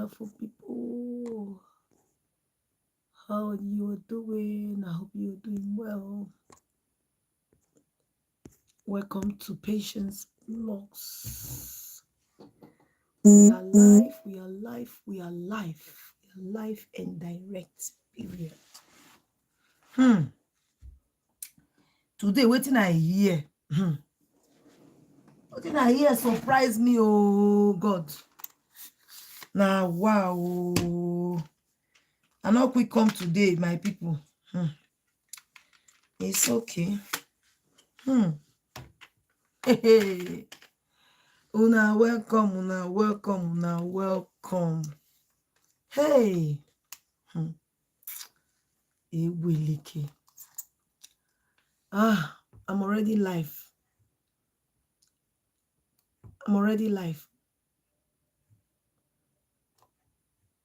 wonderful people. How you doing? I hope you're doing well. Welcome to Patience Vlogs. We are live, we are live, we are live. We are live and direct, period. Today, waiting I hear. Waiting I hear surprise me, oh God. Now, wow. I not quick come today, my people. It's okay. Hey. Una welcome, una welcome, una welcome. Hey. Eweleke. I'm already live. I'm already live.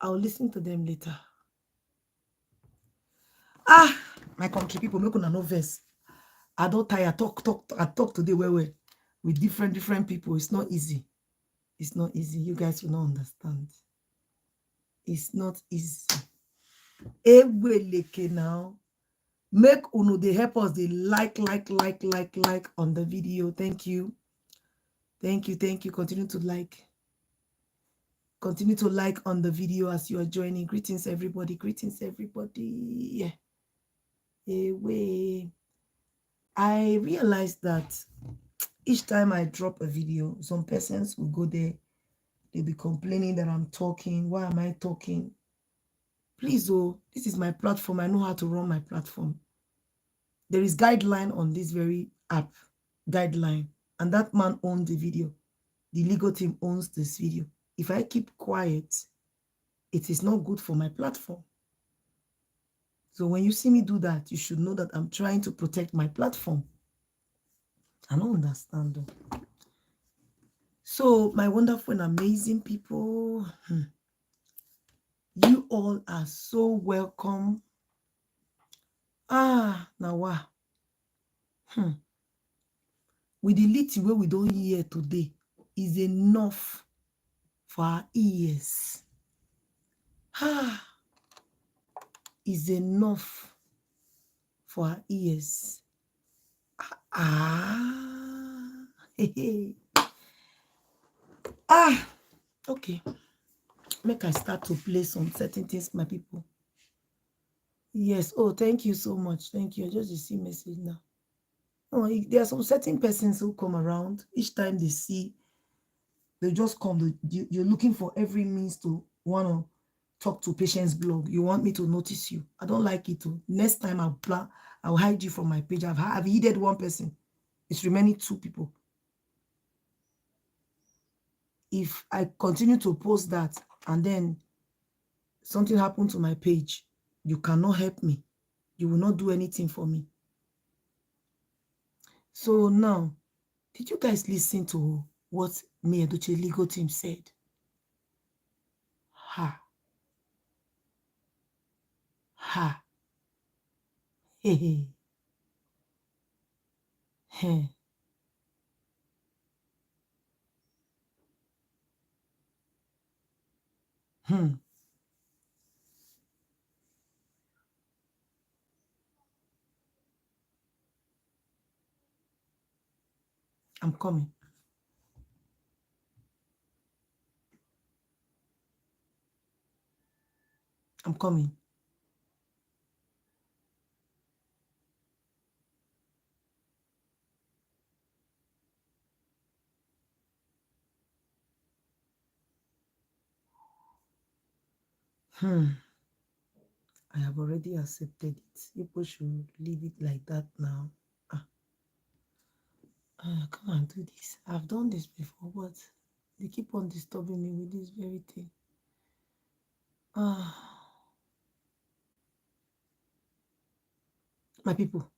I'll listen to them later. My country people, make una no verse. I don't tire. I talk today where with different people. It's not easy. It's not easy. You guys will not understand. It's not easy. Eweleke now. Make uno they help us. They like on the video. Thank you. Thank you. Continue to like. Continue to like on the video as you are joining. Greetings, everybody. Greetings, everybody. Away. I realized that each time I drop a video, some persons will go there. They'll be complaining that I'm talking. Why am I talking? Please, this is my platform. I know how to run my platform. There is guideline on this very app. Guideline. And that man owns the video. The legal team owns this video. If I keep quiet, it is not good for my platform. So when you see me do that, you should know that I'm trying to protect my platform. I don't understand though. So my wonderful and amazing people, you all are so welcome. Now wow. With the little way we don't hear today is enough for our ears. Is enough for our ears. Okay. Make I start to play some certain things, my people. Yes. Oh, thank you so much. Thank you. I just received message now. Oh, there are some certain persons who come around. Each time they see, they just come. You're looking for every means to want to talk to Patience blog. You want me to notice you. I don't like it. Next time I'll hide you from my page. I've hidden one person. It's remaining 2 people. If I continue to post that and then something happened to my page, you cannot help me. You will not do anything for me. So now, did you guys listen to what Yul Edochie legal team said? Hey. I'm coming. I'm coming. I have already accepted it. People should leave it like that now. Come and do this. I've done this before, but they keep on disturbing me with this very thing. My people.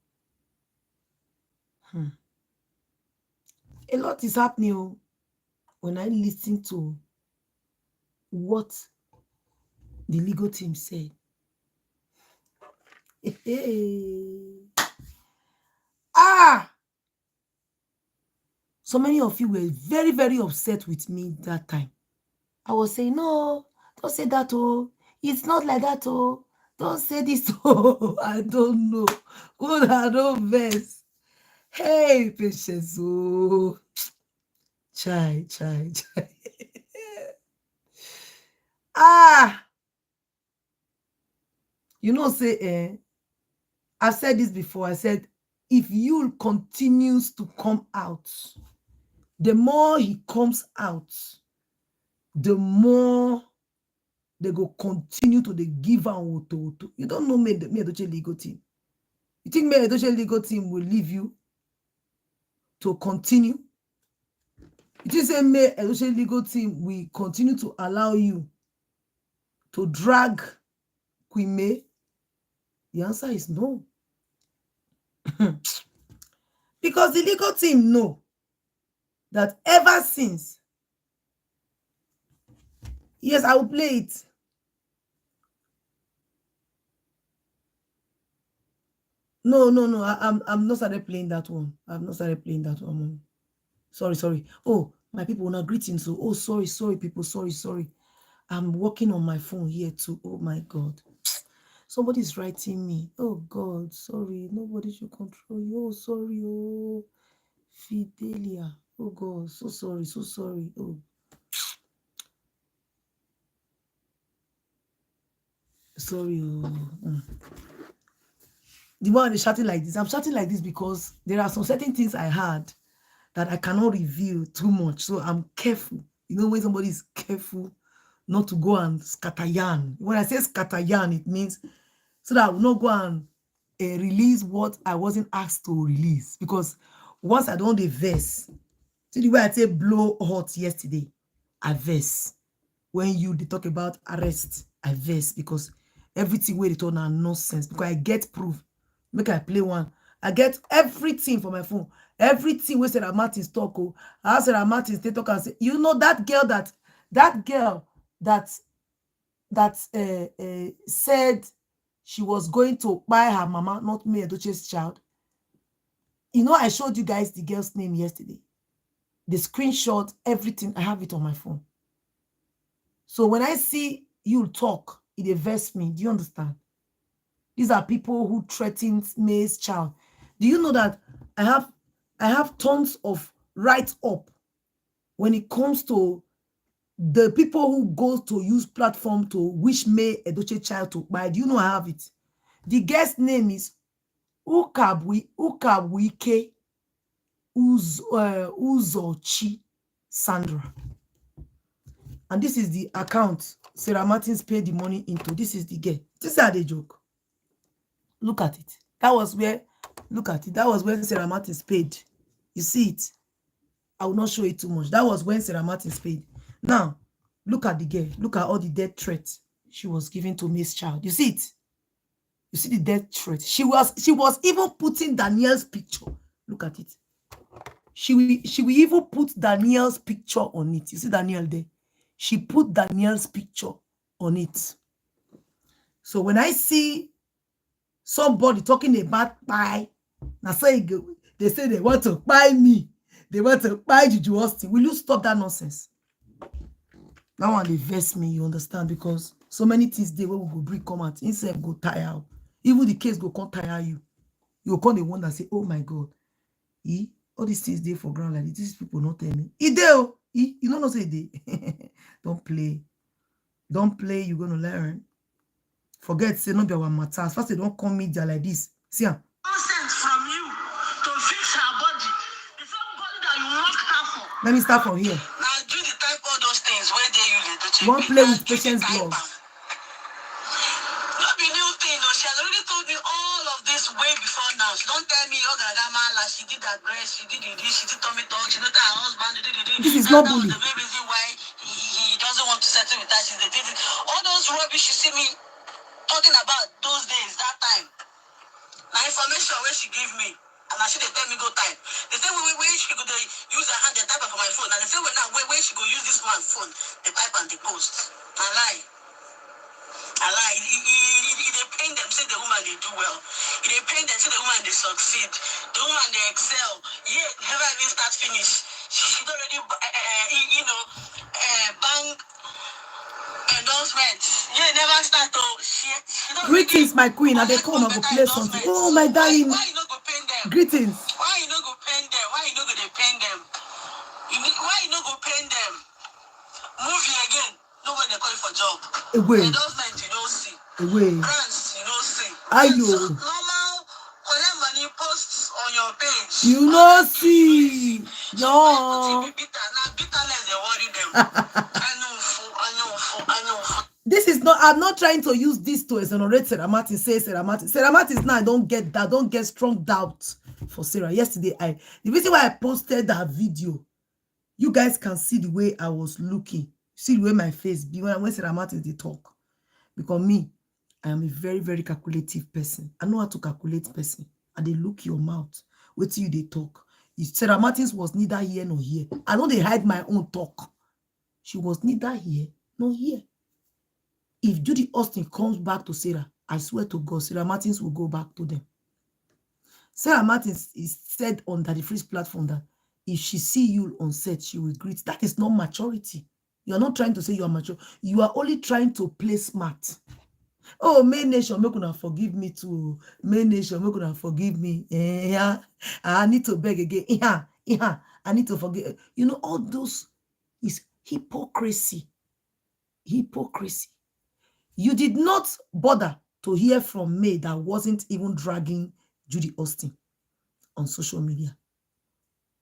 A lot is happening when I listen to what the legal team said. So many of you were very, very upset with me that time. I was saying, no, Don't say that, oh. It's not like that, oh. Don't say this, oh. I don't know. Good, I don't verse. Hey, patience, oh. Chai. Ah, you know, say, I've said this before. I said, if Yul continues to come out, the more he comes out, the more they go continue to the give and to. You don't know me Edochie legal team. You think me Edochie legal team will leave you to continue? You think say me Edochie legal team will continue to allow you to drag Queen May? The answer is no. Because the legal team know that ever since, yes, I will play it. No, I'm not started playing that one. I've not started playing that one. Sorry. Oh, my people, now greetings. So, oh, sorry, people. Sorry. I'm working on my phone here too. Oh my God. Somebody's writing me. Oh God, sorry. Nobody should control you. Oh, sorry. Oh, Fidelia. Oh God, so sorry. Oh. Sorry. Oh. The one is shouting like this. I'm shouting like this because there are some certain things I had that I cannot reveal too much. So I'm careful. You know, when somebody is careful not to go and scatter yarn. When I say scatter yarn, it means so that I will not go and release what I wasn't asked to release. Because once I don't verse, see the way I say blow hot yesterday, I verse. When they talk about arrest, I verse because everything where they turn are nonsense. Because I get proof. Make I play one. I get everything for my phone. Everything where Sarah Martins talk. Oh, I ask Sarah Martins they talk and say, you know that girl that said she was going to buy her mama, not me, Edochie's child. You know, I showed you guys the girl's name yesterday. The screenshot, everything, I have it on my phone. So when I see you talk, it diverts me. Do you understand? These are people who threaten May's child. Do you know that I have tons of write-up when it comes to the people who go to use platform to wish May Edochie child to buy? Do you know I have it? The guest name is Ukabwike Uzochi Sandra. And this is the account Sarah Martins paid the money into. This is the girl. This is how they joke. Look at it. That was where, look at it. That was when Sarah Martins paid. You see it? I will not show it too much. That was when Sarah Martins paid. Now, look at the girl. Look at all the death threats she was giving to May's child. You see it? You see the death threat. She was even putting Daniel's picture. Look at it. She will even put Daniel's picture on it. You see Daniel there? She put Daniel's picture on it. So when I see somebody talking about buy, now say they say they want to buy me. They want to buy Juju Austin. Will you stop that nonsense? That one they vex me, you understand? Because so many things they will go bring come out. Instead go tire. Even the case go come tire you. You come the one that say, oh my God. All these things there for ground like this. These people not tell me. You know say they. Don't play. Don't play, you're gonna learn. Forget say no be our matters. First they don't come media like this. See ya. Consent from you to fix her body. The same body that you work her for. Let me start from here. Now do the type all those things where they You won't play with Patience blog. Not be new thing, no. She has already told me all of this way before now. She don't tell me, oh, Gagamala, she did that breast, she did this, she did tummy talk, she did her husband, This is not bully. That was the main reason why he doesn't want to settle with her. She did it. All those rubbish you see me talking about those days, that time. Now information where she give me. And I should tell me go time. They say where she could use her hand, they type for my phone. And they say where she go use this man's phone, they type and they post. I lie. They paint them, say the woman they do well. They paint them, say the woman they succeed. The woman they excel. Yeah, never even start finish. She already, bank endorsement. You never start to she don't Greetings, my queen. And they collect come one and go better play something. endorsement. Oh, my darling. Why you not go pay them? Greetings. Why you not go pay them? Why you not go pay them? Why you not go pay them? Movie again. Nobody call you for job. Away. Endorsement you don't see. Away. Grants you don't see. Ayo. Normal collect money posts on your page. You know see. No. Bitterness they worry them. I know. This is not, I'm not trying to use this to exonerate Sarah Martin. Say Sarah Martin. Sarah Martin now, I don't get that. Don't get strong doubt for Sarah. Yesterday, the reason why I posted that video, you guys can see the way I was looking. See the way my face be when Sarah Martin they talk. Because me, I am a very, very calculative person. I know how to calculate person. And they look your mouth. Wait till you they talk. Sarah Martins was neither here nor here. I know they hide my own talk. She was neither here nor here. If Judy Austin comes back to Sarah, I swear to God, Sarah Martins will go back to them. Sarah Martins is said on the Freeze platform that if she see you on set, she will greet. That is not maturity. You are not trying to say you are mature. You are only trying to play smart. Oh, May Nation, make una forgive me too. May Nation, make una forgive me. Yeah, I need to beg again. Yeah, I need to forgive. You know, all those is hypocrisy. Hypocrisy. You did not bother to hear from May that wasn't even dragging Judy Austin on social media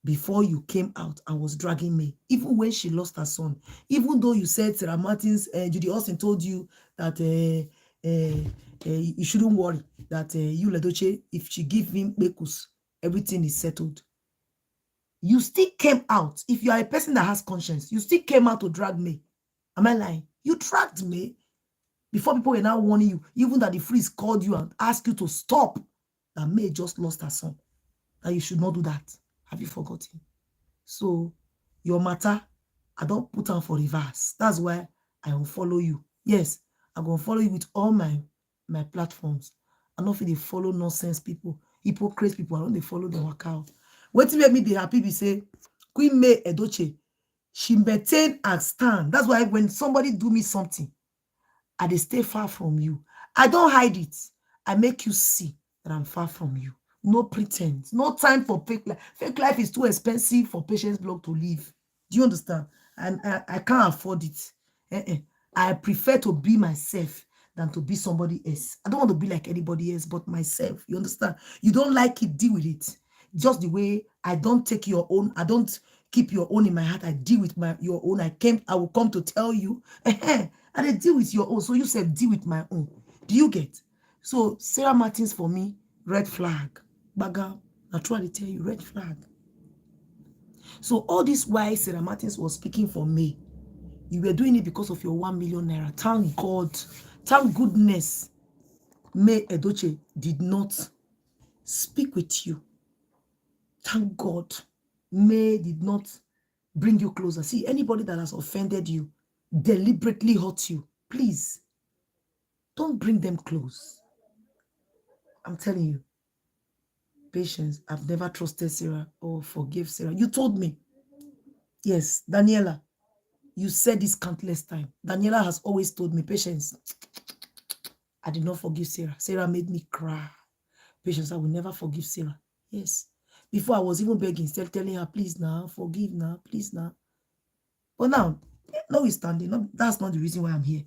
before you came out and was dragging May, even when she lost her son. Even though you said Sarah Martins, Judy Austin told you that you shouldn't worry, that Yul Edochie, if she give him Bekus, everything is settled. You still came out. If you are a person that has conscience, you still came out to drag May. Am I lying? You dragged May before people were now warning you, even that the Freeze called you and asked you to stop, that May just lost her son, that you should not do that. Have you forgotten? So, your matter, I don't put on for reverse. That's why I unfollow you. Yes, I'm going to follow you with all my platforms. I don't feel they follow nonsense people, hypocrite people. I don't they follow the workout. What made me be happy, be say, Queen May Edochie, she maintain and stand. That's why when somebody do me something, I dey stay far from you. I don't hide it. I make you see that I'm far from you. No pretense. No time for fake life. Fake life is too expensive for Patience Blog to live. Do you understand? And I can't afford it. I prefer to be myself than to be somebody else. I don't want to be like anybody else but myself. You understand? You don't like it, deal with it. Just the way I don't take your own, I don't keep your own in my heart. I deal with your own. I will come to tell you. And I deal with your own. So you said deal with my own. Do you get? So Sarah Martins for me, red flag. Baga, I try to tell you, red flag. So all this while Sarah Martins was speaking for me, you were doing it because of your 1 million naira. Thank God. Thank goodness May Edochie did not speak with you. Thank God May did not bring you closer. See, anybody that has offended you, deliberately hurt you, please don't bring them close. I'm telling you. Patience, I've never trusted Sarah or forgive Sarah. You told me. Yes, Daniela, you said this countless times. Daniela has always told me, Patience, I did not forgive Sarah. Sarah made me cry. Patience, I will never forgive Sarah. Yes. Before I was even begging, still telling her, please now, forgive now, please now. But now, notwithstanding, that's not the reason why I'm here.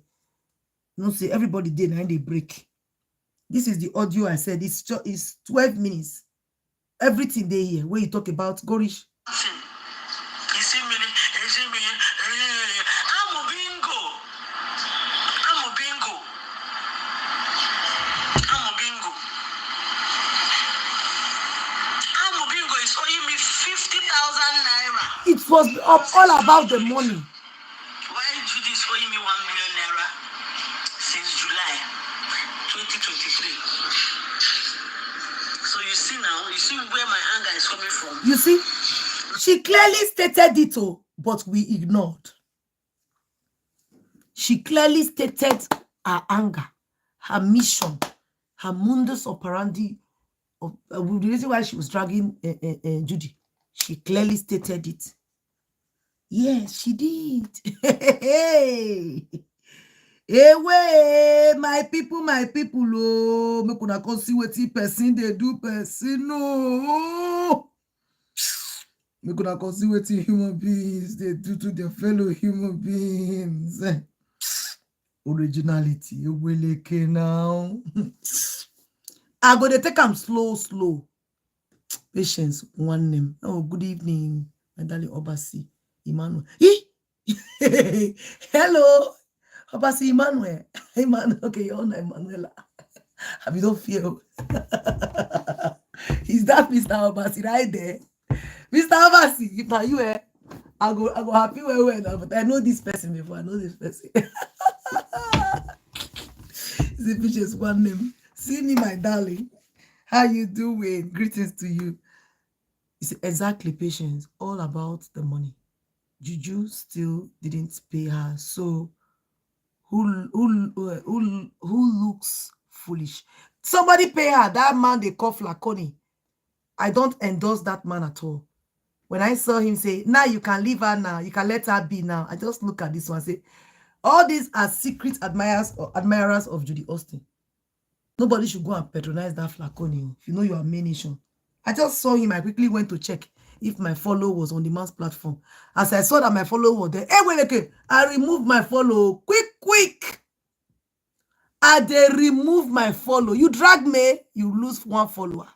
You know, say everybody did and they break. This is the audio I said. It's 12 minutes. Everything they hear where you talk about Gorish. It was all about the money. Why Judy is owing me 1 million naira since July 2023? So you see where my anger is coming from. You see, she clearly stated it, but we ignored. She clearly stated her anger, her mission, her mundus operandi of the reason why she was dragging Judy. She clearly stated it. Yes, she did. Ewe, my people, oh, make una come see wetin person dey do person, no. Make una come see wetin human beings dey do to their fellow human beings. Originality, eweleke now. I go dey take am slow. Patience, one name. Oh, good evening, my darling Obasi Emmanuel. Hello, Obasi Emmanuel. Emmanuel, okay, you're on Emmanuela. Have you don't fear? Is that Mr. Obasi right there? Mr. Obasi, if not you, I go happy well now, but I know this person before. I know this person. See, Patience, one name. See me, my darling. How you doing? Greetings to you. It's exactly, Patience. All about the money. Juju still didn't pay her, so who looks foolish? Somebody pay her. That man they call Flaconi. I don't endorse that man at all. When I saw him say, now you can leave her now, you can let her be now, I just look at this one and say, all these are secret admirers of Judy Austin. Nobody should go and patronize that Flaconi. If you know you are main nation. I just saw him. I quickly went to check if my follow was on the man's platform. As I saw that my follow was there, I removed my follow. Quick. They remove my follow. You drag me, you lose one follower.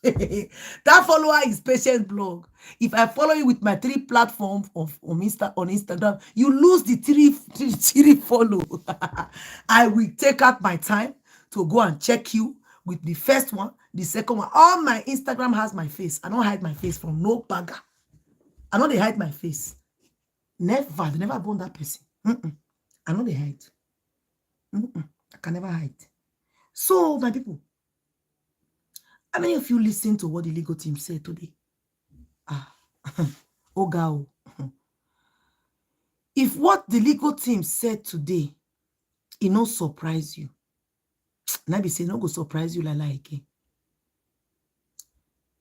That follower is Patient Blog. If I follow you with my 3 platforms on Instagram, you lose the three follow. I will take out my time to go and check you with the first one, the second one. All my Instagram has my face. I don't hide my face from no bagger. I know they hide my face. Never. They never born that person. I know they hide. I can never hide. So, my people, how many of you listen to what the legal team said today? Ogao. If what the legal team said today, it no surprise you. Now be say no go surprise you like again.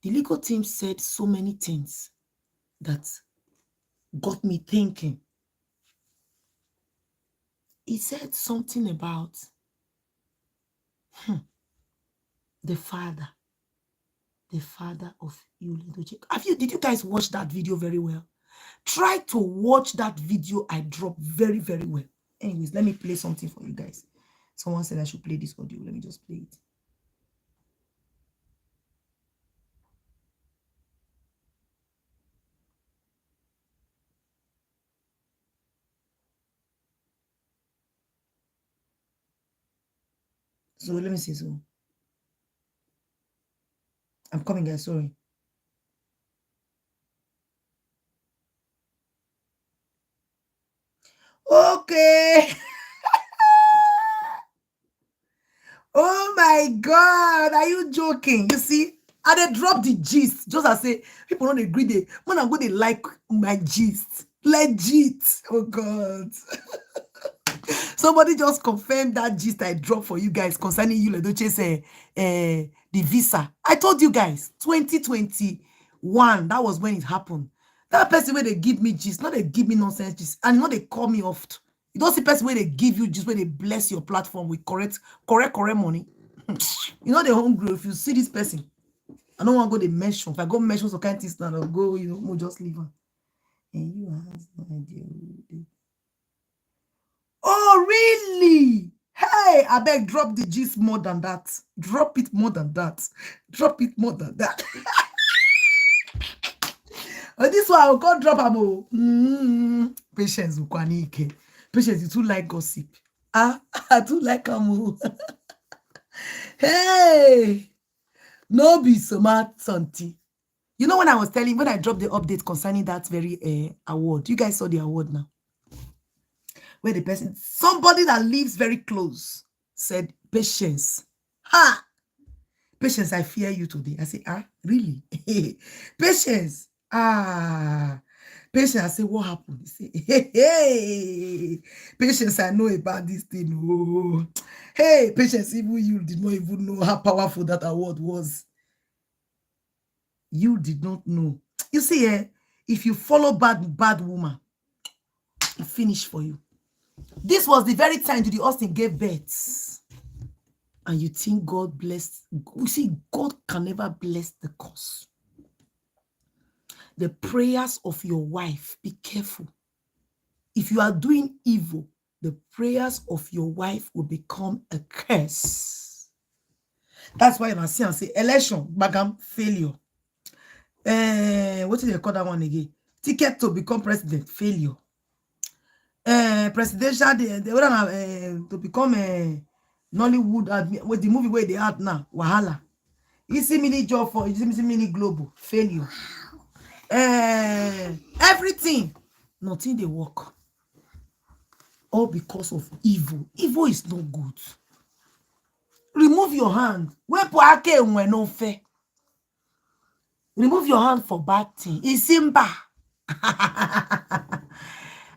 The legal team said so many things that got me thinking. He said something about the father of Yul Edochie. Did you guys watch that video very well? Try to watch that video I dropped very, very well. Anyways, let me play something for you guys. Someone said I should play this audio. Let me just play it. So let me see. So I'm coming, guys. Sorry. Okay. Oh my God. Are you joking? You see, I they drop the gist. Just as say, people don't agree. When I'm going to like my gist. Legit. Oh God. Somebody just confirmed that gist I dropped for you guys concerning Yul Edochie's the visa. I told you guys, 2021, that was when it happened. That person where they give me gist, not they give me nonsense gist, and not they call me oft. You don't see person where they give you gist, where they bless your platform with correct money. You know, they're hungry. If you see this person, I don't want to go to mention. If I go mention some kind of things now, I'll go, we'll just leave her. And you have no idea who. Oh, really? Hey, I beg, drop the gist more than that. Drop it more than that. Drop it more than that. This one I will go drop am. Patience, Ukwanike. Patience, you too like gossip. I too like am. Hey, no be smart something. You know when I dropped the update concerning that very award, you guys saw the award now. Where the person, somebody that lives very close, said, Patience. Patience, I fear you today. I say, really? Patience. Patience, I say, what happened? He say, hey. Patience, I know about this thing. Oh. Hey, Patience, even you did not even know how powerful that award was. You did not know. You see, if you follow bad woman, it finish for you. This was the very time Judy Austin gave birth. And you think God blessed? You see, God can never bless the cause. The prayers of your wife, be careful. If you are doing evil, the prayers of your wife will become a curse. That's why I see and say election, bagam, failure. What did they call that one again? Ticket to become president, failure. Presidential, to become Nollywood, with the movie where they are now, wahala. You see mini job for, you see mini global, failure. Everything, nothing they work. All because of evil. Evil is no good. Remove your hand. Remove your hand for bad thing. It's simba.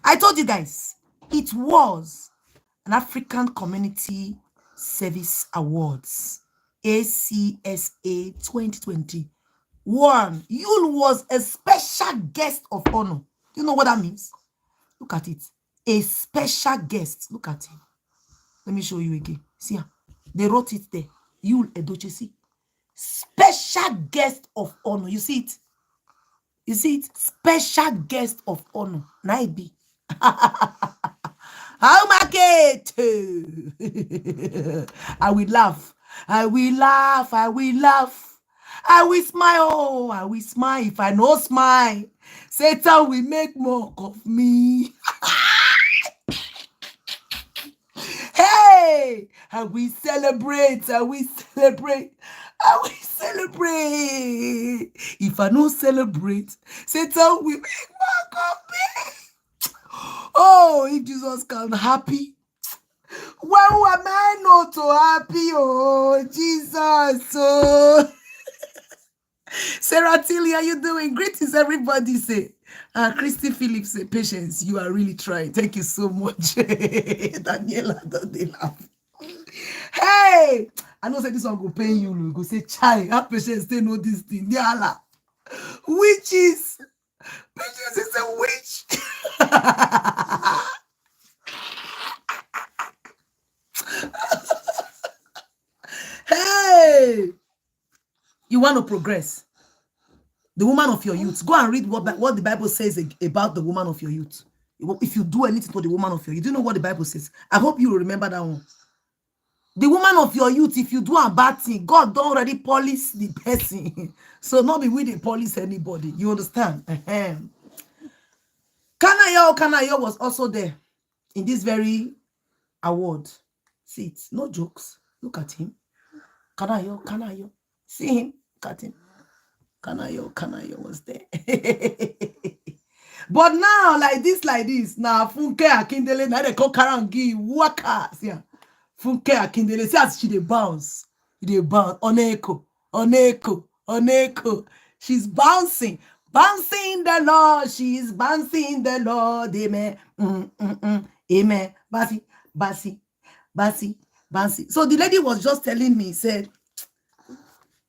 I told you guys, it was an African Community Service Awards, ACSA 2021. Yul was a special guest of honor. Do you know what that means? Look at it. A special guest. Look at it. Let me show you again. See, they wrote it there. Yul Edochie. See, special guest of honor. You see it? You see it? Special guest of honor. Now it be. How market? I will laugh. I will laugh. I will laugh. I will smile. Oh, I will smile. If I no smile, Satan will make mock of me. Hey, I will celebrate. I will celebrate. I will celebrate. If I no celebrate, Satan will make mock of me. Oh, if Jesus can happy, why am I not so happy? Oh, Jesus. Oh. Sarah Tilly, how you doing? Greetings, everybody. Say, Christy Phillips, say, Patience, you are really trying. Thank you so much. Daniela, don't they laugh? Hey, I know say this one go pay you. You go say, Chai, have patience, they know this thing. They are witches. Patience is a witch. Hey, you want to progress? The woman of your youth. Go and read what the Bible says about the woman of your youth. If you do anything for the woman of your youth, do you know what the Bible says? I hope you will remember that one. The woman of your youth, if you do a bad thing, God don't already police the person. So not be with the police anybody. You understand? Kanayo was also there in this very award. See it. No jokes. Look at him. Kanayo. See him. Look at him. Kanayo was there. But now, like this, now Funke Akindele, now they call Karangi workers. Yeah. Funke Akindele, see as she dey bounce. They bounce on echo. She's bouncing the Lord. She's bouncing the Lord. Amen. Amen. Basi. So the lady was just telling me, said,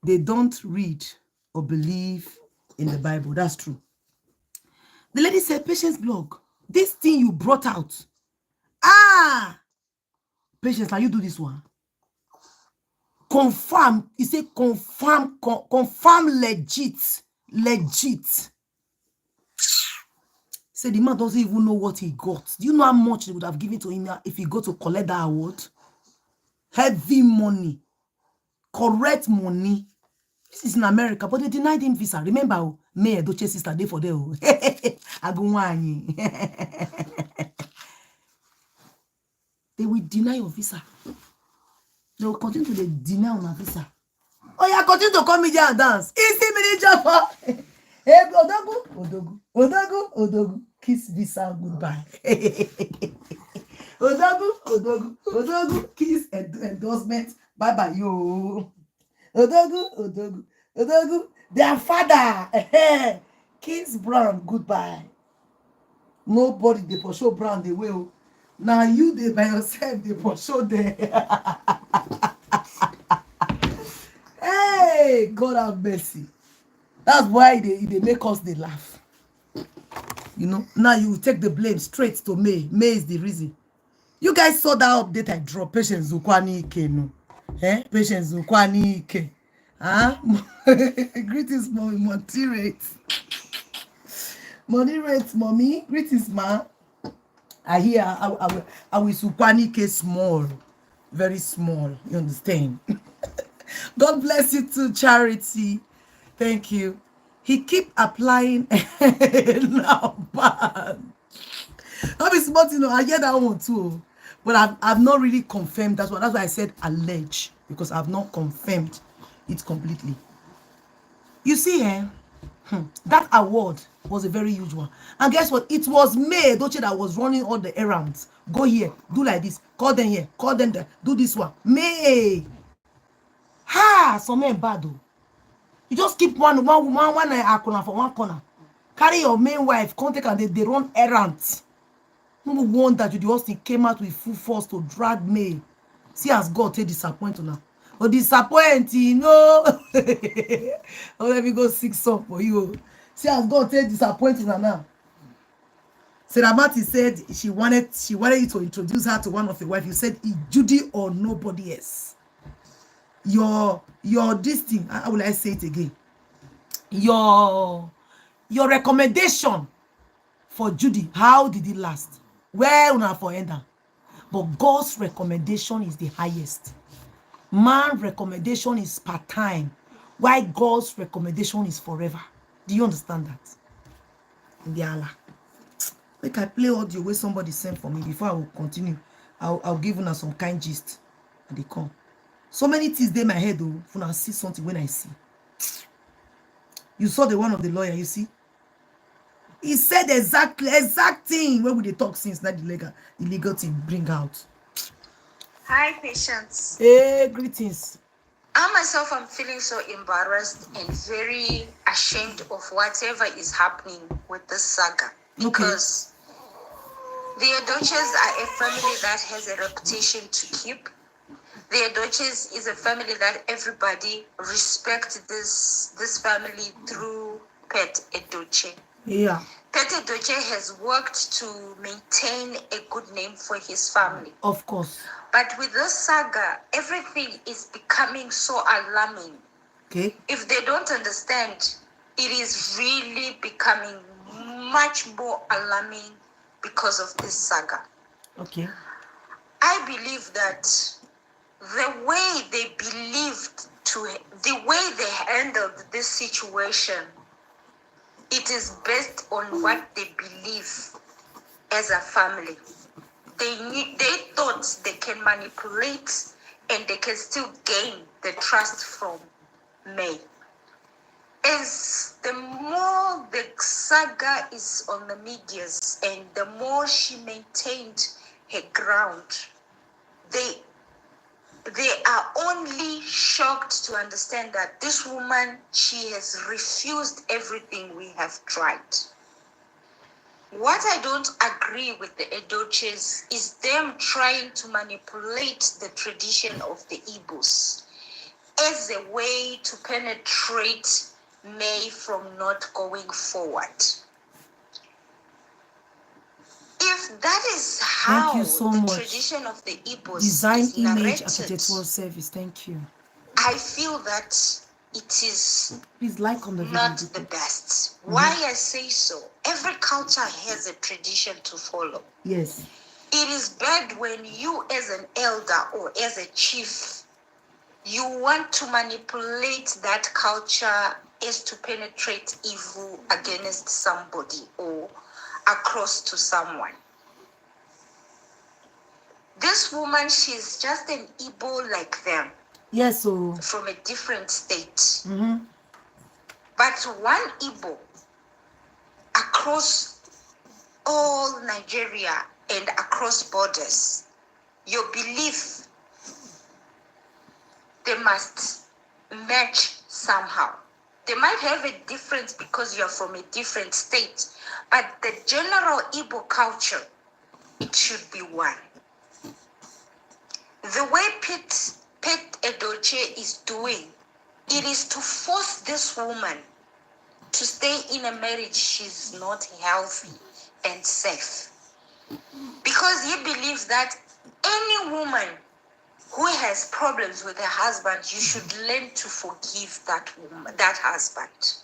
they don't read or believe in the Bible. That's true. The lady said, Patience blog, this thing you brought out. Patience, now you do this one. Confirm. You say confirm legit. Say the man doesn't even know what he got. Do you know how much they would have given to him if he go to collect that award? Heavy money. Correct money. This is in America, but they denied him visa. Remember, May Edochie sister day for there. They will deny your visa. They will continue to deny on a visa. Oh, yeah, continue to come media and dance. Easy minute job. Hey, Odogu. Kiss visa goodbye. Odogu. Kiss endorsement. Bye yo. Odogu. Their father. Kiss Brown goodbye. Nobody they for show Brown the will. Now you they by yourself they for show there. Hey, God have mercy. That's why they make us they laugh. You know, now you take the blame straight to May. May is the reason. You guys saw that update I dropped. Patience Zukwani Ike, no? Patience Zukwani Ike. Huh? Greetings, mommy. Monty rates. Money rates, mommy. Greetings, ma. I hear I will Zukwani Ike small. Very small. You understand? God bless you too, Charity. Thank you. He keep applying now ban. Not be smart, I hear that one too. But I've not really confirmed that one. That's why I said allege, because I've not confirmed it completely. You see, that award was a very huge one. And guess what? It was May Edochie that was running all the errands. Go here, do like this, call them here, call them there, do this one. May. Ha! Some men bad though. You just keep one corner for one corner. Carry your main wife, contact and they run errands. No wonder Judy Austin came out with full force to drag me. See as God take disappoint now. Oh, disappoint, oh, let me go seek some for you. See as God take disappoint now. Sarah Martin said she wanted you to introduce her to one of your wife. You said Judy or nobody else. Your this thing, how will I say it again? Your recommendation for Judy, how did it last? Well, una for enter. But God's recommendation is the highest. Man's recommendation is part-time, while God's recommendation is forever. Do you understand that? In the Allah. Make I play audio where somebody sent for me before I will continue. I'll give una some kind gist. And they come. So many things dey my head though. When I see something when I see. You saw the one of the lawyer, you see? He said exact thing when we dey talk since that the legal thing bring out. Hi, Patience. Hey, greetings. I myself am feeling so embarrassed and very ashamed of whatever is happening with this saga. Because the Edochies are a family that has a reputation to keep. The Edochies is a family that everybody respects this family through Pet Edochie. Yeah. Pet Edochie has worked to maintain a good name for his family. Of course. But with this saga, everything is becoming so alarming. Okay. If they don't understand, it is really becoming much more alarming because of this saga. Okay. I believe that the way they handled this situation, it is based on what they believe as a family. They thought they can manipulate and they can still gain the trust from May. As the more the saga is on the medias and the more she maintained her ground, they are only shocked to understand that this woman, she has refused everything we have tried. What I don't agree with the Edochies is them trying to manipulate the tradition of the Igbos as a way to penetrate May from not going forward. If that is how the tradition of the Igbos is narrated, architectural service. Thank you. I feel that it is like on the not the best. Why I say so? Every culture has a tradition to follow. Yes. It is bad when you as an elder or as a chief, you want to manipulate that culture as to penetrate evil against somebody or across to someone. This woman, she's just an Igbo like them. Yes, so from a different state. But one Igbo across all Nigeria and across borders, your belief, they must match somehow. They might have a difference because you're from a different state, but the general Igbo culture, it should be one. The way Pet Edochie is doing, it is to force this woman to stay in a marriage she's not healthy and safe. Because he believes that any woman who has problems with her husband, you should learn to forgive that woman, that husband.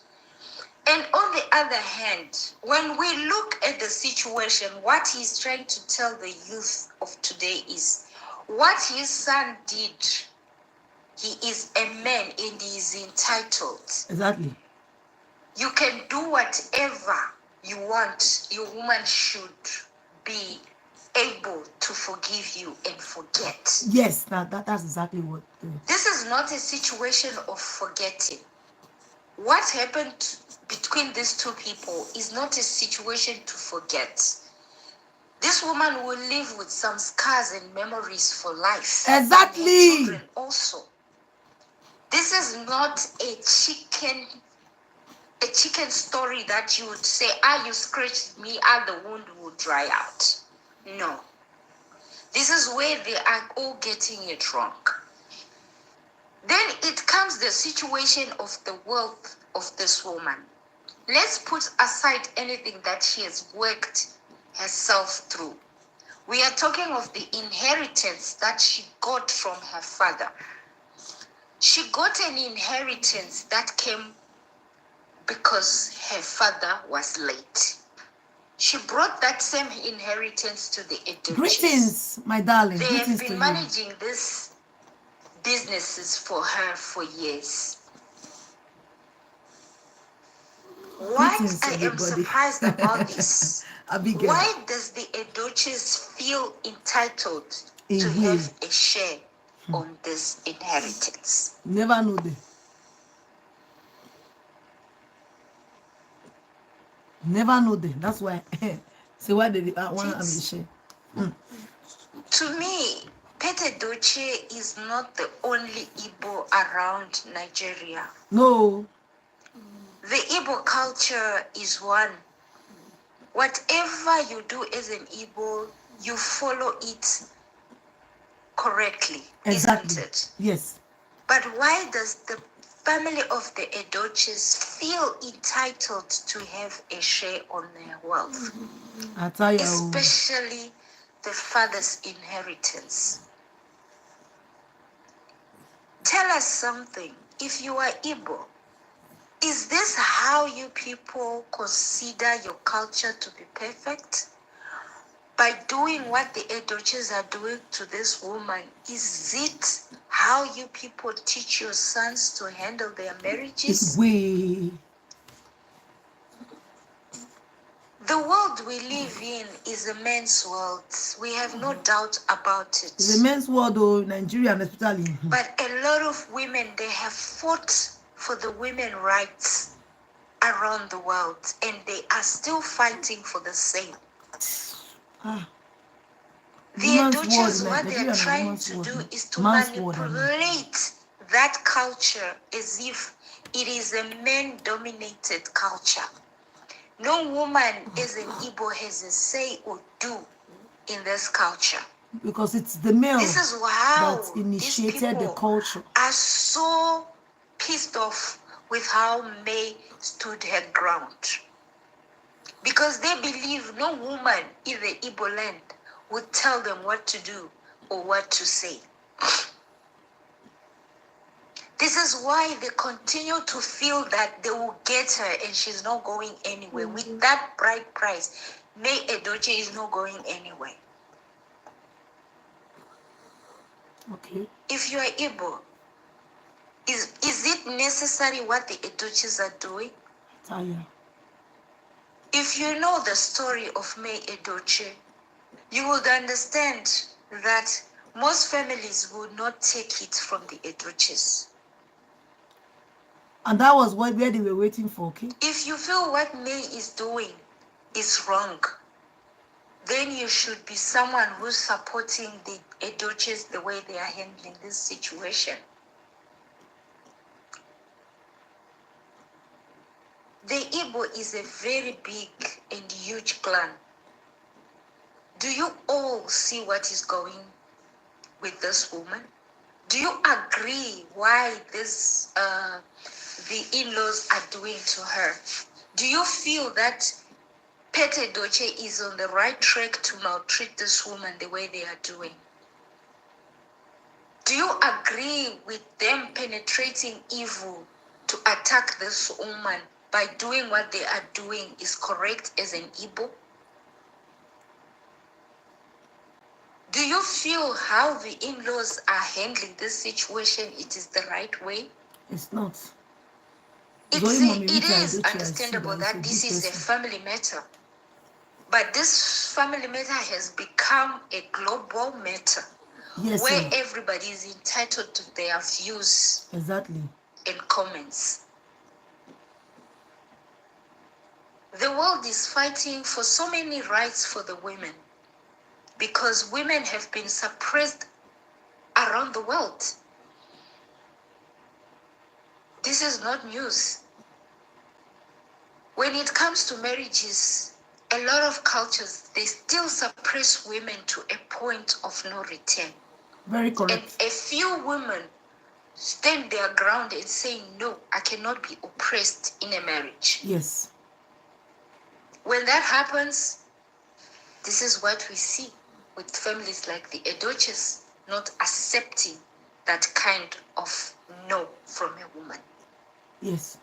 And on the other hand, when we look at the situation, what he's trying to tell the youth of today is what his son did. He is a man and he is entitled. Exactly. You can do whatever you want. Your woman should be able to forgive you and forget. Yes, that's exactly what. This is not a situation of forgetting. What happened between these two people is not a situation to forget. This woman will live with some scars and memories for life. Exactly. And her children also. This is not a chicken story that you would say, you scratched me, the wound will dry out. No. This is where they are all getting it wrong. Then it comes the situation of the wealth of this woman. Let's put aside anything that she has worked herself through. We are talking of the inheritance that she got from her father. She got an inheritance that came because her father was late. She brought that same inheritance to the Edochies. Greetings, my darling. They Greetings have been managing these businesses for her for years. What I am surprised about this, why does the Edochies feel entitled to have a share on this inheritance? Never know them. Never know them. That's why. So why did they want to have a share? To me, Pete Edochie is not the only Igbo around Nigeria. No. The Igbo culture is one. Whatever you do as an Igbo, you follow it correctly, exactly. Isn't it? Yes. But why does the family of the Edochies feel entitled to have a share on their wealth? I tell you. Especially the father's inheritance. Tell us something. If you are Igbo, is this how you people consider your culture to be perfect? By doing what the Edochies are doing to this woman, is it how you people teach your sons to handle their marriages? The world we live in is a man's world. We have no doubt about it. It's a men's world, though, Nigeria especially. But a lot of women, they have fought for the women's rights around the world, and they are still fighting for the same. The Edochies, what they are trying to do is to manipulate that culture as if it is a man-dominated culture. No woman as an Igbo has a say or do in this culture. Because it's the male that initiated the culture. Are so pissed off with how May stood her ground. Because they believe no woman in the Igbo land would tell them what to do or what to say. This is why they continue to feel that they will get her and she's not going anywhere. With that bright price, May Edochie is not going anywhere. Okay. If you are Igbo, is it necessary what the Edochies are doing? If you know the story of May Edochie, you would understand that most families would not take it from the Edochies. And that was where they were waiting for, okay? If you feel what May is doing is wrong, then you should be someone who's supporting the Edochies the way they are handling this situation. The Igbo is a very big and huge clan. Do you all see what is going with this woman? Do you agree why this the in-laws are doing to her? Do you feel that Pete Edochie is on the right track to maltreat this woman the way they are doing? you agree with them penetrating evil to attack this woman by doing what they are doing is correct as an Igbo? Do you feel how the in-laws are handling this situation, it is the right way? It's not. It is understandable that this is a family matter. But this family matter has become a global matter. Yes, where sir. everybody is entitled to their views. Exactly. And comments. The world is fighting for so many rights for the women because women have been suppressed around the world. This is not news. When it comes to marriages, a lot of cultures, they still suppress women to a point of no return. Very correct. And a few women stand their ground and say, no, I cannot be oppressed in a marriage. Yes. When that happens, this is what we see with families like the Edochies not accepting that kind of no from a woman. Yes.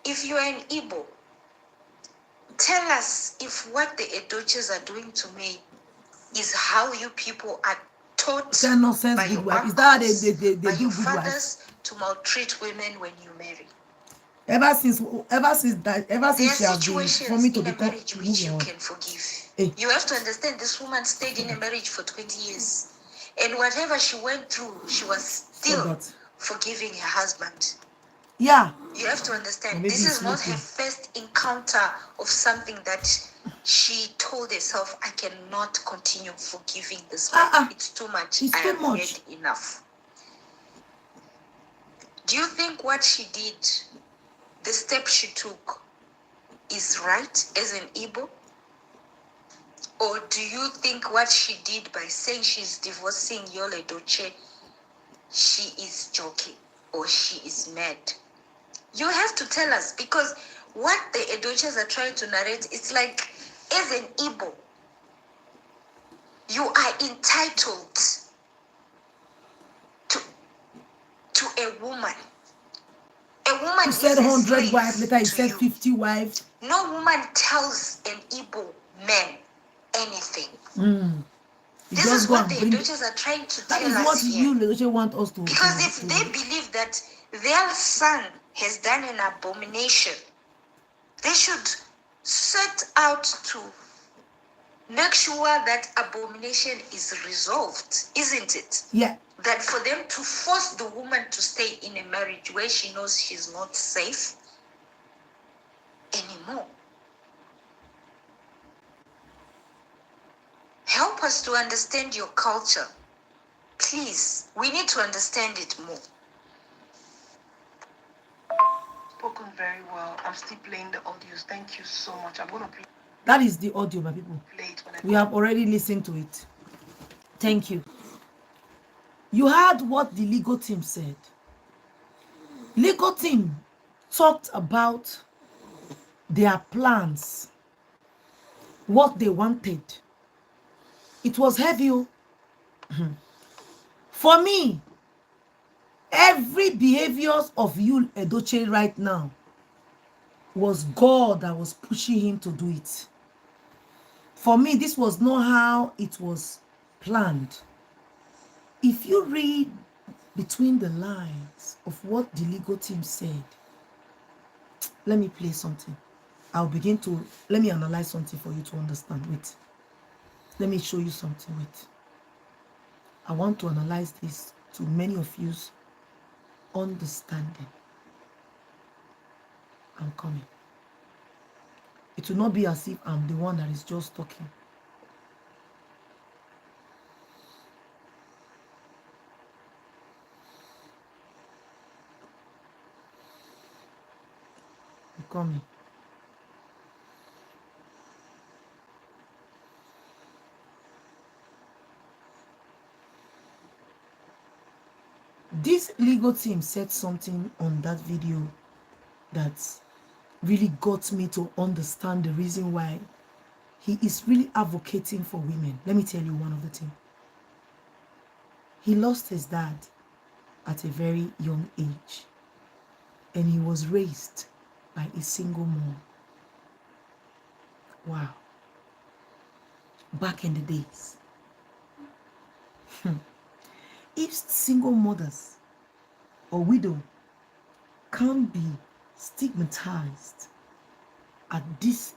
If you are an Igbo, tell us if what the Edochies are doing to me is how you people are taught by your uncles, is that they by do your good fathers wives? to maltreat women when you marry. Ever since There are she has been for me situations to in a become marriage which you can forgive. Hey. You have to understand this woman stayed in a marriage for 20 years. And whatever she went through, she was still forgiving her husband. Yeah. You have to understand, this is not her first encounter of something that she told herself, I cannot continue forgiving this man. It's too much. It's I too have much. had enough. Do you think what she did, the step she took, is right as an Igbo? Or do you think what she did by saying she's divorcing Yul Edochie, she is joking or she is mad? You have to tell us, because what the Edochies are trying to narrate, it's like, as an Igbo, you are entitled to a woman. A woman You is said a 100 slave wives, later you to said you. 50 wives. No woman tells an Igbo man anything. This is what the Edochies are trying to tell us here. That is what Yul Edochie want us to. Because if they believe that their son has done an abomination, they should set out to make sure that abomination is resolved, isn't it? Yeah. That for them to force the woman to stay in a marriage where she knows she's not safe anymore. Help us to understand your culture. Please, we need to understand it more. Spoken very well. I'm still playing the audios. Thank you so much. I'm going to play. That is the audio, my people. We have already listened to it. Thank you. You heard what the legal team said. Legal team talked about their plans, what they wanted. It was heavy. For me, every behavior of Yul Edochie right now was God that was pushing him to do it. For me, this was not how it was planned. If you read between the lines of what the legal team said, let me play something. Let me analyze something for you to understand. Wait. Let me show you something. Wait. I want to analyze this to many of you's understanding. I'm coming. It will not be as if I'm the one that is just talking. I'm coming. This legal team said something on that video that really got me to understand the reason why he is really advocating for women. Let me tell you one of the things. He lost his dad at a very young age, and he was raised by a single mom. Wow. Back in the days. If single mothers or widow can't be stigmatized at this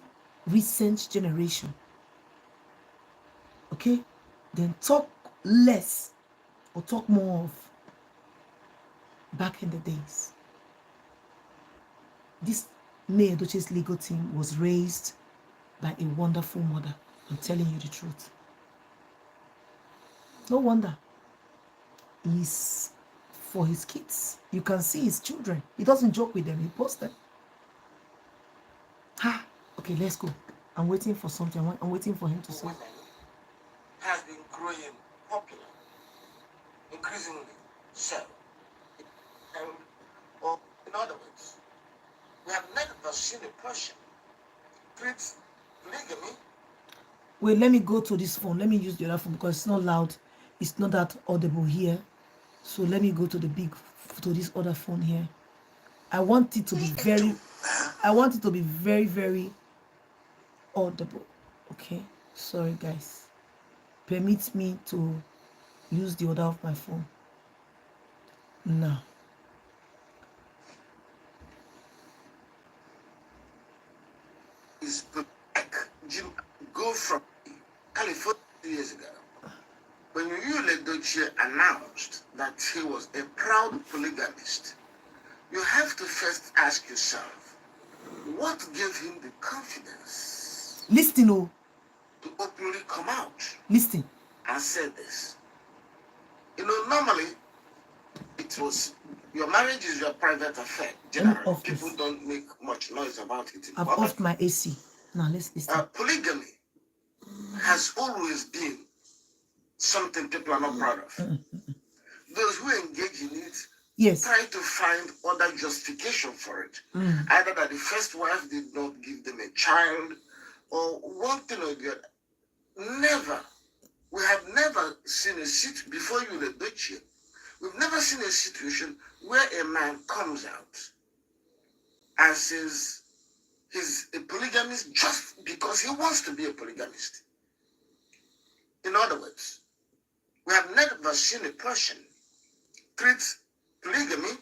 recent generation, okay, then talk less or talk more of back in the days. This Yul Edochie's legal team was raised by a wonderful mother. I'm telling you the truth. No wonder he's for his kids. You can see his children. He doesn't joke with them. He posts them. Okay, let's go. I'm waiting for something. I'm waiting for him to say. Women has been growing popular, increasingly so. And, or in other words, we have never seen a person treat polygamy. Wait, let me go to this phone. Let me use the other phone because it's not loud. It's not that audible here. So let me go to this other phone here. I want it to be very very audible. Okay, sorry guys. Permit me to use the other of my phone now. Is like Jim go from California 2 years ago when Yul Edochie announced that he was a proud polygamist. You have to first ask yourself, what gave him the confidence? Listen, oh, to openly come out. Listen. And say this. You know, normally it was your marriage is your private affair. Generally, people don't make much noise about it. I've off my AC. Now let's listen. Polygamy has always been something people are not proud of. Those who engage in it try to find other justification for it. Either that the first wife did not give them a child, or one thing or the other. We have never seen a situation before Yul Edochie. We've never seen a situation where a man comes out and says he's a polygamist just because he wants to be a polygamist. In other words, we have never seen a person treat polygamy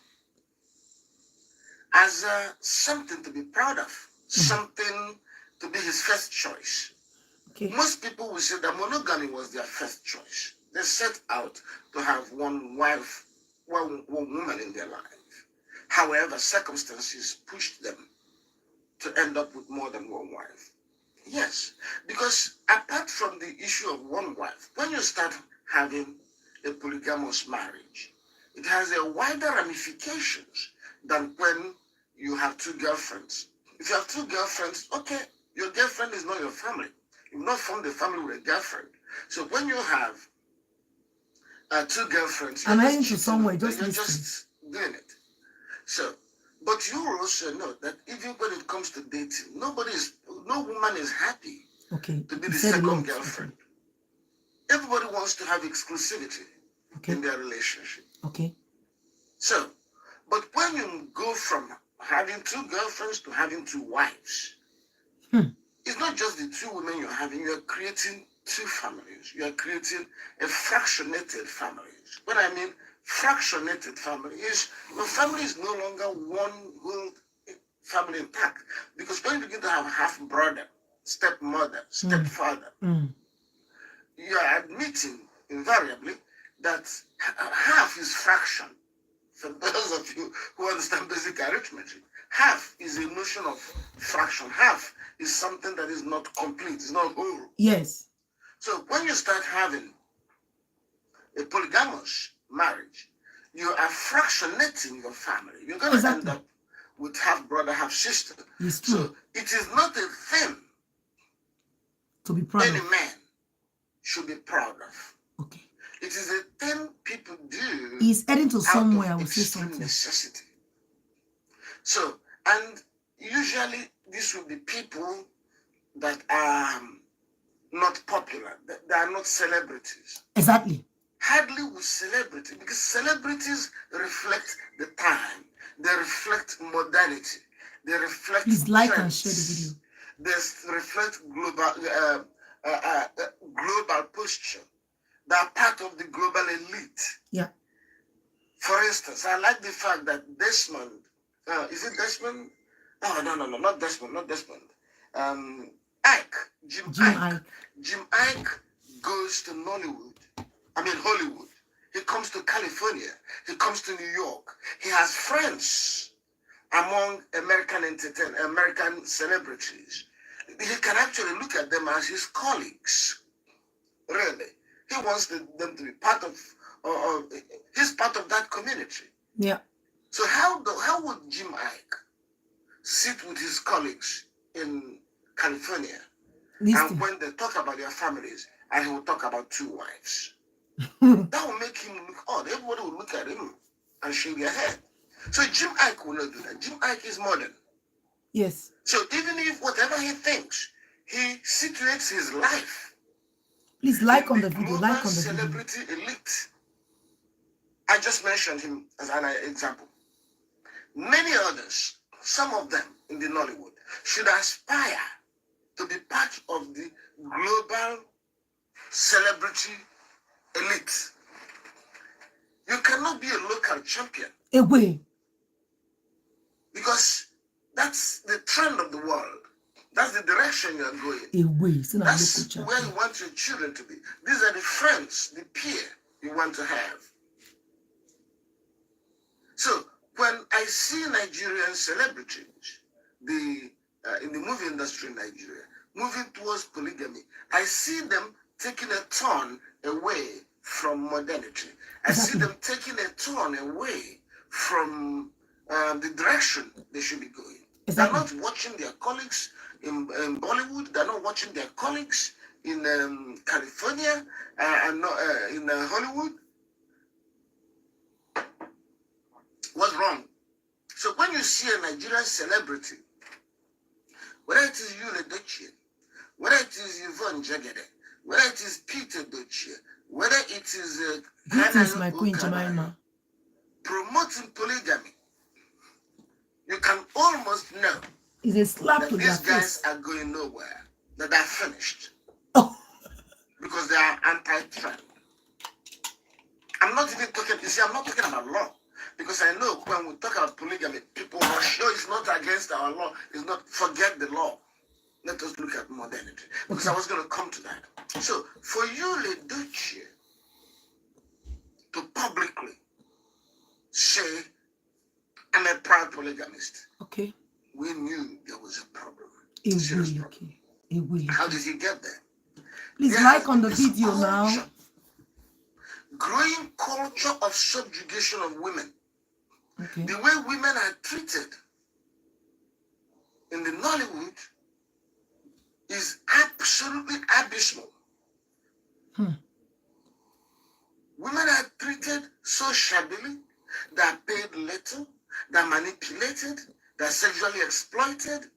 as something to be proud of, something to be his first choice. Okay. Most people will say that monogamy was their first choice. They set out to have one wife, one woman in their life. However, circumstances pushed them to end up with more than one wife. Yes, because apart from the issue of one wife, when you start having a polygamous marriage, it has a wider ramifications than when you have two girlfriends. If you have two girlfriends, okay, your girlfriend is not your family. You've not formed a family with a girlfriend. So when you have two girlfriends, I'm heading to somewhere, you're just doing it. So, but you also know that even when it comes to dating, no woman is happy to be the second girlfriend. Okay. Everybody wants to have exclusivity in their relationship. Okay. So, but when you go from having two girlfriends to having two wives, it's not just the two women you're having, you're creating two families. You're creating a fractionated family. What I mean, fractionated family is your family is no longer one whole family intact. Because when you begin to have half-brother, stepmother, stepfather, you are admitting invariably that half is fraction. For those of you who understand basic arithmetic, half is a notion of fraction. Half is something that is not complete, it's not whole. Yes. So when you start having a polygamous marriage, you are fractionating your family. You're going to end up with half brother, half sister. It's true. So it is not a thing to be proud any of. man should be proud of. Okay. It is a thing people do. He's heading to somewhere. I will say something. Necessity. So, and usually this will be people that are not popular. They are not celebrities. Exactly. Hardly with celebrity, because celebrities reflect the time. They reflect modernity. They reflect Please like trends. and share the video. They reflect global posture. They are part of the global elite. Yeah. For instance, I like the fact that Desmond, is it Desmond? Oh, no, not Desmond. Ike, Jim Ike. Jim Ike goes to Hollywood. He comes to California. He comes to New York. He has friends among American celebrities. He can actually look at them as his colleagues. Really. He wants them to be part of, he's part of that community. Yeah. So how would Jim Ike sit with his colleagues in California, and when they talk about their families, and he will talk about 2 wives? That will make him look odd. Everybody will look at him and shake their head. So Jim Ike will not do that. Jim Ike is modern. Yes. So even if whatever he thinks, he situates his life. Please like on the video. Like on the celebrity elite. I just mentioned him as an example. Many others, some of them in the Nollywood, should aspire to be part of the global celebrity elite. You cannot be a local champion. Away. Because that's the trend of the world. That's the direction you are going. Away. That's where you want your children to be. These are the friends, the peer you want to have. So when I see Nigerian celebrities, in the movie industry in Nigeria, moving towards polygamy, I see them taking a turn away from modernity. I see them taking a turn away from the direction they should be going. They're not watching their colleagues in Bollywood. They're not watching their colleagues in California and in Hollywood. What's wrong? So when you see a Nigerian celebrity, whether it is Yul Edochie, whether it is Yvonne Jagede, whether it is Peter Edochie, whether it is my Queen Jemima, promoting polygamy, you can almost know it's a slap that to these their guys face. are going nowhere, that they're finished. Oh. Because they are anti-trend. I'm not talking about law. Because I know when we talk about polygamy, people are sure it's not against our law. It's not, forget the law. Let us look at modernity. Because I was going to come to that. So, for Yul Edochie to publicly say, I'm a proud polygamist. Okay. We knew there was a problem. A serious problem. How did he get there? Please like on the video now. Growing culture of subjugation of women. Okay. The way women are treated in the Nollywood is absolutely abysmal. Women are treated so shabbily. They are paid little. They are manipulated. They are sexually exploited.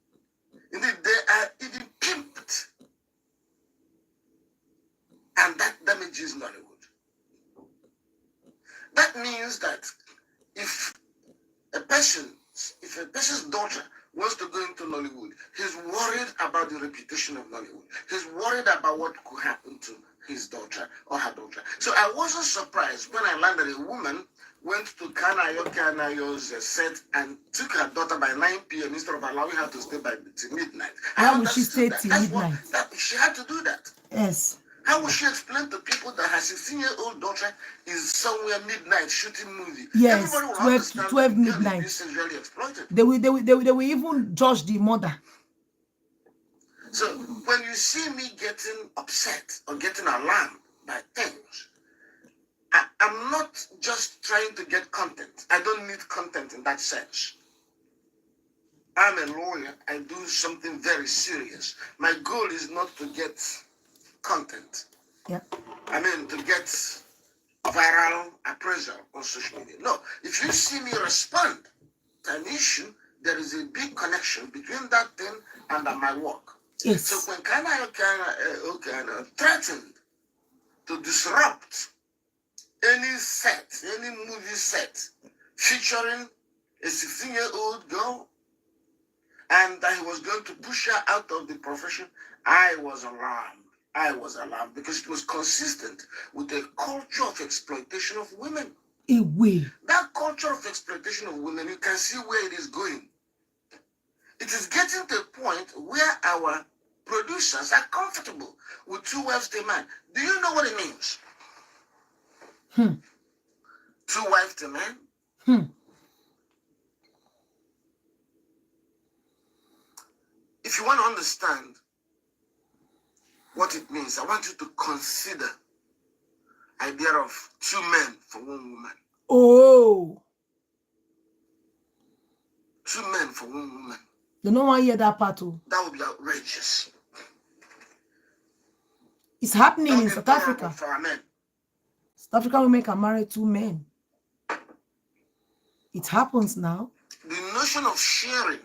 Indeed, they are even pimped. And that damages Nollywood. That means that if a person's daughter wants to go into Nollywood, he's worried about the reputation of Nollywood. He's worried about what could happen to his daughter or her daughter. So I wasn't surprised when I learned that a woman went to Kanayo's set and took her daughter by 9 p.m. instead of allowing her to stay by midnight. How would she stay till midnight? She had to do that. Yes. How will she explain to people that her 16-year-old daughter is somewhere midnight shooting movie? Yes, everybody will 12 midnight. Sexually exploited. They will even judge the mother. So when you see me getting upset or getting alarmed by things, I'm not just trying to get content. I don't need content in that sense. I'm a lawyer. I do something very serious. My goal is not to get content. Yeah. I mean, to get viral appraisal on social media. No, if you see me respond to an issue, there is a big connection between that thing and my work. Yes. So when Kana threatened to disrupt any set, any movie set featuring a 16-year-old girl, and that he was going to push her out of the profession, I was alarmed. I was alarmed because it was consistent with a culture of exploitation of women. Away. That culture of exploitation of women, you can see where it is going. It is getting to a point where our producers are comfortable with 2 wives to a man. Do you know what it means? 2 wives to a man? If you want to understand what it means, I want you to consider idea of 2 men for 1 woman. Oh. 2 men for 1 woman. You don't want to hear that part too. That would be outrageous. It's happening in South Africa. For our men. South African women can marry 2 men. It happens now. The notion of sharing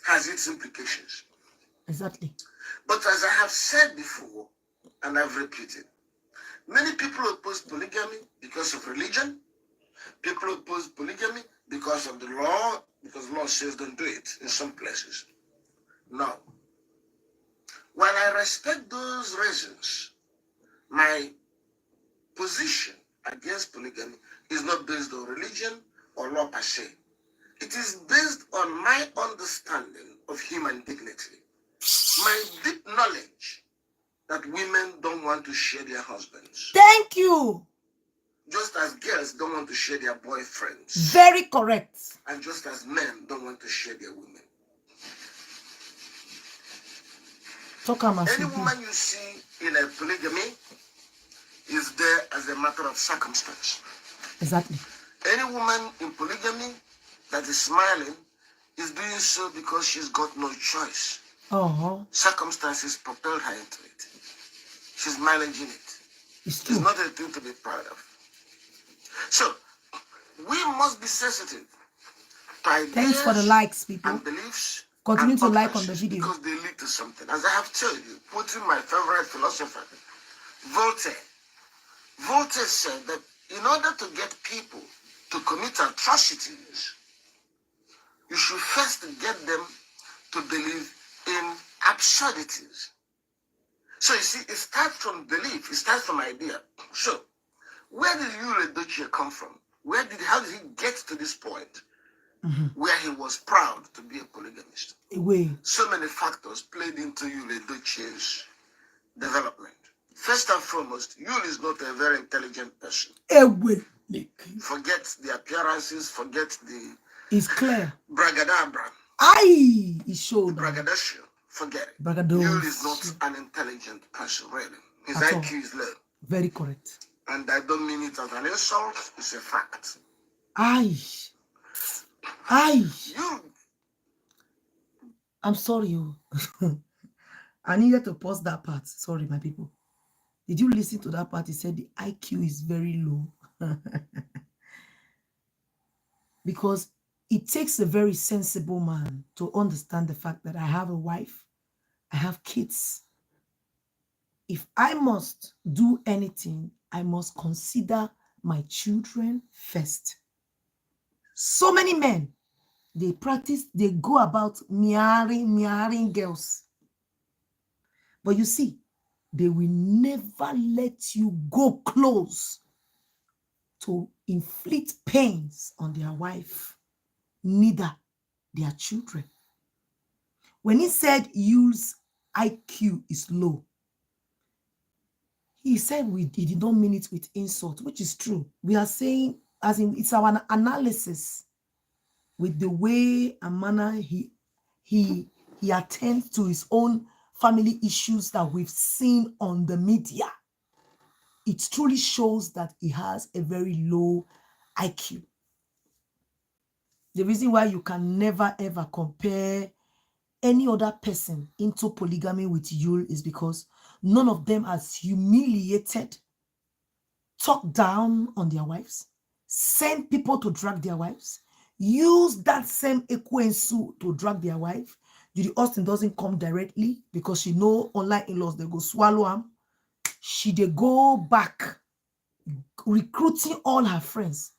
has its implications. Exactly. But as I have said before, and I've repeated, many people oppose polygamy because of religion. People oppose polygamy because of the law, because law says don't do it in some places. No. While I respect those reasons, my position against polygamy is not based on religion or law per se. It is based on my understanding of human dignity, my deep knowledge that women don't want to share their husbands. Thank you. Just as girls don't want to share their boyfriends. Very correct. And just as men don't want to share their women. Any woman you see in a polygamy is there as a matter of circumstance. Exactly. Any woman in polygamy that is smiling is doing so because she's got no choice. Circumstances propelled her into it. She's managing it. It's true. It's not a thing to be proud of. So, we must be sensitive to ideas. Thanks for the likes, people. And beliefs. Continue and to like on the video. Because they lead to something. As I have told you, quoting my favorite philosopher, Voltaire. Voltaire said that in order to get people to commit atrocities, you should first get them to believe in absurdities. So you see, it starts from belief, it starts from idea. So, where did Yul Edochie come from? How did he get to this point where he was proud to be a polygamist? So many factors played into Yul Edochie's development. First and foremost, Yul is not a very intelligent person. Forget the appearances, forget the... It's clear. Bragadabra. He showed the braggadocio. Forget it. Braggadocio. Yul is not an intelligent person, really. His IQ is low. Very correct. And I don't mean it as an insult, it's a fact. I'm sorry. I needed to pause that part. Sorry, my people. Did you listen to that part? He said the IQ is very low. Because it takes a very sensible man to understand the fact that I have a wife, I have kids. If I must do anything, I must consider my children first. So many men, they go about marrying girls. But you see, they will never let you go close to inflict pains on their wife, neither their children. When he said Yul's IQ is low, he said he did not mean it with insult, which is true. We are saying, as in, it's our analysis with the way and manner he attends to his own family issues that we've seen on the media. It truly shows that he has a very low IQ. The reason why you can never ever compare any other person into polygamy with Yul is because none of them has humiliated, talked down on their wives, sent people to drag their wives, use that same ekwensu to drag their wife. Judy Austin doesn't come directly because she know online in-laws, they go swallow him. She they go back recruiting all her friends.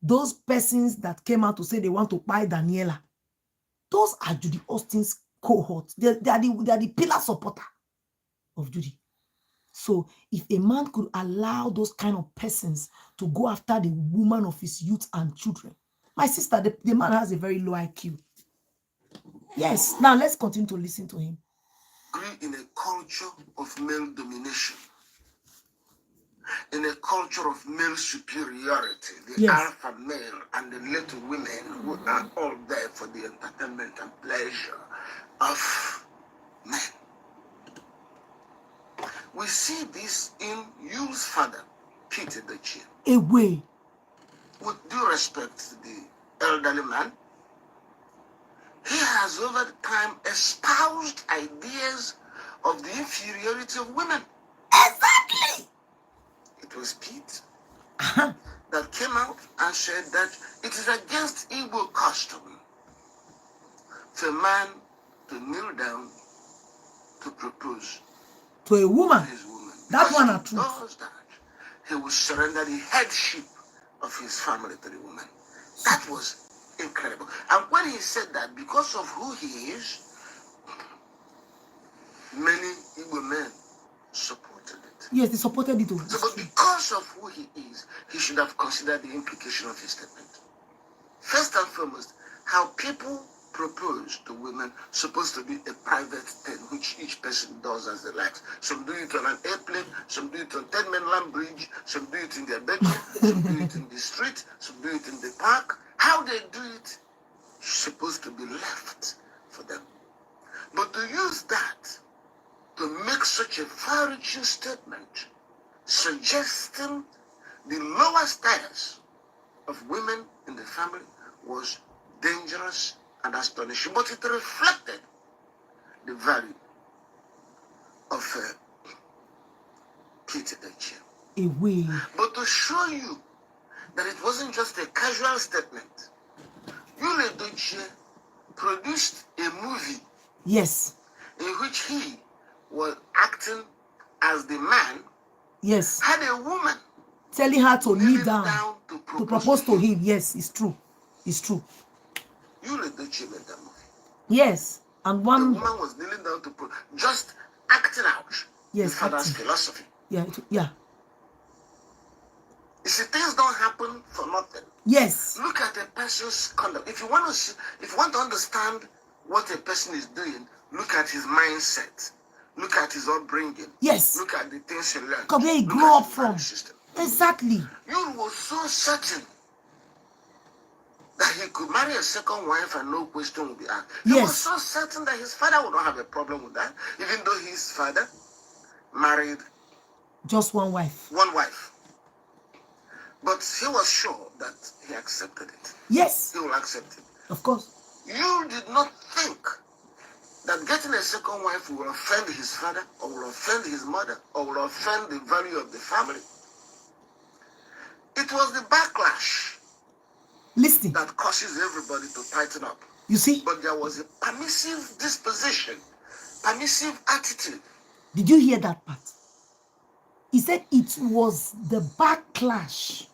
Those persons that came out to say they want to buy Daniela, those are Judy Austin's cohort. They are the pillar supporter of Judy. So if a man could allow those kind of persons to go after the woman of his youth and children, my sister, the man has a very low IQ. Yes. Now let's continue to listen to him. In a culture of male domination, in a culture of male superiority, the alpha male and the little women who are all there for the entertainment and pleasure of men. We see this in Yul's father, Yul Edochie. Away. With due respect to the elderly man, he has over time espoused ideas of the inferiority of women. Exactly. It was Pete that came out and said that it is against Igbo custom for a man to kneel down to propose to a woman. To his woman. That Because one if are he true. does that, he will surrender the headship of his family to the woman. That was incredible. And when he said that, because of who he is, many Igbo men supported it. Yes, they supported it. So, but because of who he is, he should have considered the implication of his statement. First and foremost, how people propose to women supposed to be a private thing, which each person does as they like. Some do it on an airplane, some do it on 10 mainland bridge, some do it in their bedroom, some do it in the street, some do it in the park. How they do it is supposed to be left for them. But to use that to make such a far-reaching statement, suggesting the lower status of women in the family, was dangerous and astonishing. But it reflected the value of Yul Edochie. But to show you that it wasn't just a casual statement, Yul Edochie produced a movie. Yes. In which he was acting as the man. Yes. Had a woman telling her to kneel down to propose to him. Yes, it's true. It's true. Yul Edochie made that movie. Yes. And one the woman was kneeling down to just acting out the father's philosophy. Yeah, yeah. You see, things don't happen for nothing. Yes. Look at a person's conduct. If you want to understand what a person is doing, look at his mindset. Look at his upbringing. Yes. Look at the things he learned. Because where he grew up from. Exactly. You were so certain that he could marry a second wife and no question would be asked. He was so certain that his father would not have a problem with that, even though his father married just one wife. One wife. But he was sure that he accepted it. Yes. He will accept it. Of course. You did not think that getting a second wife will offend his father, or will offend his mother, or will offend the value of the family. It was the backlash that causes everybody to tighten up. You see? But there was a permissive disposition, permissive attitude. Did you hear that part? He said it was the backlash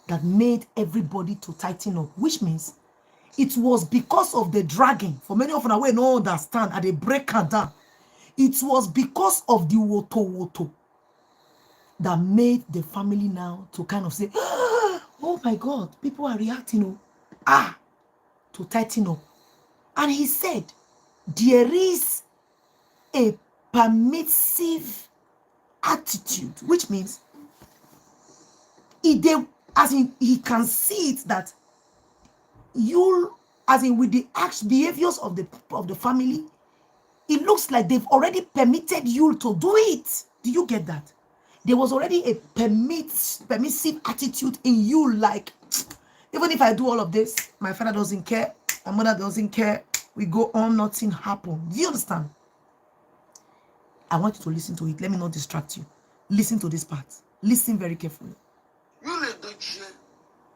that made everybody to tighten up, which means it was because of the dragging. For many of them, we don't understand, and they break her down. It was because of the woto that made the family now to kind of say, oh my God, people are reacting, to tighten up. And he said, there is a permissive attitude, which means he can see it that you, as in with the behaviors of the family, it looks like they've already permitted you to do it. Do you get that? There was already a permissive attitude in you, like, even if I do all of this, my father doesn't care, my mother doesn't care, we go on, nothing happened. Do you understand? I want you to listen to it. Let me not distract you. Listen to this part. Listen very carefully. Yul Edochie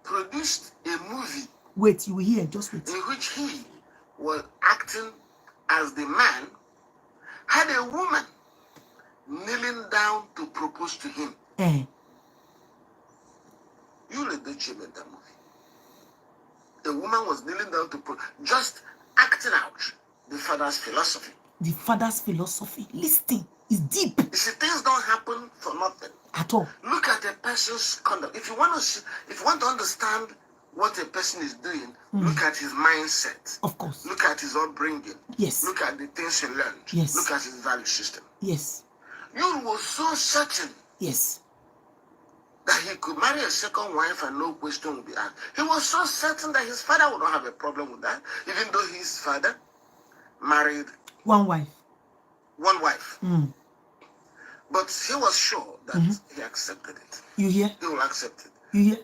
produced a movie. Wait, you will hear. Just wait. In which he was acting as the man, had a woman kneeling down to propose to him. Yul Edochie made that movie. The woman was kneeling down to just acting out the father's philosophy. The father's philosophy. Listen, it's deep. You see, things don't happen for nothing. At all. Look at a person's conduct. If you want to understand what a person is doing, look at his mindset. Of course. Look at his upbringing. Yes. Look at the things he learned. Yes. Look at his value system. Yes. Yul was so certain. Yes. That he could marry a second wife and no question would be asked. He was so certain that his father would not have a problem with that, even though his father married one wife. But he was sure that he accepted it. You hear? He will accept it. You hear?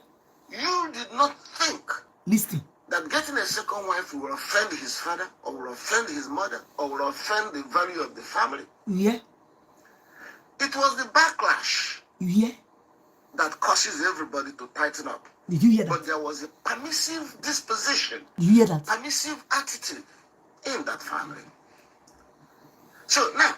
You did not think Listen. that getting a second wife will offend his father, or will offend his mother, or will offend the value of the family. You hear? It was the backlash. You hear? That causes everybody to tighten up. Did you hear that? But there was a permissive disposition. Did you hear that? Permissive attitude in that family. So now,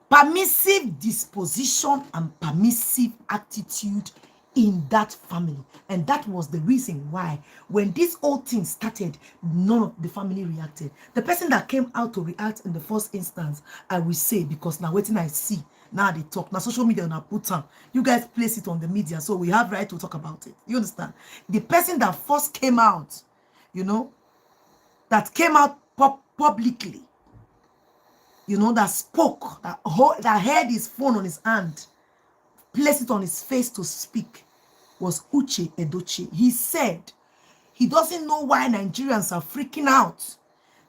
permissive disposition and permissive attitude in that family. And that was the reason why when this whole thing started, none of the family reacted. The person that came out to react in the first instance, I will say, because now waiting I see, now they talk. Now social media now put on. You guys place it on the media, so we have right to talk about it. You understand? The person that first came out, that came out publicly, that spoke, that had his phone on his hand, placed it on his face to speak, was Yul Edochie. He said he doesn't know why Nigerians are freaking out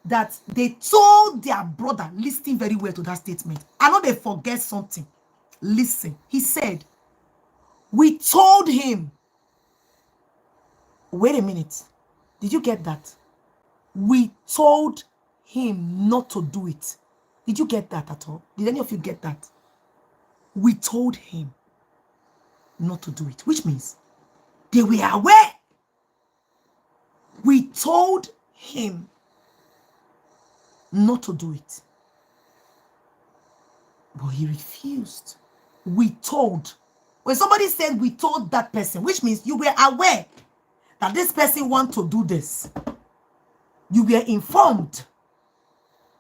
that they told their brother, listen very well to that statement. I know they forget something. Listen. He said, we told him. Wait a minute. Did you get that? We told him not to do it. Did you get that at all? Did any of you get that? We told him not to do it, which means they were aware. We told him not to do it, but he refused. We told. When somebody said we told that person, which means you were aware that this person wants to do this. You were informed.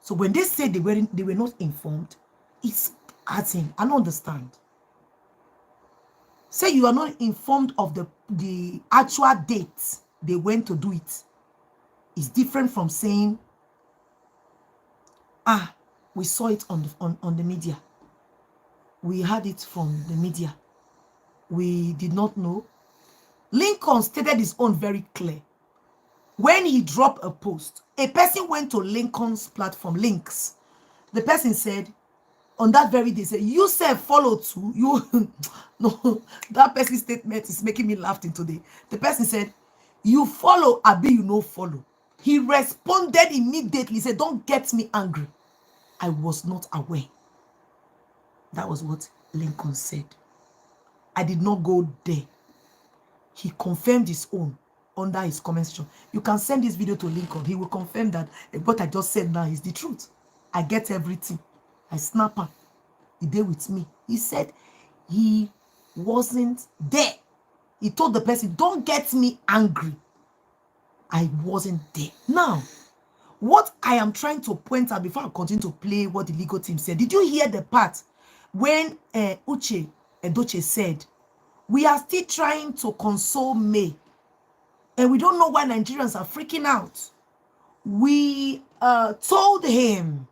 So when they said they were not informed, it's as in, I don't understand. Say you are not informed of the actual date they went to do it. It's different from saying, we saw it on the media. We heard it from the media. We did not know. Lincoln stated his own very clear. When he dropped a post, a person went to Lincoln's platform, links. The person said, on that very day, said, you said follow too. You no, that person's statement is making me laughing today. The person said, you follow, Abi, you no follow. He responded immediately. He said, don't get me angry. I was not aware. That was what Lincoln said. I did not go there. He confirmed his own under his comment section. You can send this video to Lincoln. He will confirm that what I just said now is the truth. I get everything. I snap her. He did with me. He said he wasn't there. He told the person, don't get me angry. I wasn't there. Now, what I am trying to point out before I continue to play what the legal team said, did you hear the part when Yul Edochie said, we are still trying to console May and we don't know why Nigerians are freaking out. We told him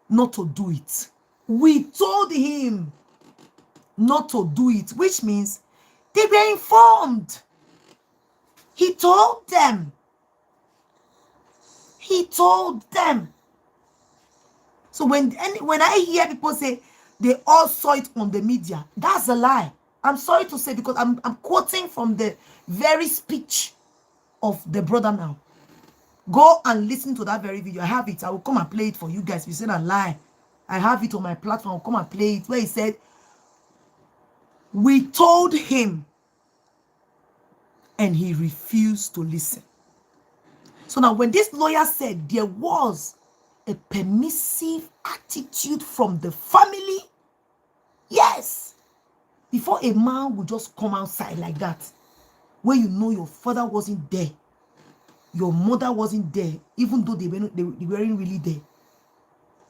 not to do it. We told him not to do it, which means they were informed. He told them. He told them. So when I hear people say they all saw it on the media, that's a lie. I'm sorry to say, because I'm quoting from the very speech of the brother now. Go and listen to that very video. I have it. I will come and play it for you guys. If you said a lie, I have it on my platform. I'll come and play it, where he said, we told him and he refused to listen. So now when this lawyer said there was a permissive attitude from the family. Yes. Before a man would just come outside like that, when you know your father wasn't there, your mother wasn't there, even though they weren't really there,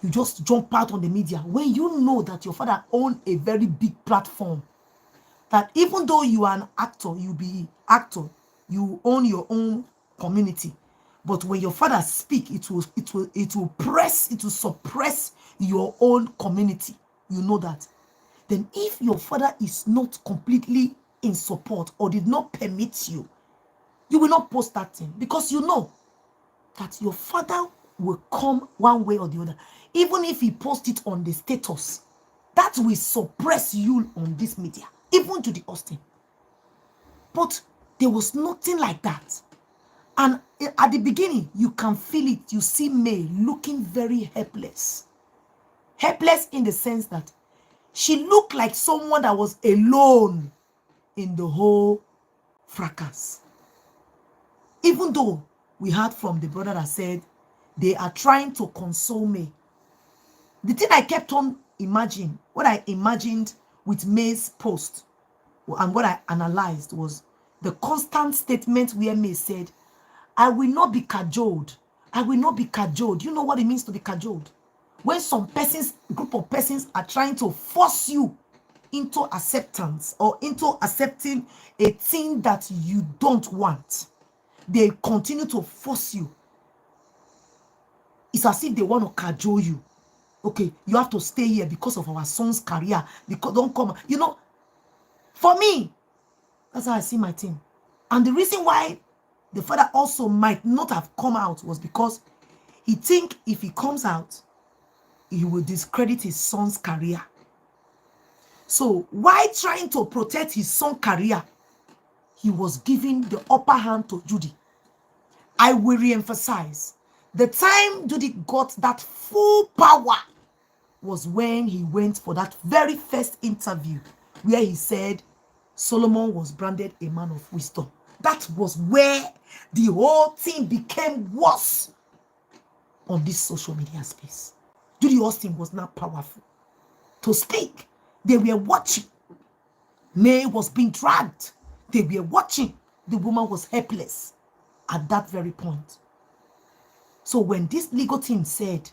you just jump out on the media when you know that your father owned a very big platform. That even though you are an actor, you own your own community. But when your father speak, it will suppress your own community. You know that. Then if your father is not completely in support or did not permit you, you will not post that thing, because you know that your father will come one way or the other. Even if he posts it on the status, that will suppress you on this media, even to the Austin. But there was nothing like that. And at the beginning, you can feel it. You see May looking very helpless. Helpless in the sense that she looked like someone that was alone in the whole fracas. Even though we heard from the brother that said they are trying to console me. The thing I kept on imagining, what I imagined with May's post and what I analyzed was the constant statement where May said, I will not be cajoled. I will not be cajoled. You know what it means to be cajoled? When some persons, group of persons are trying to force you into acceptance or into accepting a thing that you don't want. They continue to force you. It's as if they want to cajole you. Okay, you have to stay here because of our son's career. Because don't come. You know, for me, that's how I see my thing. And the reason why the father also might not have come out was because he think if he comes out, he will discredit his son's career. So while trying to protect his son's career, he was giving the upper hand to Judy. I will re-emphasize, the time Judy got that full power was when he went for that very first interview where he said Solomon was branded a man of wisdom. That was where the whole thing became worse on this social media space. Judy Austin was not powerful to speak. They were watching. May was being dragged. They were watching. The woman was helpless at that very point. So when this legal team said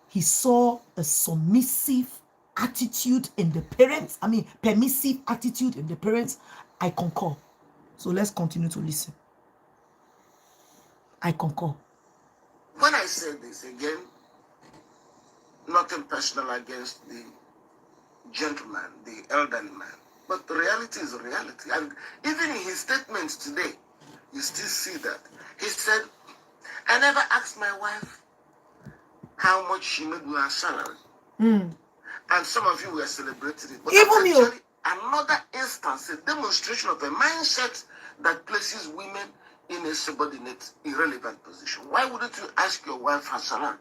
he saw a submissive attitude in the parents, permissive attitude in the parents, I concur. So let's continue to listen. I concur. When I say this again, nothing personal against the gentleman, the elderly man, but the reality is a reality. And even in his statements today, you still see that. He said, I never asked my wife how much she made with her salary. And some of you were celebrating it. But Even you. actually another instance, a demonstration of a mindset that places women in a subordinate, irrelevant position. Why wouldn't you ask your wife her salary?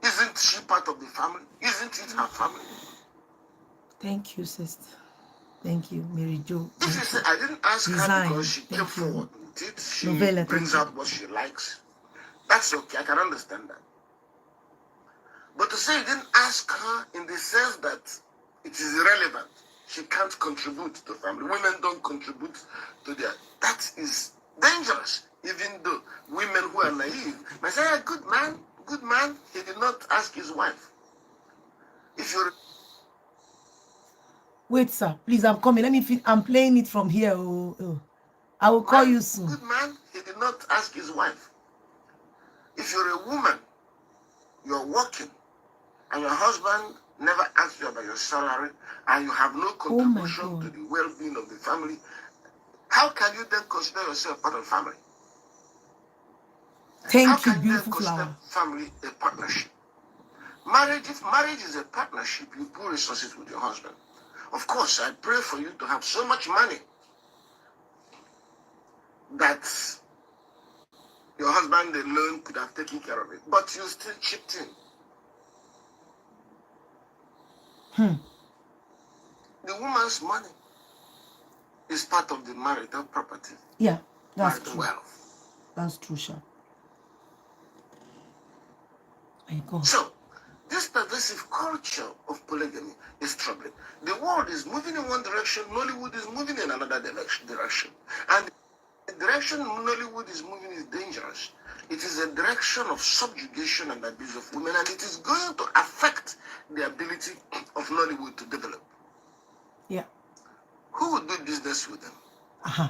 Isn't she part of the family? Isn't it her family? Thank you, sister. Thank you, Mary Jo. If you say, I didn't ask her because she came forward with it, she brings out what she likes, that's okay, I can understand that. But to say you didn't ask her in the sense that it is irrelevant, she can't contribute to the family, women don't contribute to their, that is dangerous. Even though women who are naive may say, good man, he did not ask his wife. If you're... Wait, sir, please, I'm coming. Let me I'm playing it from here. I will call you soon. Good man, he did not ask his wife. If you're a woman, you're working, and your husband never asked you about your salary, and you have no contribution to the well-being of the family, how can you then consider yourself part of the family? Thank you, beautiful flower. Family a partnership. Marriage, if marriage is a partnership, you pool resources with your husband. Of course, I pray for you to have so much money that your husband alone could have taken care of it, but you still chipped in. The woman's money is part of the marital property. Yeah, that's true. Wealth. That's true, sir. My God. So, this pervasive culture of polygamy is troubling. The world is moving in one direction, Nollywood is moving in another direction. And the direction Nollywood is moving is dangerous. It is a direction of subjugation and abuse of women, and it is going to affect the ability of Nollywood to develop. Yeah. Who would do business with them? Uh-huh.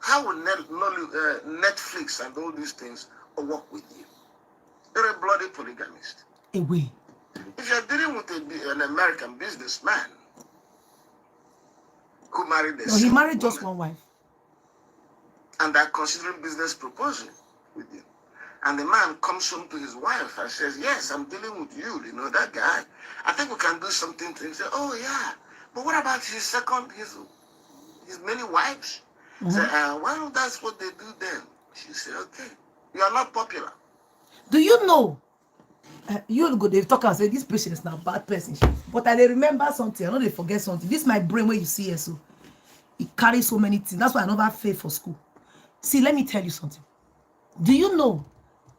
How will Netflix and all these things work with you? You're a bloody polygamist. Away. If you're dealing with an American businessman who married a No, he married woman, just one wife. and they're considering business proposal with you, and the man comes home to his wife and says, yes, I'm dealing with you, that guy. I think we can do something to him. Say, oh yeah, but what about his many wives? Mm-hmm. Say, well, that's what they do then. She said, okay, you are not popular. Do you know? You go, they talk and say, this person is not a bad person. But I remember something. I know they forget something. This is my brain where you see here, so it carries so many things. That's why I never fail for school. See, let me tell you something. Do you know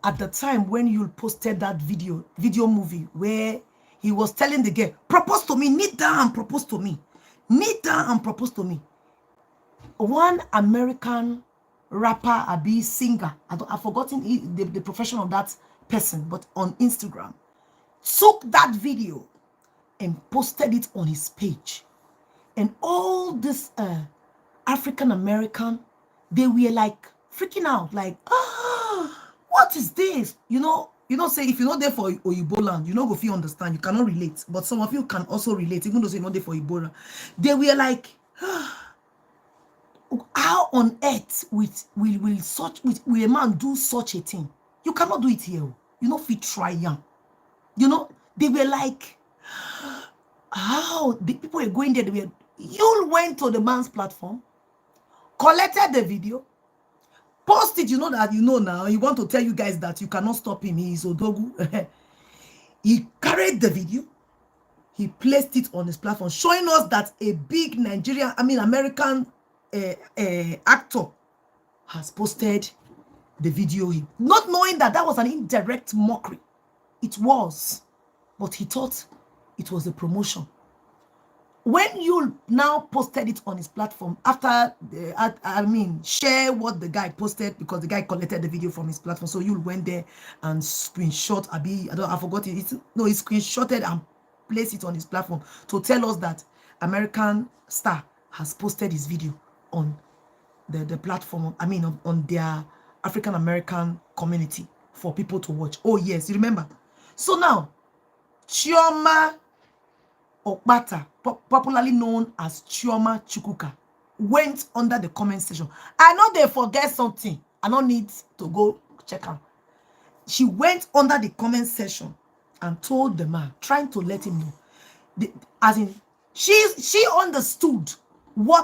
at the time when you posted that video movie where he was telling the girl, propose to me, kneel down and propose to me. Kneel down and propose to me. One American rapper, a singer, I've forgotten the profession of that person, but on Instagram, took that video and posted it on his page. And all this African American, they were like freaking out, like, what is this? Say if you're not there for Oyibo land, you know, if you understand, you cannot relate. But some of you can also relate, even though you're not there for Oyibo land. They were like, how on earth will a man do such a thing? You cannot do it here. You know, if you try, they were like, how the people were going there. You went to the man's platform, collected the video, post it. You know that now. He want to tell you guys that you cannot stop him. He is Odogu. He carried the video. He placed it on his platform, showing us that a big American actor has posted the video, not knowing that was an indirect mockery. It was, but he thought it was a promotion. When you now posted it on his platform, after share what the guy posted, because the guy collected the video from his platform, so you went there and screenshot. I forgot it. He screenshotted and placed it on his platform to tell us that American star has posted his video on the platform. On their African American community for people to watch. Oh yes, you remember. So now, Chioma Okpata, popularly known as Chioma Chukwuka, went under the comment section. I know they forget something. I don't need to go check out. She went under the comment section and told the man, trying to let him know. She understood why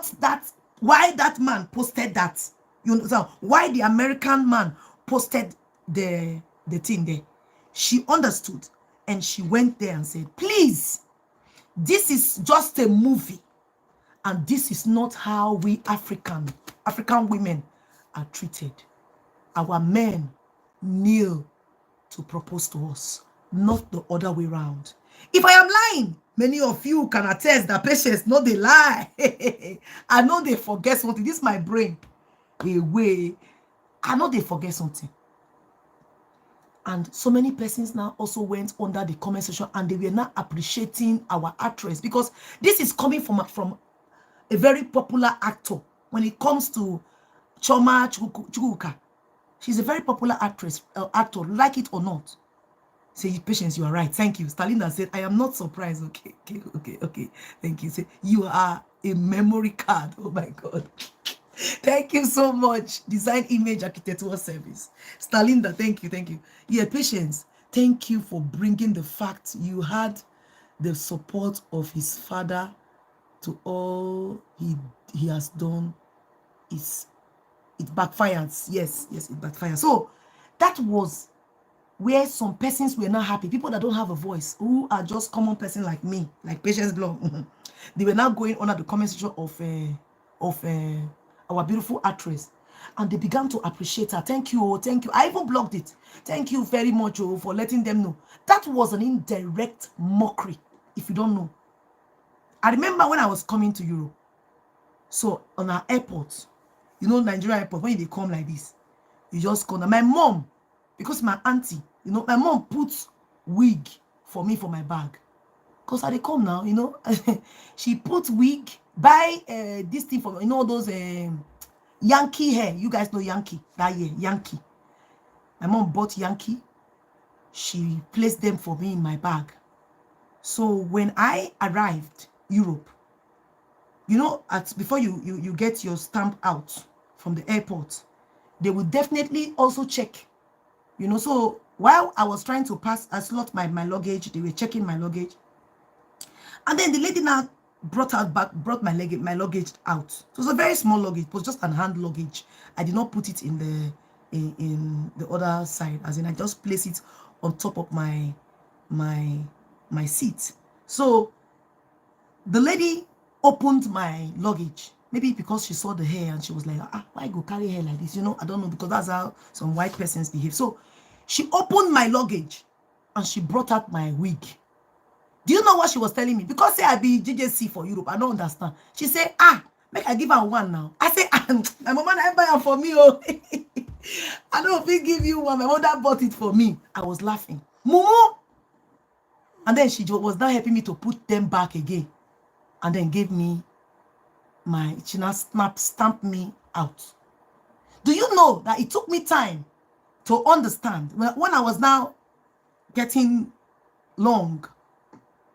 that man posted that. You know, why the American man posted the thing there. She understood, and she went there and said, please, this is just a movie, and this is not how we African women are treated. Our men kneel to propose to us, not the other way around. If I am lying, many of you can attest that patients know they lie. I know they forget something. This is my brain. I know they forget something. And so many persons now also went under the comment section, and they were not appreciating our actress, because this is coming from a very popular actor. When it comes to Chioma Chukwuka, she's a very popular actor, like it or not. Say, Patience, you are right. Thank you. Stalina said, I am not surprised. Okay. Thank you. Say, you are a memory card. Oh my God. Thank you so much. Design Image Architectural Service. Stalinda, thank you. Yeah, Patience, thank you for bringing the fact you had the support of his father to all he has done. It backfires. Yes, it backfires. So that was where some persons were not happy. People that don't have a voice, who are just common person like me, like Patience Blog. They were now going under the comment section of our beautiful actress. And they began to appreciate her. Thank you, oh, thank you. I even blocked it. Thank you very much, oh, for letting them know. That was an indirect mockery, if you don't know. I remember when I was coming to Europe. So on our airport, you know, Nigeria airport, when they come like this, you just go. My mom, because my auntie, you know, my mom puts wig for me for my bag. Because I they come now, you know, she put wig, buy this thing for me, you know, those Yankee hair. You guys know Yankee, that year, Yankee. My mom bought Yankee. She placed them for me in my bag. So when I arrived Europe, you know, before you get your stamp out from the airport, they will definitely also check, you know. So while I was trying to slot my luggage, they were checking my luggage. And then the lady now brought my luggage out. So it was a very small luggage. It was just an hand luggage. I did not put it in the other side, as in I just placed it on top of my seat. So the lady opened my luggage, maybe because she saw the hair and she was like, why go carry hair like this? You know, I don't know, because that's how some white persons behave. So she opened my luggage and she brought out my wig. Do you know what she was telling me? Because say I be JJC for Europe, I don't understand. She said, make I give her one now. I say, my mama not buy her for me. Oh, I don't think give you one. My mother bought it for me. I was laughing. Mumu. And then she was now helping me to put them back again. And then gave me she now stamped me out. Do you know that it took me time to understand when I was now getting long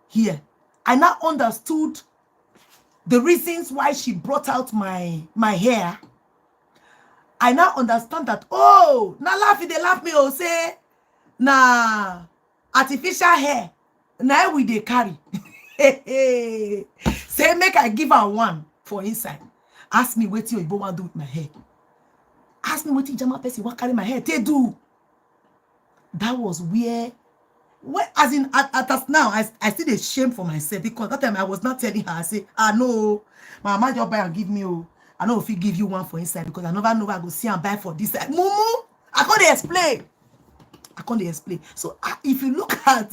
here? I now understood the reasons why she brought out my hair. I now understand that, oh, now they laugh me, oh, say, nah, artificial hair, now we they carry. Say, make I give her one for inside. Ask me what you want to do with my hair. Ask me what you jama person want carry my hair. They do. That was where as in at us now, I still a shame for myself, because that time I was not telling her. I say, no, my mama just buy and give me. Oh, I know if he give you one for inside, because I never know I go see and buy for this side. Mumu, I can't explain. So if you look at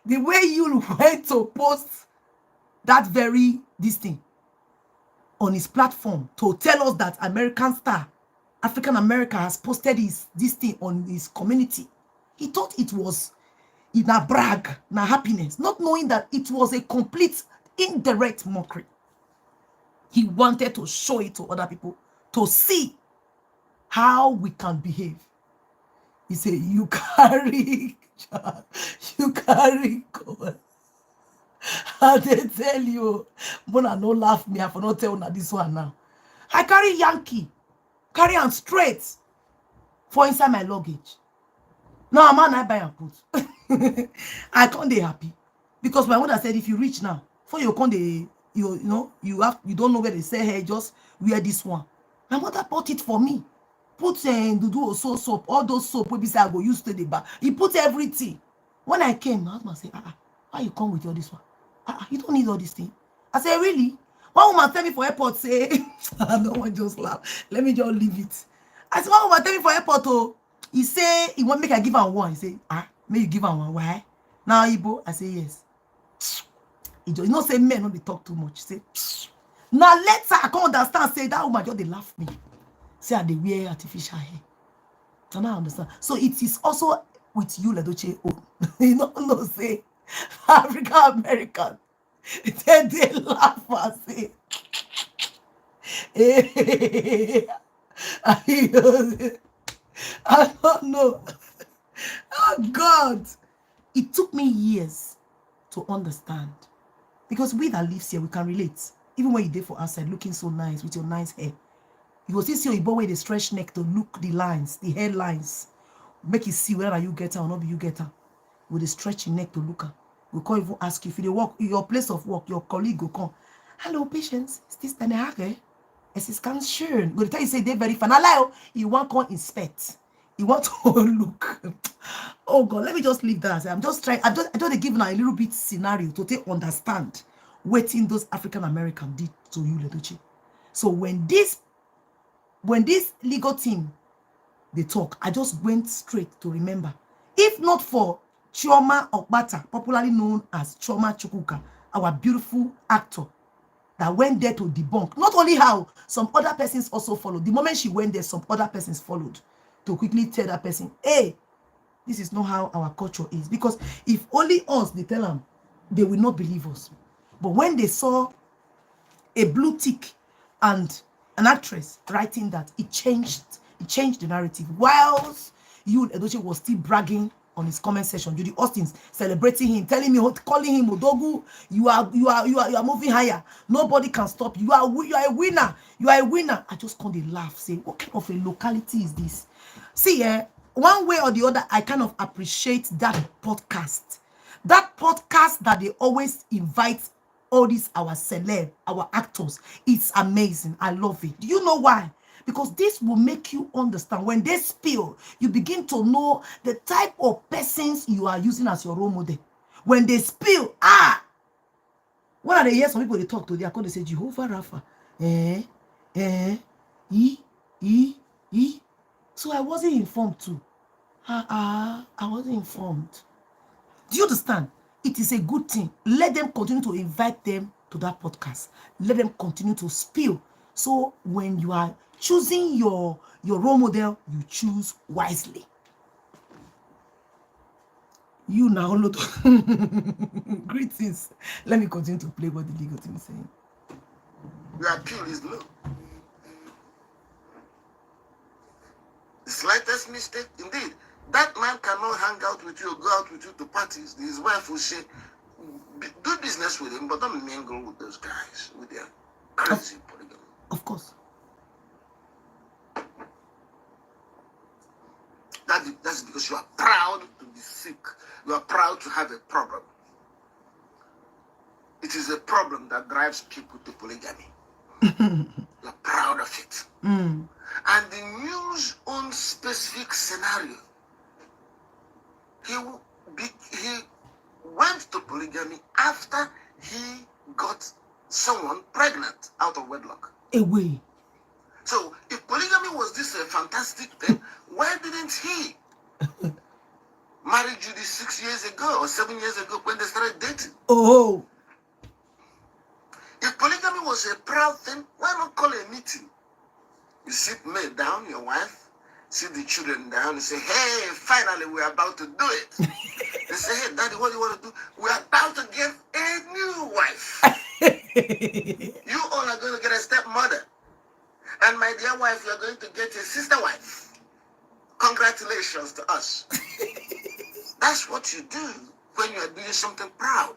the way you went to post that very this thing on his platform to tell us that African American has posted this thing on his community, he thought it was in a brag, in a happiness, not knowing that it was a complete indirect mockery. He wanted to show it to other people to see how we can behave. He said, you carry God. And they tell you, Mona no laugh me, I for not tell this one now. I carry Yankee, carry on straight for inside my luggage. Now man, I buy and put. I can't be happy, because my mother said, if you reach now, for you can't you don't know where they say, hey, just wear this one. My mother bought it for me. Put do soap, all those soap we say I go use to the bar. He put everything. When I came, my husband said, why you come with all this one? You don't need all this thing. I said, really? One woman tell me for airport, say, I don't want to just laugh. Let me just leave it. I said, one woman tell me for airport, oh, he say, he want make I give her one. He say, may you give her one. Why? Now, Igbo? I say, yes. He just, you know, say, men, don't be talk too much. Say, now later, I can't understand. Say, that woman just, they laugh me. Say, they wear artificial hair. So now I understand. So it is also with Yul Edochie. You know, say, African American. They laugh and say, hey, I don't know. Oh God. It took me years to understand. Because we that lives here, we can relate. Even when you did for outside, looking so nice with your nice hair. You will still see your boy with the stretch neck to look the lines, the hair lines. Make you see whether you get her or not be you get her. With the stretchy neck to look her. We can't even ask you if you work in your place of work, your colleague will come. Hello, patients. Is this deine Haare? Es ist ganz schön. Go tell you say they very fun. Allow you want to inspect. You want to look. Oh God, let me just leave that. I'm just trying. I just give now a little bit scenario to take understand what those African American did to Yul Edochie. So when this When this legal team, they talk, I just went straight to remember. If not for Chioma Okpata, popularly known as Chioma Chukwuka, our beautiful actor, that went there to debunk. Not only how, some other persons also followed. The moment she went there, some other persons followed to quickly tell that person, hey, this is not how our culture is. Because if only us, they tell them, they will not believe us. But when they saw a blue tick and an actress writing that, it changed the narrative. Whilst Yul Edochie was still bragging on his comment section, Judy Austin's celebrating him, telling me, calling him Odogu, you are moving higher. Nobody can stop you. You are a winner. You are a winner. I just can't laugh, say, what kind of a locality is this? See, one way or the other, I kind of appreciate that podcast. That podcast that they always invite all these our celeb, our actors. It's amazing. I love it. Do you know why? Because this will make you understand. When they spill, you begin to know the type of persons you are using as your role model. When they spill, when are they hear some people they talk to, they are called, they say, Jehovah Rapha. E. So I wasn't informed too. I wasn't informed. Do you understand? It is a good thing. Let them continue to invite them to that podcast. Let them continue to spill. So when you are choosing your role model, you choose wisely. You now look. Greetings. Let me continue to play what the legal team is saying. Your appeal is low. The slightest mistake, indeed. That man cannot hang out with you or go out with you to parties. His wife will say, do business with him, but don't mingle with those guys, with their crazy polygamy. Of course. That's because you are proud to be sick. You are proud to have a problem. It is a problem that drives people to polygamy. You are proud of it. And the news own specific scenario. He went to polygamy after he got someone pregnant out of wedlock. Away. So if polygamy was this a fantastic thing, why didn't he marry Judy 6 years ago or 7 years ago when they started dating? Oh. If polygamy was a proud thing, why not call a meeting? You sit May down, your wife, sit the children down and say, hey, finally we're about to do it. They say, hey, Daddy, what do you want to do? We're about to get a new wife. You all are going to get a stepmother. And my dear wife, you're going to get a sister wife. Congratulations to us. That's what you do when you are doing something proud.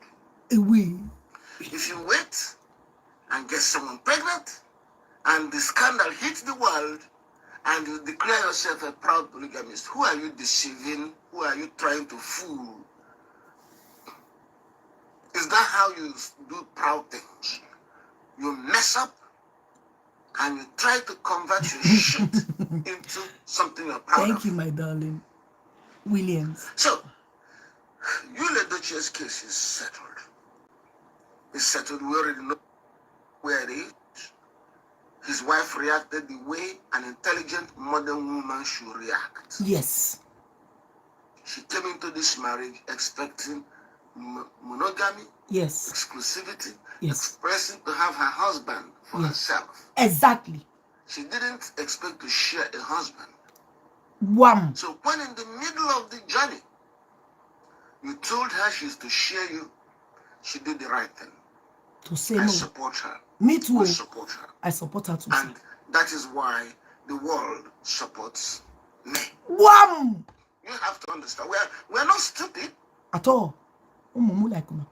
Away. If you wait and get someone pregnant, and the scandal hits the world, and you declare yourself a proud polygamist, who are you deceiving? Who are you trying to fool? Is that how you do proud things? You mess up, and you try to convert your shit into something you're proud of. Thank you, my darling. Williams. So, Yul Edochie's case is settled. It's settled. We already know where it is. His wife reacted the way an intelligent modern woman should react. Yes. She came into this marriage expecting monogamy, Yes. exclusivity, Yes. expressing to have her husband for herself. Exactly. She didn't expect to share a husband. Wham. So when in the middle of the journey, you told her she's to share you, she did the right thing. To say I no. support her. Me too. We support her. I support her too. And that is why the world supports me. Wham. You have to understand. We're not stupid. At all. Like una.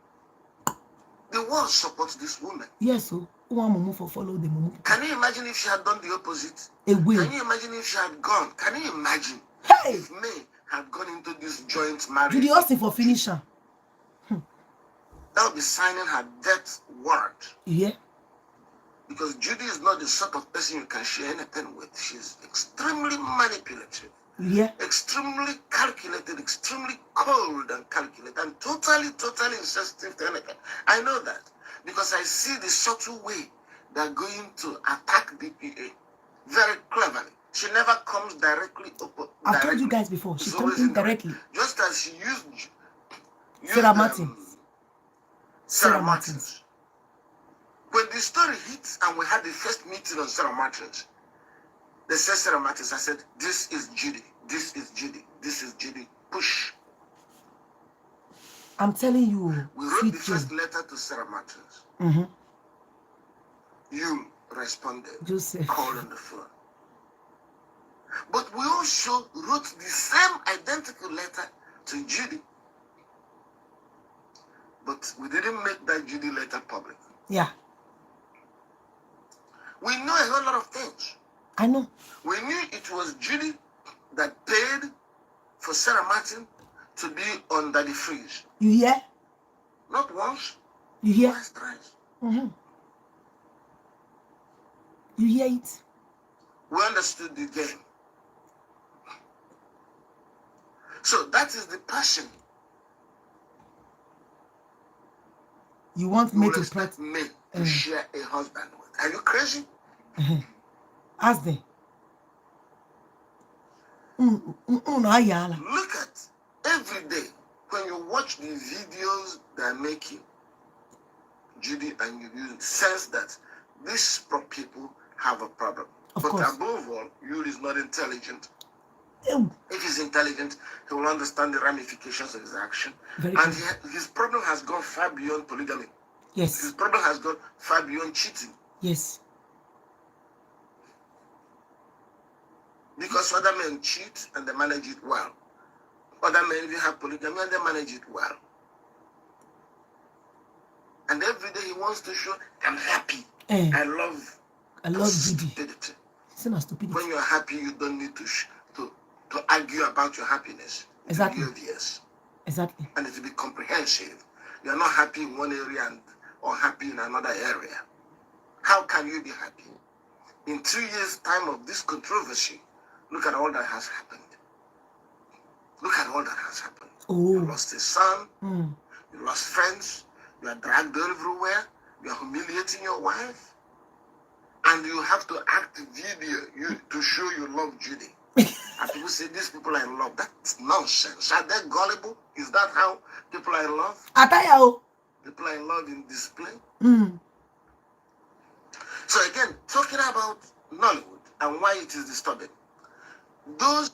The world supports this woman. Yes, so for follow the mumu. Can you imagine if she had done the opposite? Away. Can you imagine if she had gone? Can you imagine Hey. if May had gone into this joint marriage? Judy Austin for finisher. That would be signing her death warrant. Yeah. Because Judy is not the sort of person you can share anything with. She's extremely manipulative. Yeah. Extremely calculated, extremely cold and calculated, and totally insensitive to anything. I know that because I see the subtle way they're going to attack DPA. very cleverly. She never comes directly up. I've told you guys before. She comes indirectly. Just as she used Sarah Martins. Sarah Martins. When the story hit and we had the first meeting on Sarah Martins, they said Sarah Martins. I said, this is Judy. This is Judy. This is Judy. Push. I'm telling you. We wrote the first letter to Sarah Martins. You responded. Joseph. Called on the phone. But we also wrote the same identical letter to Judy. But we didn't make that Judy letter public. Yeah. We know a whole lot of things. I know. We knew it was Judy that paid for Sarah Martin to be under the freeze. You hear? Not once. You hear? Twice, thrice. You hear it? We understood the game. So that is the passion. You want me to expect me to share a husband with? Are you crazy? Ask them. Look at every day when you watch the videos they're making, Judy, and you sense that these people have a problem. But above all, Yul is not intelligent. If he's intelligent, he will understand the ramifications of his action. And his problem has gone far beyond polygamy. Yes. His problem has gone far beyond cheating. Yes. Because other men cheat and they manage it well. Other men even have polygamy and they manage it well. And every day he wants to show, I'm happy. I love stupidity. When you're happy, you don't need to argue about your happiness. Exactly. To be obvious. Exactly. And it will be comprehensive. You're not happy in one area and unhappy in another area. How can you be happy? In 2 years' time of this controversy, look at all that has happened. Look at all that has happened. You lost a son. You lost friends. You are dragged everywhere. You are humiliating your wife. And you have to act video to show you love Judy. And people say, these people are in love. That's nonsense. Are they gullible? Is that how people are in love? People are in love in display. So again, talking about Nollywood and why it is disturbing. Those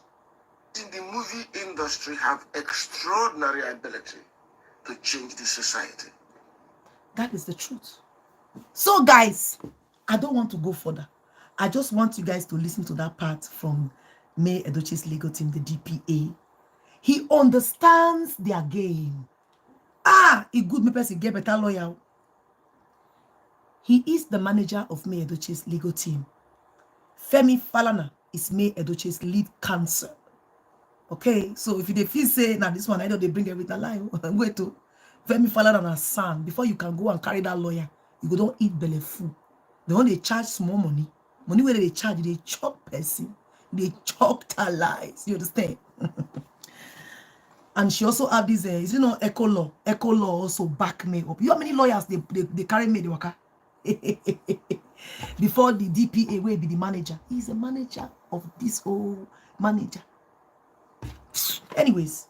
in the movie industry have extraordinary ability to change the society. That is the truth. So guys, I don't want to go further. I just want you guys to listen to that part from May Edochie's legal team, the DPA. He understands their game. He good me person get better lawyer. He is the manager of May Edochie's legal team. Femi Falana is May Edochie's lead counsel. Okay, so if you feel say now this one, I know they bring everything alive. Wait to Femi Falana and son before you can go and carry that lawyer, you go don't eat belly food. They only charge small money. Money where they charge, they chop person, they chop their lies. You understand? And she also have this, is it not eco law? Eco law also back me up. You know how many lawyers they carry me the worker? Before the DPA will be the manager. He's a manager of this whole manager. Anyways,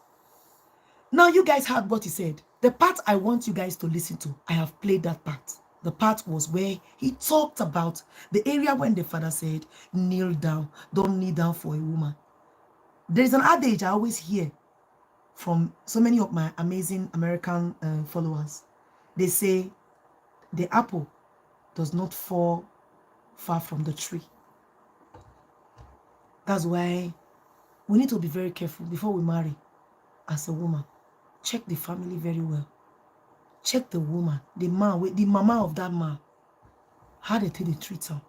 now you guys heard what he said. The part I want you guys to listen to, I have played that part. The part was where he talked about the area when the father said, kneel down, don't kneel down for a woman. There is an adage I always hear from so many of my amazing American followers. They say, the apple does not fall far from the tree. That's why we need to be very careful before we marry as a woman. Check the family very well. Check the woman, the man, the mama of that man. How they treat her.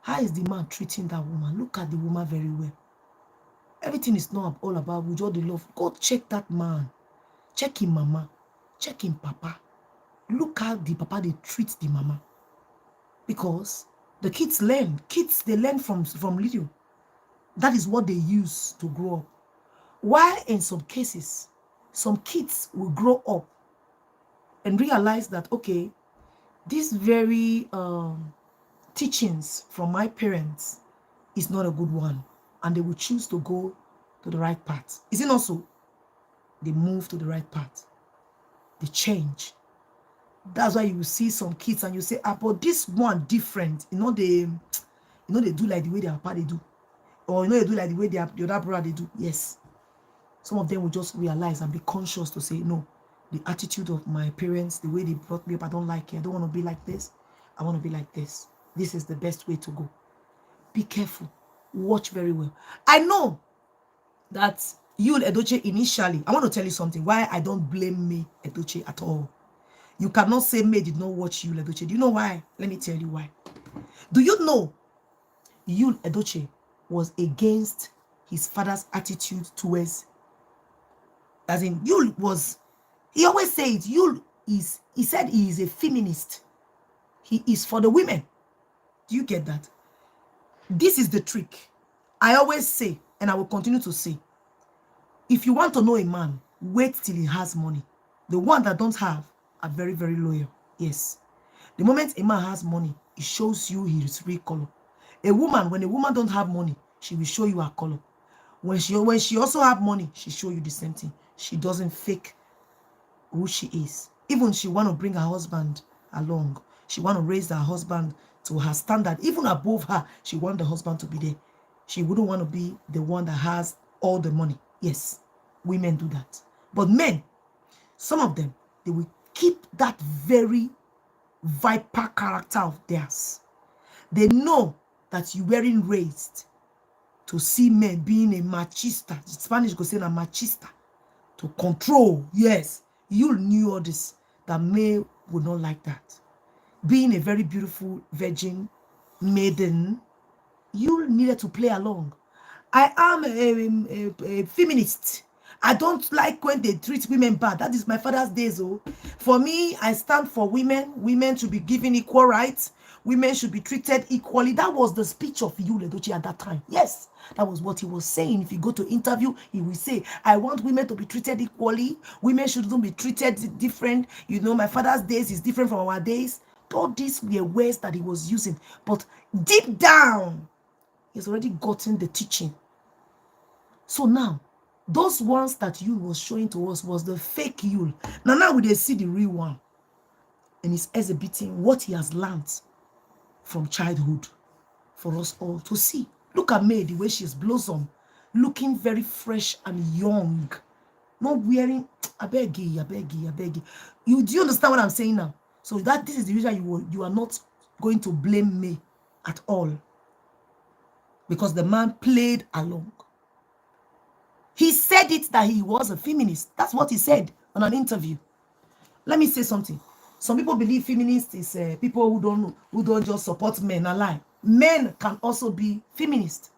How is the man treating that woman? Look at the woman very well. Everything is not all about with all the love. Go check that man. Check him mama. Check him papa. Look how the papa they treat the mama. Because the kids learn. Kids, they learn from little. That is what they use to grow up. While in some cases, some kids will grow up and realize that, okay, these very teachings from my parents is not a good one, and they will choose to go to the right path. Is it not so? They move to the right path. They change. That's why you will see some kids and you say, ah, but this one different. They do like the way their papa they do. Or they do like the way the other brother they do. Yes. Some of them will just realize and be conscious to say, no, the attitude of my parents, the way they brought me up, I don't like it. I don't want to be like this. I want to be like this. This is the best way to go. Be careful. Watch very well. I know that Yul Edochie initially, I want to tell you something, why I don't blame me, Edochie, at all. You cannot say May did not watch Yul Edochie. Do you know why? Let me tell you why. Do you know Yul Edochie was against his father's attitude towards, as in Yul was, he always says Yul is, he said he is a feminist. He is for the women. Do you get that? This is the trick. I always say, and I will continue to say, if you want to know a man, wait till he has money. The one that don't have are very, very loyal. Yes. The moment a man has money, it shows you his real color. A woman, when a woman don't have money, she will show you her color. When she also have money, she show you the same thing. She doesn't fake who she is. Even she want to bring her husband along. She want to raise her husband to her standard. Even above her, she want the husband to be there. She wouldn't want to be the one that has all the money. Yes, women do that. But men, some of them, they will keep that very viper character of theirs. They know that you weren't raised to see men being a machista. The Spanish go say a machista. To control. Yes, you knew all this. That men would not like that. Being a very beautiful virgin maiden, you needed to play along. I am a feminist. I don't like when they treat women bad. That is my father's days. Oh, for me, I stand for women. Women should be given equal rights. Women should be treated equally. That was the speech of Yul Edochie at that time. Yes, that was what he was saying. If you go to interview, he will say, I want women to be treated equally. Women shouldn't be treated different. You know, my father's days is different from our days. All these were words that he was using. But deep down, he's already gotten the teaching. So now, those ones that Yul was showing to us was the fake Yul. Now we dey see the real one. And he's exhibiting what he has learned from childhood for us all to see. Look at May, the way she's blossomed, looking very fresh and young. Not wearing, I beg you. Do you understand what I'm saying now? So this is the reason you are not going to blame me at all. Because the man played along. He said it that he was a feminist. That's what he said on an interview. Let me say something. Some people believe feminists is people who don't just support men. A lie. Men can also be feminists.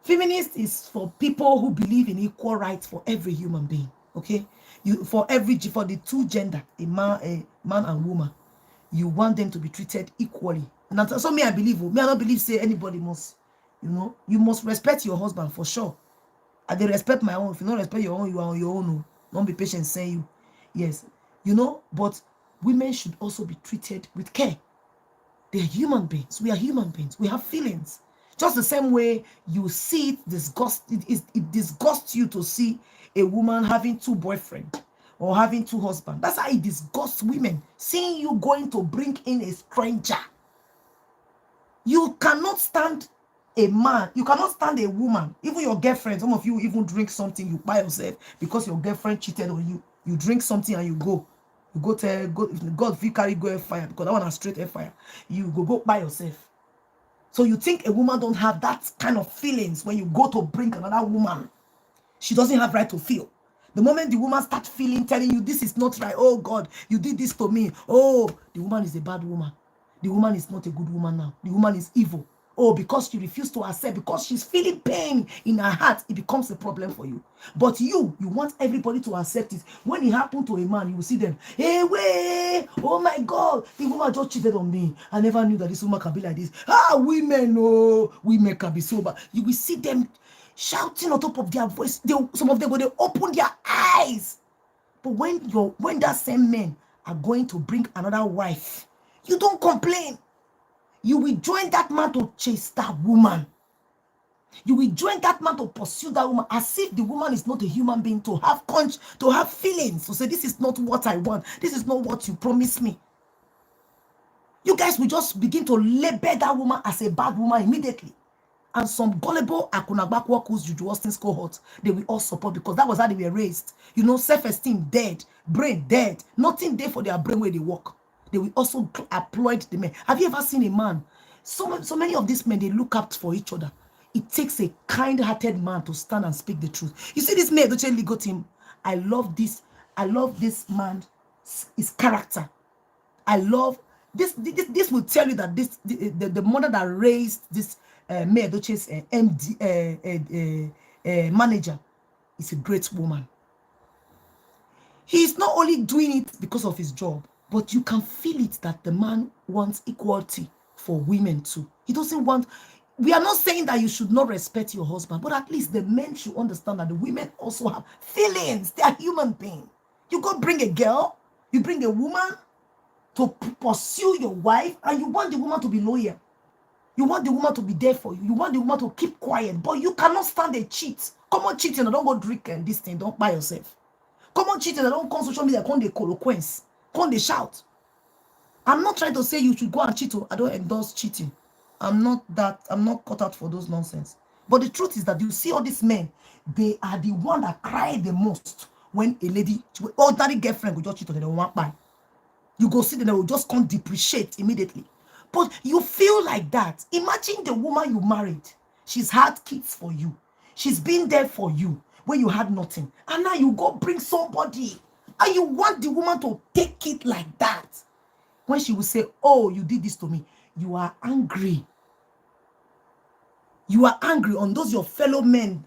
Feminist is for people who believe in equal rights for every human being. Okay, for the two gender, a man and woman, you want them to be treated equally. And so me, I don't believe say anybody must. You must respect your husband for sure. I dey respect my own. If you don't respect your own, you are on your own. Don't be patient saying you. Yes. But women should also be treated with care. They are human beings. We are human beings. We have feelings. Just the same way you see it disgusts you to see a woman having two boyfriends or having two husbands. That's how it disgusts women. Seeing you going to bring in a stranger. You cannot stand a man, you cannot stand a woman, even your girlfriend. Some of you even drink something you buy yourself because your girlfriend cheated on you. You drink something and you go tell God, if you carry go air fire, because that one has straight air fire. You go by yourself. So you think a woman don't have that kind of feelings when you go to bring another woman? She doesn't have right to feel. The moment the woman starts feeling, telling you this is not right, oh God, you did this to me. Oh, the woman is a bad woman. The woman is not a good woman now. The woman is evil. Oh, because she refused to accept, because she's feeling pain in her heart, it becomes a problem for you. But you want everybody to accept it. When it happened to a man, you will see them, hey, wait, oh my God, the woman just cheated on me. I never knew that this woman can be like this. Women, oh, women can be sober. You will see them shouting on top of their voice. Some of them, when they open their eyes. But when that same men are going to bring another wife, you don't complain. You will join that man to chase that woman. You will join that man to pursue that woman as if the woman is not a human being, to have to have feelings, to say, this is not what I want. This is not what you promised me. You guys will just begin to label that woman as a bad woman immediately. And some gullible Akunagbakwa who's Juju Austin's cohort, they will all support, because that was how they were raised. You know, self-esteem dead, brain dead, nothing there for their brain where they work. They will also applaud the men. Have you ever seen a man? So many of these men, they look up for each other. It takes a kind-hearted man to stand and speak the truth. You see this Yul Edochie legal team? I love this man, his character. I love this. This will tell you that the mother that raised this Yul Edochie's manager is a great woman. He is not only doing it because of his job, but you can feel it that the man wants equality for women too. He doesn't want. We are not saying that you should not respect your husband, but at least the men should understand that the women also have feelings. They are human beings. You go bring a girl, you bring a woman to pursue your wife, and you want the woman to be loyal. You want the woman to be there for you. You want the woman to keep quiet, but you cannot stand a cheat. Come on, cheating, don't go drink and this thing, don't buy yourself. Come on, cheating, don't come social media, come they colloquence, come they shout. I'm not trying to say you should go and cheat. I don't endorse cheating. I'm not cut out for those nonsense. But the truth is that you see all these men, they are the one that cry the most when a lady, ordinary girlfriend will just cheat on them, they won't buy. You go see them, they will just come depreciate immediately. But you feel like that. Imagine the woman you married. She's had kids for you. She's been there for you when you had nothing. And now you go bring somebody. And you want the woman to take it like that. When she will say, oh, you did this to me, you are angry. You are angry on those your fellow men.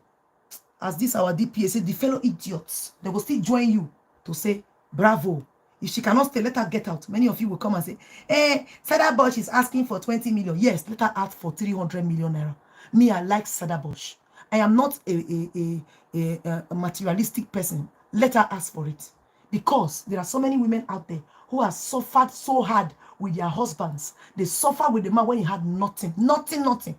As this our DPA said, the fellow idiots. They will still join you to say, bravo. If she cannot stay, let her get out. Many of you will come and say, Sada Bosch is asking for 20 million. Yes, let her ask for 300 million naira. Me, I like Sada Bosch. I am not a materialistic person. Let her ask for it. Because there are so many women out there who have suffered so hard with their husbands. They suffer with the man when he had nothing. Nothing.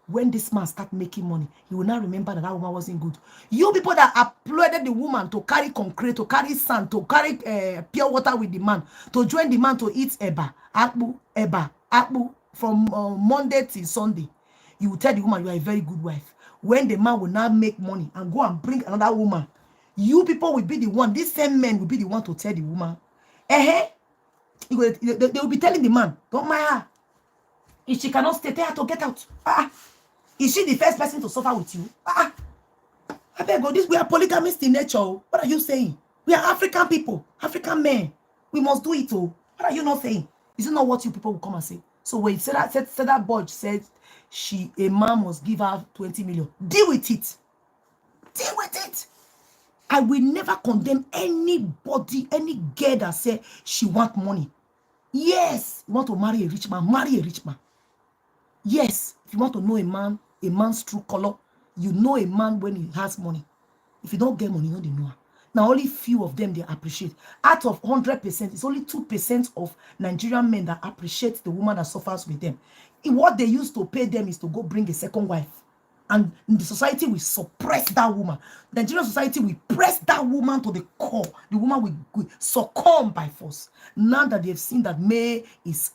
When this man start making money, he will now remember that woman wasn't good. You people that applauded the woman to carry concrete, to carry sand, to carry pure water with the man, to join the man to eat akpu from Monday till Sunday, you will tell the woman you are a very good wife. When the man will now make money and go and bring another woman, you people will be the one, these same men will be the one to tell the woman, they will be telling the man, don't mind her. If she cannot stay, tell her to get out. Is she the first person to suffer with you? I beg God, we are polygamist in nature. What are you saying? We are African people, African men. We must do it. What are you not saying? Is it not what you people will come and say? So when that Budge said a man must give her 20 million, deal with it. Deal with it. I will never condemn anybody, any girl that say she want money. Yes, you want to marry a rich man, marry a rich man. Yes, if you want to know a man's true color, you know a man when he has money. If you don't get money, you don't know. Now, only few of them they appreciate. Out of 100%, it's only 2% of Nigerian men that appreciate the woman that suffers with them. What they used to pay them is to go bring a second wife. And the society will suppress that woman. The Nigerian society will press that woman to the core. The woman will succumb by force. Now that they've seen that May is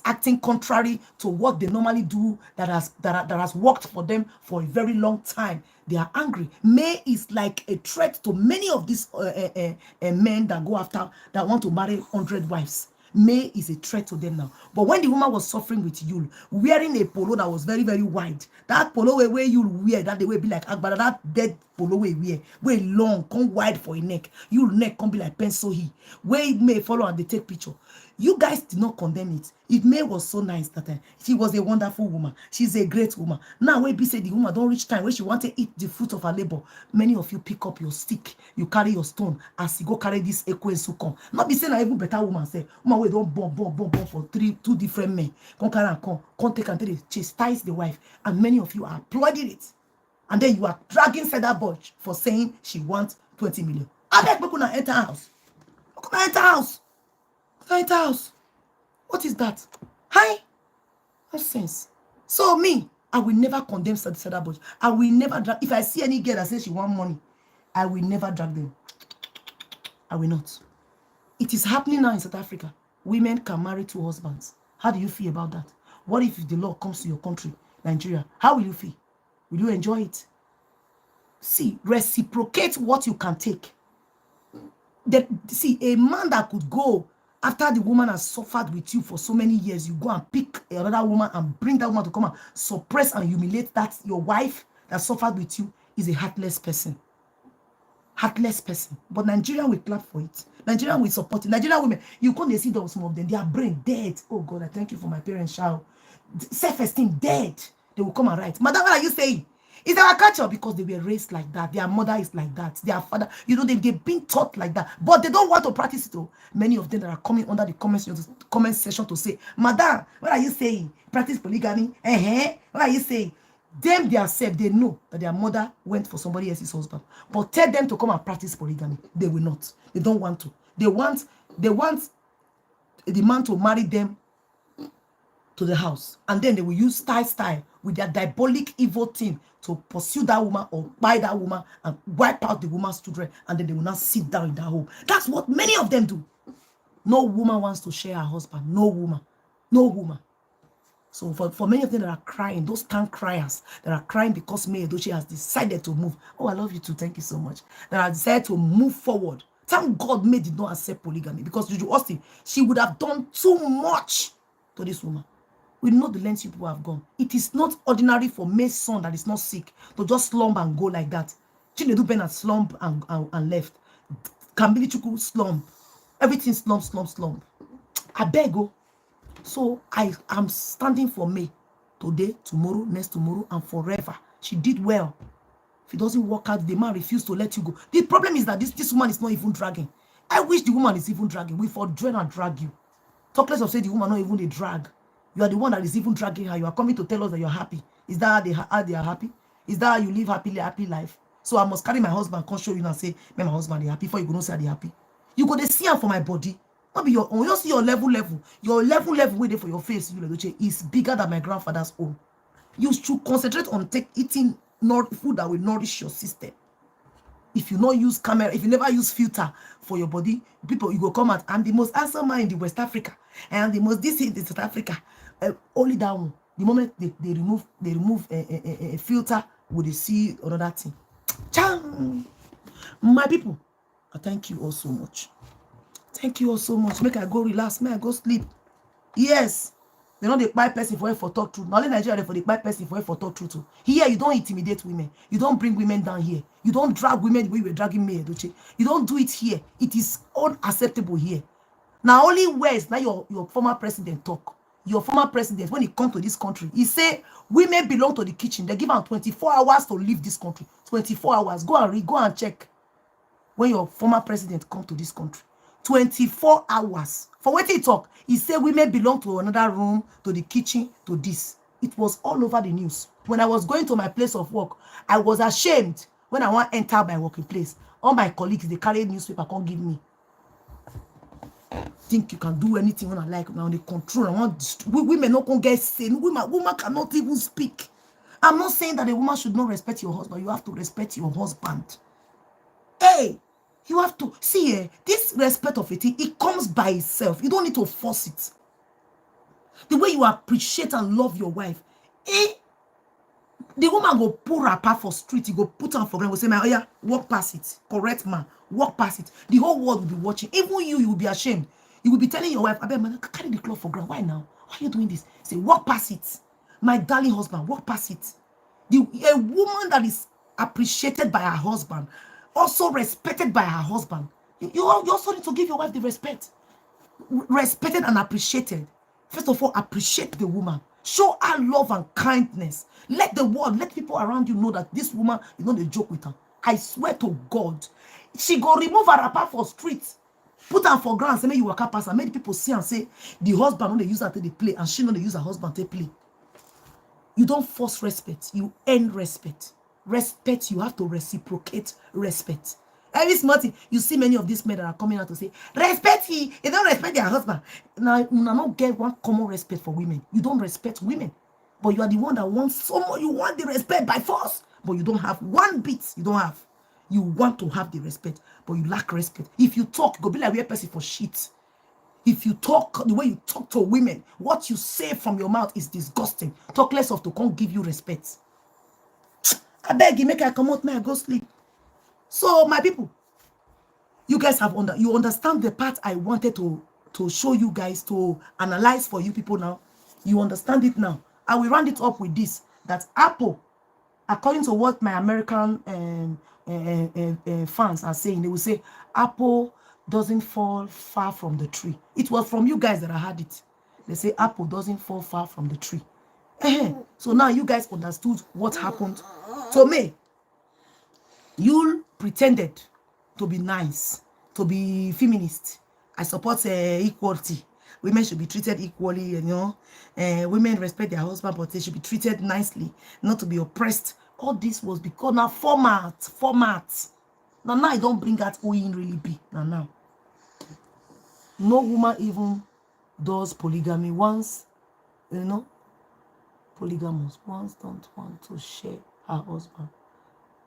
acting contrary to what they normally do, that has worked for them for a very long time, they are angry. May is like a threat to many of these men that go after, that want to marry 100 wives. May is a threat to them now. But when the woman was suffering with Yul, wearing a polo that was very, very wide, that polo where Yul wear, that the way be like Agbada, that dead polo wear, way long, come wide for a neck. Yul neck come be like pencil he. Where May follow and they take picture. You guys did not condemn it. It May was so nice that time. She was a wonderful woman. She's a great woman. Now when be say the woman don't reach time where she want to eat the fruit of her labor, many of you pick up your stick, you carry your stone as you go carry this echo and sukon. Not be saying even better woman say, woman we don't bomb for two different men. Come carry and come take and take it, chastise the wife, and many of you are applauding it. And then you are dragging Seda Budge for saying she wants 20 million. I beg people to enter house. Enter house. Enter house. What is that? Hi? Nonsense. So me, I will never condemn Sada Bush. I will never drag. If I see any girl that says she want money, I will never drag them. I will not. It is happening now in South Africa. Women can marry 2 husbands. How do you feel about that? What if the law comes to your country, Nigeria? How will you feel? Will you enjoy it? See, reciprocate what you can take. See, a man that could go after the woman has suffered with you for so many years, you go and pick another woman and bring that woman to come and suppress and humiliate that your wife that suffered with you is a heartless person. Heartless person. But Nigerian will clap for it. Nigerian will support it. Nigerian women, you can't see those some of them. Their brain dead. Oh God, I thank you for my parents' child. Self-esteem dead. They will come and write, Madam, what are you saying? It's our culture because they were raised like that. Their mother is like that. Their father, they've been taught like that. But they don't want to practice it. Many of them that are coming under the comment section to say, Madam, what are you saying? Practice polygamy? What are you saying? Them themselves, they know that their mother went for somebody else's husband. But tell them to come and practice polygamy. They will not. They don't want to. They want the man to marry them to the house. And then they will use style with their diabolic evil thing to pursue that woman or buy that woman and wipe out the woman's children. And then they will not sit down in that home. That's what many of them do. No woman wants to share her husband. No woman. No woman. So for many of them that are crying, those can criers that are crying because Yul Edochie has decided to move. Oh, I love you too. Thank you so much. That have decided to move forward. Thank God May did not accept polygamy because Juju Austin, she would have done too much to this woman. We know the lengths people have gone. It is not ordinary for May's son that is not sick to just slump and go like that. Chinedu Ben has slump and left. Kambili Chuku slump. Everything slump. I beg you. So I am standing for May today, tomorrow, next tomorrow, and forever. She did well. If it doesn't work out, the man refused to let you go. The problem is that this woman is not even dragging. I wish the woman is even dragging. We for dread and drag you. Talk less of say the woman not even a drag. You are the one that is even dragging her. You are coming to tell us that you're happy. Is that how they are happy? Is that how you live happy life? So I must carry my husband, come show you and say, my husband is happy before you go not say they happy. You go to see her for my body. Not be your own. You don't see your level. Your level waiting for your face, Yul Edochie, is bigger than my grandfather's own. You should concentrate on eating food that will nourish your system. If you not use camera, if you never use filter for your body, people, you go come out. I'm the most handsome man in the West Africa. And the most this in South Africa. Only that one. The moment they remove a filter, would they see another thing? Chang! My people, I thank you all so much. Thank you all so much. Make I go relax. Make I go sleep. Yes. They know they buy person for talk truth. Not only Nigeria for the buy person for talk truth too. Here, you don't intimidate women. You don't bring women down here. You don't drag women the way you were dragging me, Edochie. You don't do it here. It is unacceptable here. Now, only words now your former president talk. Your former president, when he come to this country, he say women belong to the kitchen. They give them 24 hours to leave this country. 24 hours. Go and read, go and check. When your former president come to this country, 24 hours. For what he talk, he said women belong to another room, to the kitchen, to this. It was all over the news. When I was going to my place of work, I was ashamed when I want to enter my working place. All my colleagues, they carry newspaper, can't give me. Think you can do anything when I like. Now they control. I want women not gonna get sane. Woman cannot even speak. I'm not saying that a woman should not respect your husband. You have to respect your husband. Hey, you have to see this respect of it. It comes by itself. You don't need to force it. The way you appreciate and love your wife, the woman go pull her apart for street. You go put her for ground. Go say, "Oh yeah, walk past it." Correct, man. Walk past it. The whole world will be watching. Even you will be ashamed. You will be telling your wife, "I bet man, carry the cloth for ground. Why now? Why are you doing this?" Say, "Walk past it, my darling husband. Walk past it." A woman that is appreciated by her husband, also respected by her husband. You also need to give your wife the respect. Respected and appreciated. First of all, appreciate the woman. Show her love and kindness. Let the world, let people around you know that this woman, you know, they joke with her. I swear to God, she go remove her apart for streets, put her for ground, say, "May you walk past her." Many people see and say, the husband, when they use her to play, and she know they use her husband to play. You don't force respect. You earn respect. Respect, you have to reciprocate respect. Every small thing, you see many of these men that are coming out to say, respect he. They don't respect their husband. Now, you don't get one common respect for women. You don't respect women. But you are the one that wants someone, you want the respect by force, but you don't have one bit. You don't have. You want to have the respect, but you lack respect. If you talk, go be like a person for shit. If you talk, the way you talk to women, what you say from your mouth is disgusting. Talk less of to come give you respect. I beg you, make I come out, may I go sleep. So, my people, you guys have you understand the part I wanted to show you guys, to analyze for you people now. You understand it now. I will round it up with this, that Apple, according to what my American fans are saying, they will say Apple doesn't fall far from the tree. It was from you guys that I had it. They say Apple doesn't fall far from the tree. So now you guys understood what happened to me. Yul pretended to be nice, to be feminist. I support equality. Women should be treated equally, you know. Women respect their husband, but they should be treated nicely, not to be oppressed. All this was because now format. Now I don't bring that who in really be. Now. No woman even does polygamy once, you know. Polygamous once don't want to share her husband.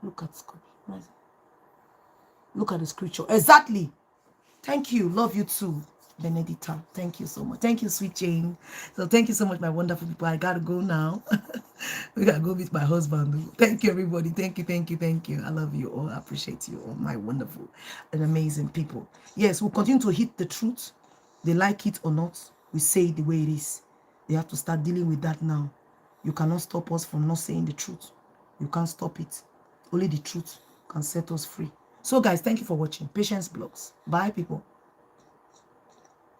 Look at scripture. Look at the scripture. Exactly. Thank you. Love you too, Benedicta. Thank you so much. Thank you, sweet Jane. So thank you so much, my wonderful people. I gotta go now. We gotta go meet my husband. Thank you, everybody. Thank you. I love you all. I appreciate you all, my wonderful and amazing people. Yes, we'll continue to hit the truth. They like it or not, we say it the way it is. They have to start dealing with that now. You cannot stop us from not saying the truth. You can't stop it. Only the truth can set us free. So guys, thank you for watching. Patience Blogs. Bye, people.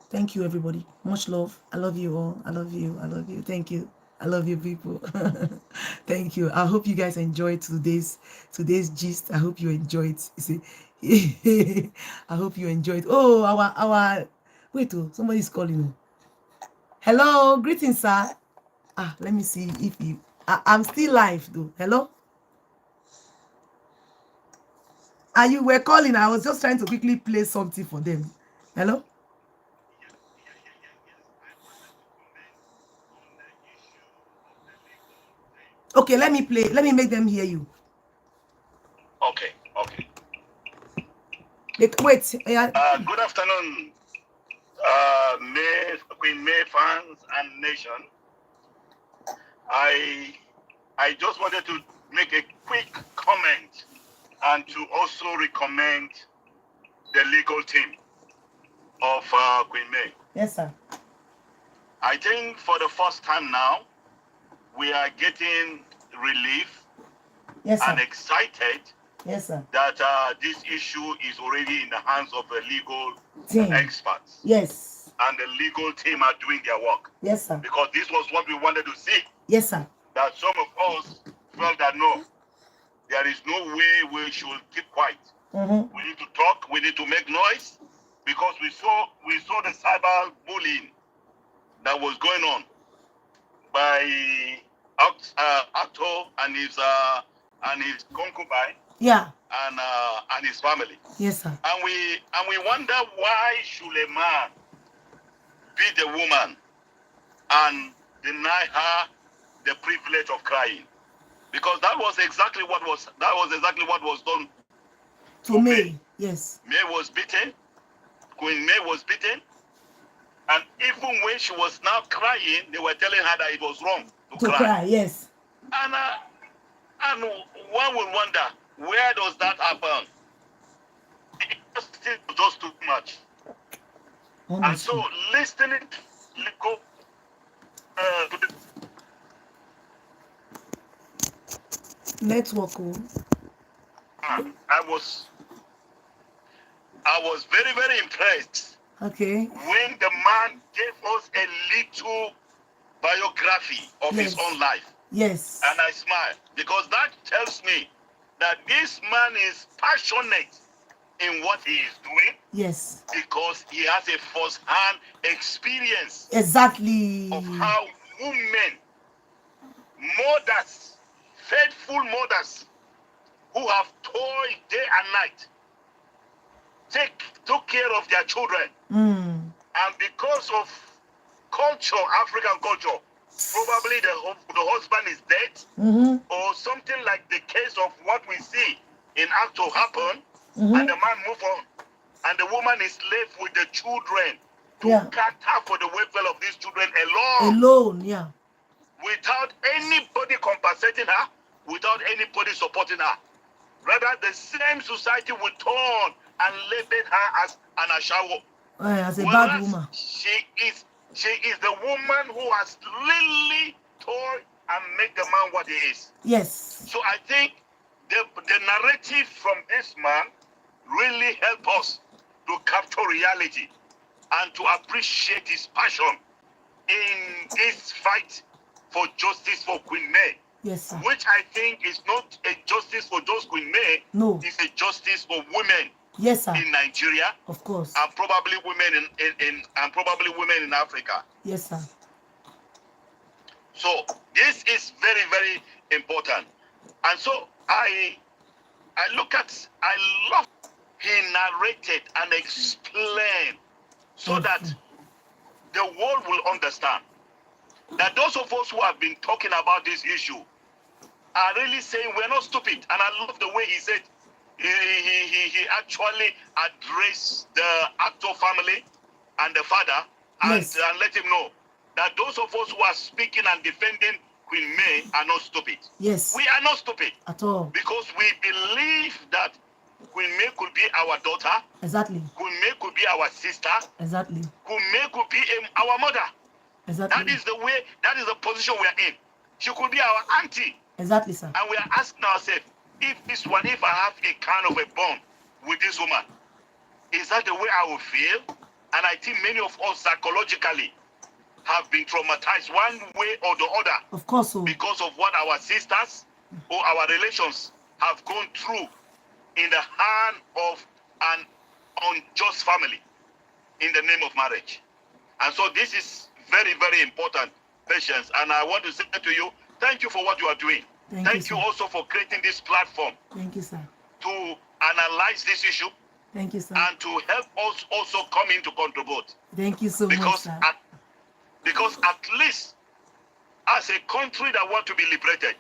Thank you, everybody. Much love. I love you all. I love you. Thank you. I love you, people. Thank you. I hope you guys enjoyed today's gist. I hope you enjoyed. See, I hope you enjoyed. Oh, our wait. Oh, somebody's calling. Hello, greetings, sir. Let me see if you. I'm still live, though. Hello. You were calling. I was just trying to quickly play something for them. Hello. Okay, let me play. Let me make them hear you. Okay. Wait. Good afternoon, Queen May fans and nation. I just wanted to make a quick comment and to also recommend the legal team of Queen May. Yes, sir. I think for the first time now, we are getting relief and excited that this issue is already in the hands of the legal experts. Yes. And the legal team are doing their work. Yes, sir. Because this was what we wanted to see. Yes, sir. That some of us felt that no, there is no way we should keep quiet. We need to talk. We need to make noise because we saw the cyber bullying that was going on by Actor and his concubine. Yeah. And his family. Yes, sir. And we wonder why should a man beat a woman and deny her the privilege of crying? Because that was exactly what was done to May. Yes. May was beaten. Queen May was beaten. And even when she was now crying, they were telling her that it was wrong to cry. Yes. And one will wonder, where does that happen? It's just too much. Honestly. And so listening to legal network. I was very, very impressed. Okay. When the man gave us a little biography of his own life. Yes. And I smiled because that tells me that this man is passionate in what he is doing. Yes. Because he has a first-hand experience. Exactly. Of how women, mothers, faithful mothers, who have toiled day and night, took care of their children. And because of culture, African culture, Probably the husband is dead, or something like the case of what we see in act to happen, and the man move on, and the woman is left with the children to cater for the welfare of these children alone, yeah. without anybody compensating her, without anybody supporting her. Rather, the same society will turn and label her as an ashawo. As a bad woman. She is the woman who has really told and make the man what he is. Yes. So I think the narrative from this man really help us to capture reality and to appreciate his passion in his fight for justice for Queen May. Yes, sir. Which I think is not a justice for just Queen May. No. It's a justice for women. Yes, sir. In Nigeria. Of course. And probably women in Africa. Yes, sir. So this is very, very important. And so I love he narrated and explained so that the world will understand that those of us who have been talking about this issue are really saying we're not stupid. And I love the way he said he actually addressed the actor family and the father and let him know that those of us who are speaking and defending Queen May are not stupid. Yes. We are not stupid. At all. Because we believe that Queen May could be our daughter. Exactly. Queen May could be our sister. Exactly. Queen May could be our mother. Exactly. That is the position we are in. She could be our auntie. Exactly, sir. And we are asking ourselves, if I have a kind of a bond with this woman, is that the way I will feel? And I think many of us psychologically have been traumatized one way or the other. Of course so. Because of what our sisters or our relations have gone through in the hand of an unjust family in the name of marriage. And so this is very, very important, Patience. And I want to say to you, thank you for what you are doing. Thank you also for creating this platform. Thank you, sir. To analyze this issue. Thank you, sir. And to help us also come in to contribute. Thank you so much, sir. Because at least as a country that want to be liberated,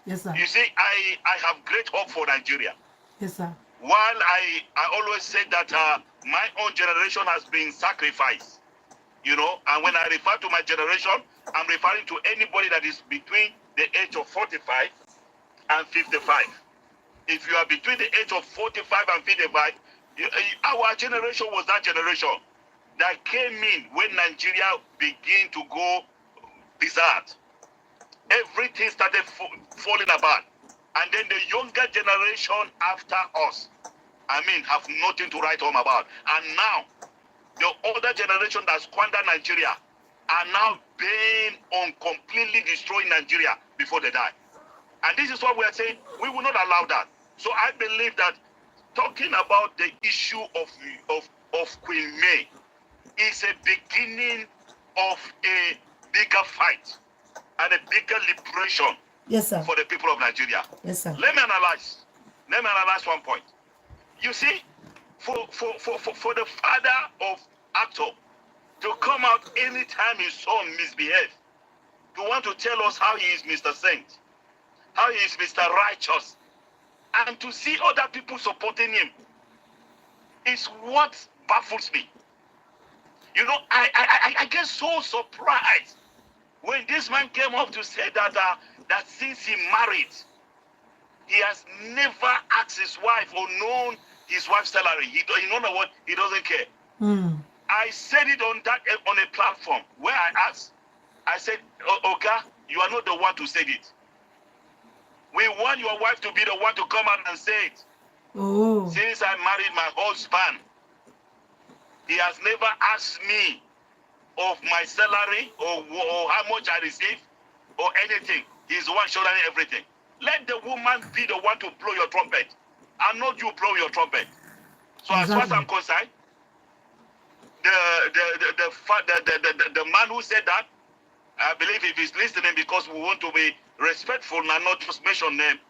yes, sir. You see, I have great hope for Nigeria. Yes, sir. While I always say that my own generation has been sacrificed, and when I refer to my generation, I'm referring to anybody that is between the age of 45 and 55. If you are between the age of 45 and 55, our generation was that generation that came in when Nigeria began to go bizarre. Everything started falling apart. And then the younger generation after us, have nothing to write home about. And now, the older generation that squandered Nigeria are now bent on completely destroying Nigeria before they die. And this is what we are saying. We will not allow that. So I believe that talking about the issue of Queen May is a beginning of a bigger fight and a bigger liberation, yes, sir, for the people of Nigeria. Yes, sir. Let me analyze one point. You see, for the father of actor to come out anytime his son misbehaves, to want to tell us how he is Mr. Saint, how he is Mr. Righteous, and to see other people supporting him is what baffles me. I get so surprised when this man came up to say that since he married, he has never asked his wife or known his wife's salary. He don't know what, he doesn't care. I said it on a platform where I asked, I said, Oga, you are not the one to say it. We want your wife to be the one to come out and say it. Oh. Since I married my husband, he has never asked me of my salary or how much I receive or anything. He's the one shouldering everything. Let the woman be the one to blow your trumpet and not you blow your trumpet. So exactly. As far as I'm concerned, the man who said that, I believe if he's listening, because we want to be respectful and not just mention them,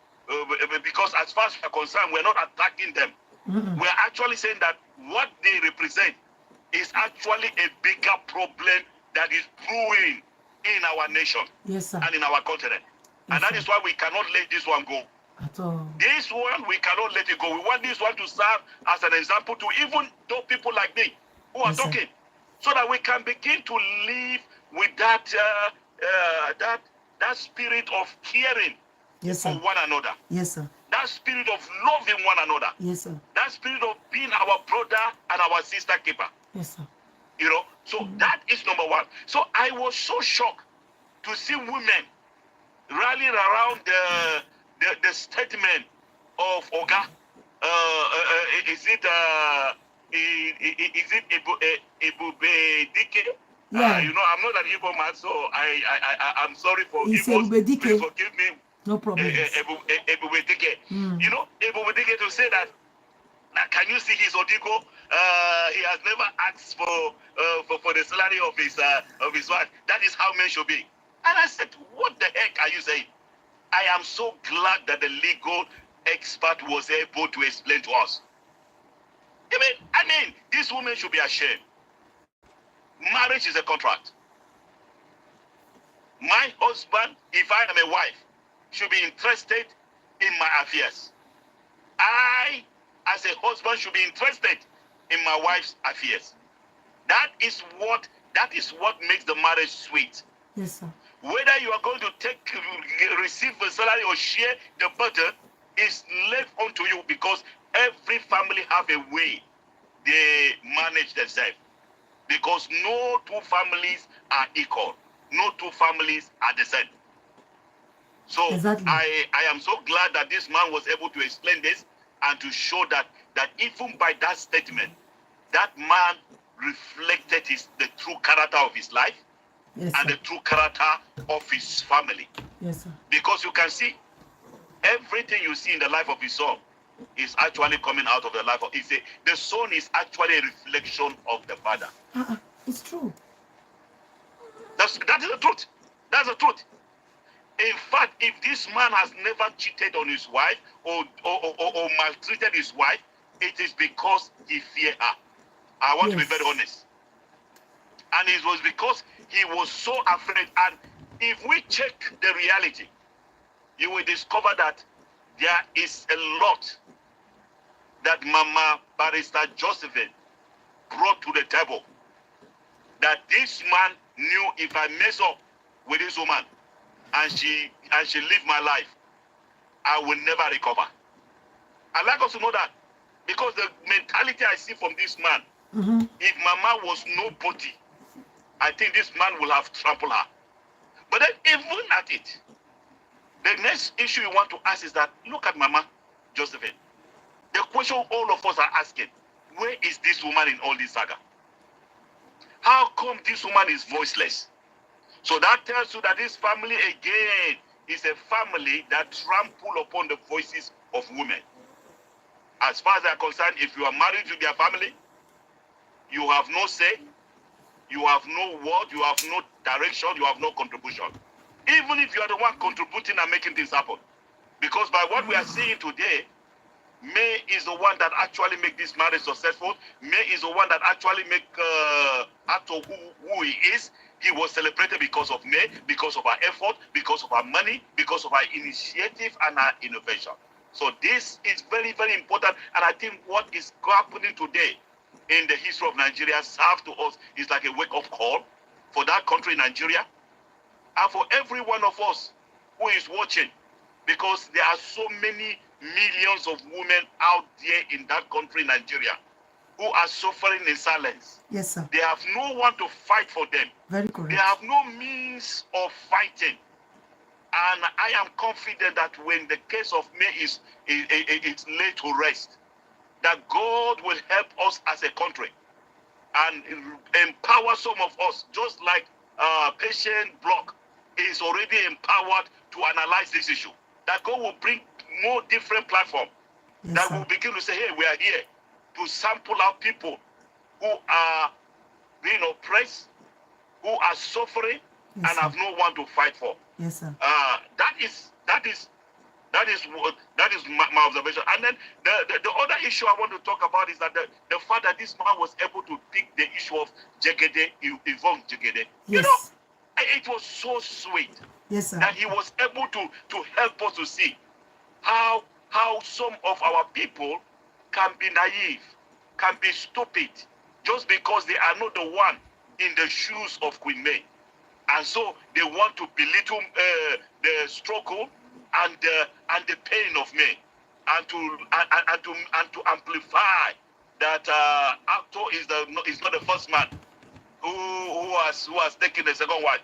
because as far as we're concerned, we're not attacking them. We're actually saying that what they represent is actually a bigger problem that is brewing in our nation Yes, sir. and in our continent. Yes, And that sir. is why we cannot let this one go. At all. This one, we cannot let it go. We want this one to serve as an example to even those people like me who are Yes, sir. talking, so that we can begin to live with that that spirit of caring Yes, for sir. one another, Yes, sir. that spirit of loving one another, Yes, sir. that spirit of being our brother and our sister keeper. Yes, sir. You know, so that is number one. So I was so shocked to see women rallying around the statement of Oga. Is it Ebube Dike? Yeah. You know, I'm not an Igbo man, so I'm sorry for It's Igbos. Ebube Dike. Please forgive me. No problem. Ebube Dike. You know, Ebube Dike, to say that. Now, can you see his Odigo? He has never asked for the salary of his wife. That is how men should be. And I said, what the heck are you saying? I am so glad that the legal expert was able to explain to us. I mean, this woman should be ashamed. Marriage is a contract. My husband, if I am a wife, should be interested in my affairs. I, as a husband, should be interested in my wife's affairs. That is what makes the marriage sweet. Yes, sir. Whether you are going to receive a salary or share the burden is left unto you, because every family have a way they manage themselves. Because no two families are equal. No two families are the same. So exactly. I am so glad that this man was able to explain this and to show that even by that statement, that man reflected the true character of his life. Yes, and the true character of his family. Yes, sir. Because you can see everything you see in the life of his son is actually coming out of the life of the son is actually a reflection of the father. It's true. That is the truth. That's the truth. In fact, if this man has never cheated on his wife or maltreated his wife, it is because he feared her. I want to be very honest. And it was because he was so afraid. And if we check the reality, you will discover that there is a lot that Mama Barrister Josephine brought to the table. That this man knew, if I mess up with this woman and she live my life, I will never recover. I'd like us to know that, because the mentality I see from this man, if Mama was nobody, I think this man will have trampled her. But then even at it, the next issue you want to ask is that, look at Mama Josephine. The question all of us are asking, where is this woman in all this saga? How come this woman is voiceless? So that tells you that this family, again, is a family that trample upon the voices of women. As far as they are concerned, if you are married to their family, you have no say, you have no word, you have no direction, you have no contribution. Even if you are the one contributing and making things happen. Because by what we are seeing today, May is the one that actually make this marriage successful. May is the one that actually make Ato who he is. He was celebrated because of May, because of her effort, because of her money, because of her initiative and her innovation. So this is very, very important. And I think what is happening today in the history of Nigeria serves to us is like a wake-up call for that country, Nigeria, and for every one of us who is watching, because there are so many millions of women out there in that country, Nigeria, who are suffering in silence. Yes, sir. They have no one to fight for them. Very correct. They have no means of fighting. And I am confident that when the case of May is laid to rest, that God will help us as a country and empower some of us, just like Patient Block is already empowered to analyze this issue. That God will bring more different platforms, yes, that will begin to say, hey, we are here to sample out people who are being oppressed, who are suffering, yes, and have no one to fight for. Yes, sir. That is my observation. And then the other issue I want to talk about is that the fact that this man was able to pick the issue of Jegede, Yvonne Jegede. Yes. You know, It was so sweet. Yes, sir. That he was able to help us to see how some of our people can be naive, can be stupid, just because they are not the one in the shoes of Queen May. And so they want to belittle the struggle and the pain of May, and to amplify that actor is not the first man who has taken the second wife.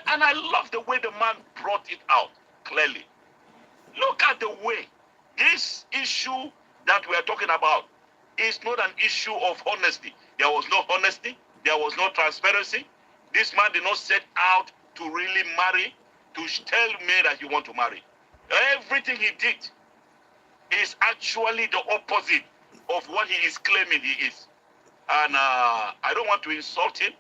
And I love the way the man brought it out clearly. Look at the way this issue that we are talking about is not an issue of honesty. There was no honesty. There was no transparency. This man did not set out to really marry, to tell me that he wants to marry. Everything he did is actually the opposite of what he is claiming he is. And I don't want to insult him.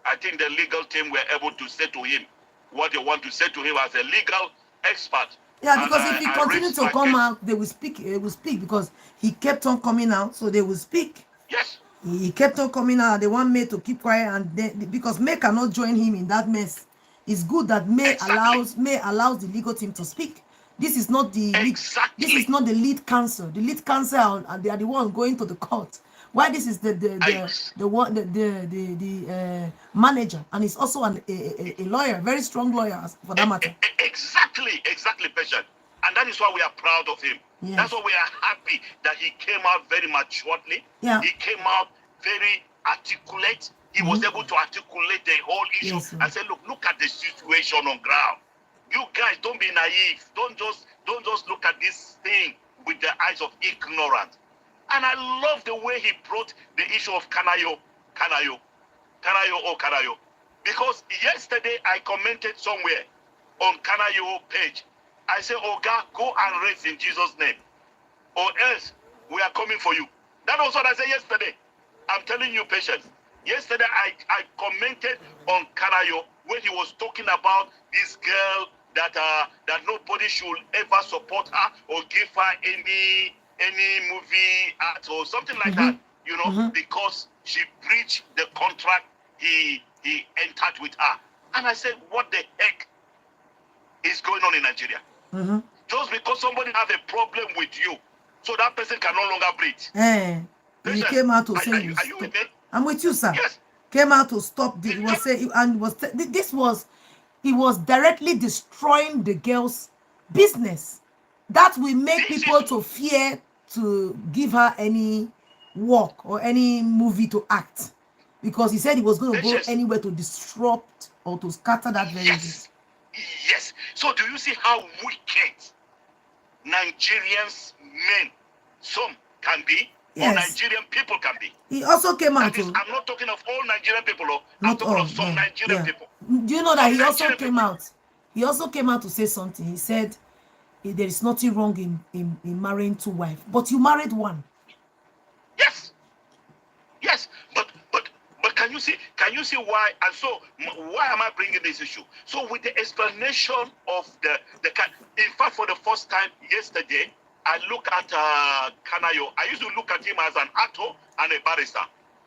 I think the legal team were able to say to him what they want to say to him as a legal expert. Yeah, because if he continued to come out, they will speak. They will speak because he kept on coming out, so they will speak. Yes. He kept on coming out. They want May to keep quiet, and then, because May cannot join him in that mess. It's good that May allows the legal team to speak. This is not the this is not the lead counsel. The lead counsel, and they are the ones going to the court. Why this is the manager, and he's also a lawyer, very strong lawyer for that matter. Exactly, patient. And that is why we are proud of him. Yes. That's why we are happy that he came out very maturely. Yeah. He came out very articulate. He was able to articulate the whole issue, yes, and say, look at the situation on ground. You guys, don't be naive. Don't just look at this thing with the eyes of ignorance. And I love the way he brought the issue of Kanayo. Because yesterday I commented somewhere on Kanayo page. I said, oh God, go and raise in Jesus' name, or else we are coming for you. That was what I said yesterday. I'm telling you, patience. Yesterday I commented on Kanayo when he was talking about this girl that nobody should ever support her or give her any movie art or something like that, you know, because she breached the contract he entered with her. And I said, what the heck is going on in Nigeria? Just because somebody has a problem with you, so that person can no longer breathe. He came out to say, are you with me? I'm with you, sir. Yes. Came out to stop this. He was directly destroying the girl's business. That will make people to fear to give her any work or any movie to act, because he said he was going to go anywhere to disrupt or to scatter that very bit. Yes. So do you see how wicked Nigerians men, some can be, or Nigerian people can be? He also came out to... I'm not talking of all Nigerian people, I'm talking of some Nigerian people. Do you know that he also came out? He also came out to say something. He said, there is nothing wrong in marrying two wives, but you married one. Yes, but can you see why? And so why am I bringing this issue? So with the explanation of the in fact, for the first time yesterday, I look at Kanayo. I used to look at him as an actor and a barrister.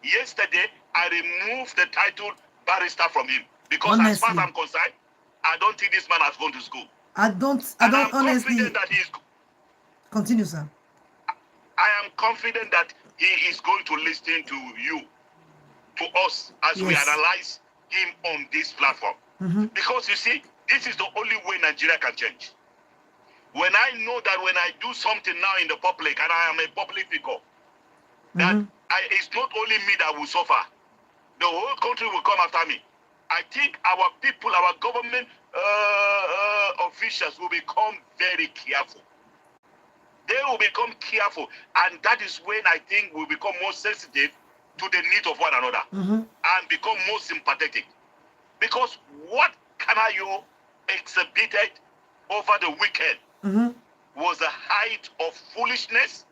Yesterday, I removed the title barrister from him, because honestly, as far as I'm concerned, I don't think this man has gone to school. I don't honestly. That he's... Continue, sir. I am confident that he is going to listen to you, to us, as we analyze him on this platform. Because you see, this is the only way Nigeria can change. When I know that when I do something now in the public, and I am a public figure, that it's not only me that will suffer. The whole country will come after me. I think our people, our government officials will become very careful. They will become careful, and that is when I think we'll become more sensitive to the needs of one another and become more sympathetic. Because what Kanayo exhibited over the weekend was the height of foolishness,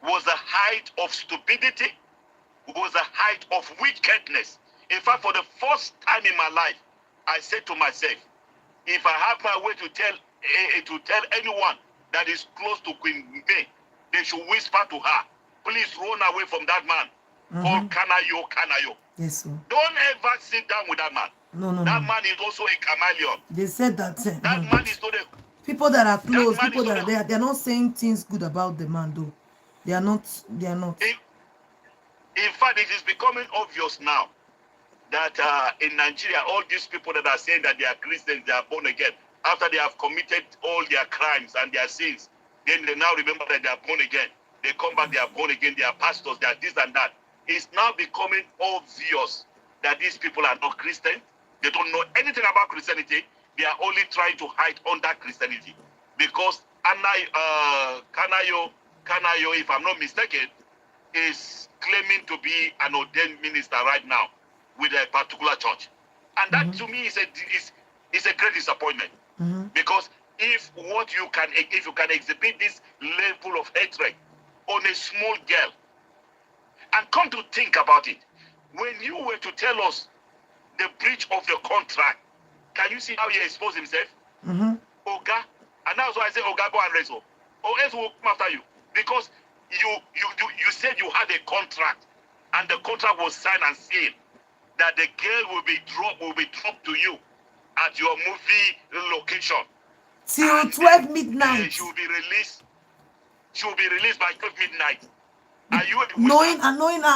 was the height of stupidity, was the height of wickedness. In fact, for the first time in my life, I said to myself, if I have my way to tell anyone that is close to Queen May, they should whisper to her, please run away from that man called Kanayo. Yes, sir. Don't ever sit down with that man. No, no, That no. man is also a chameleon. They said that That man is not a people that are that close, man people is not that a are there, they're not saying things good about the man though. They are not. They are not. in fact, it is becoming obvious now that in Nigeria, all these people that are saying that they are Christians, they are born again, after they have committed all their crimes and their sins, then they now remember that they are born again. They come back, they are born again, they are pastors, they are this and that. It's now becoming obvious that these people are not Christian. They don't know anything about Christianity. They are only trying to hide under Christianity. Because Kanayo, if I'm not mistaken, is claiming to be an ordained minister right now with a particular church. And that to me is a great disappointment. Because if you can exhibit this level of hatred on a small girl, and come to think about it, when you were to tell us the breach of your contract, can you see how he exposed himself? Oga, and that's why I say Oga, go and wrestle, or else will come after you, because you said you had a contract, and the contract was signed and sealed that the girl will be dropped to you at your movie location Till and 12 then midnight. she will be released. She will be released by 12 midnight. Are you a Knowing wizard?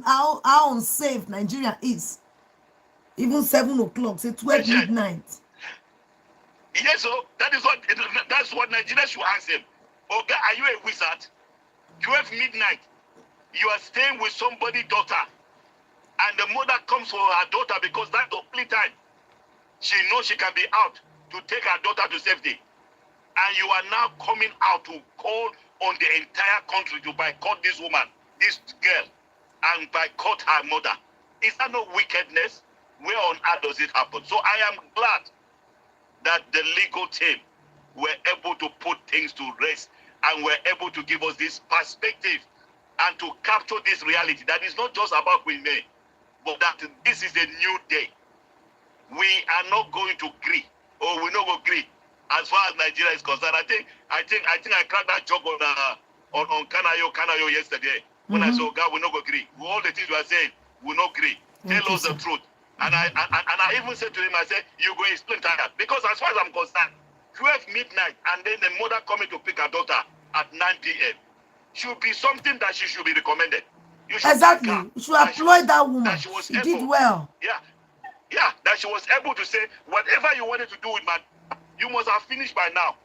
how unsafe Nigeria is. Even 7 o'clock, say 12 Patient. midnight. Yes, so that's what Nigeria should ask him. Okay, are you a wizard? 12 midnight. You are staying with somebody's daughter, and the mother comes for her daughter because that's the only time she knows she can be out to take her daughter to safety. And you are now coming out to call on the entire country to boycott this woman, this girl, and boycott her mother. Is that no wickedness? Where on earth does it happen? So I am glad that the legal team were able to put things to rest and were able to give us this perspective and to capture this reality that is not just about Queen May, but that this is a new day. We are not going to agree, or we're not going to agree as far as Nigeria is concerned. I think I cracked that joke on Kanayo yesterday when I said, God, we're not going to agree. All the things we are saying, we're not agree. Tell us the truth. And I even said to him, I said, you go explain that. Because as far as I'm concerned, 12 midnight and then the mother coming to pick her daughter at 9 p.m. should be something that she should be recommended. You should Exactly. thank her. You should applaud that woman. That she was She able, did well. yeah, that she was able to say, whatever you wanted to do with my, you must have finished by now.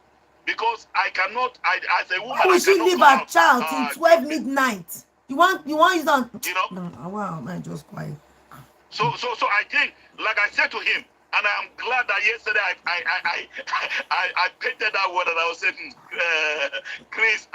Because I cannot, as a woman, Why will I she cannot leave come her out. child till 12 midnight? You want use that? You know? No, wow, man, just quiet. So I think, like I said to him, and I am glad that yesterday I painted that word and I was saying, Chris,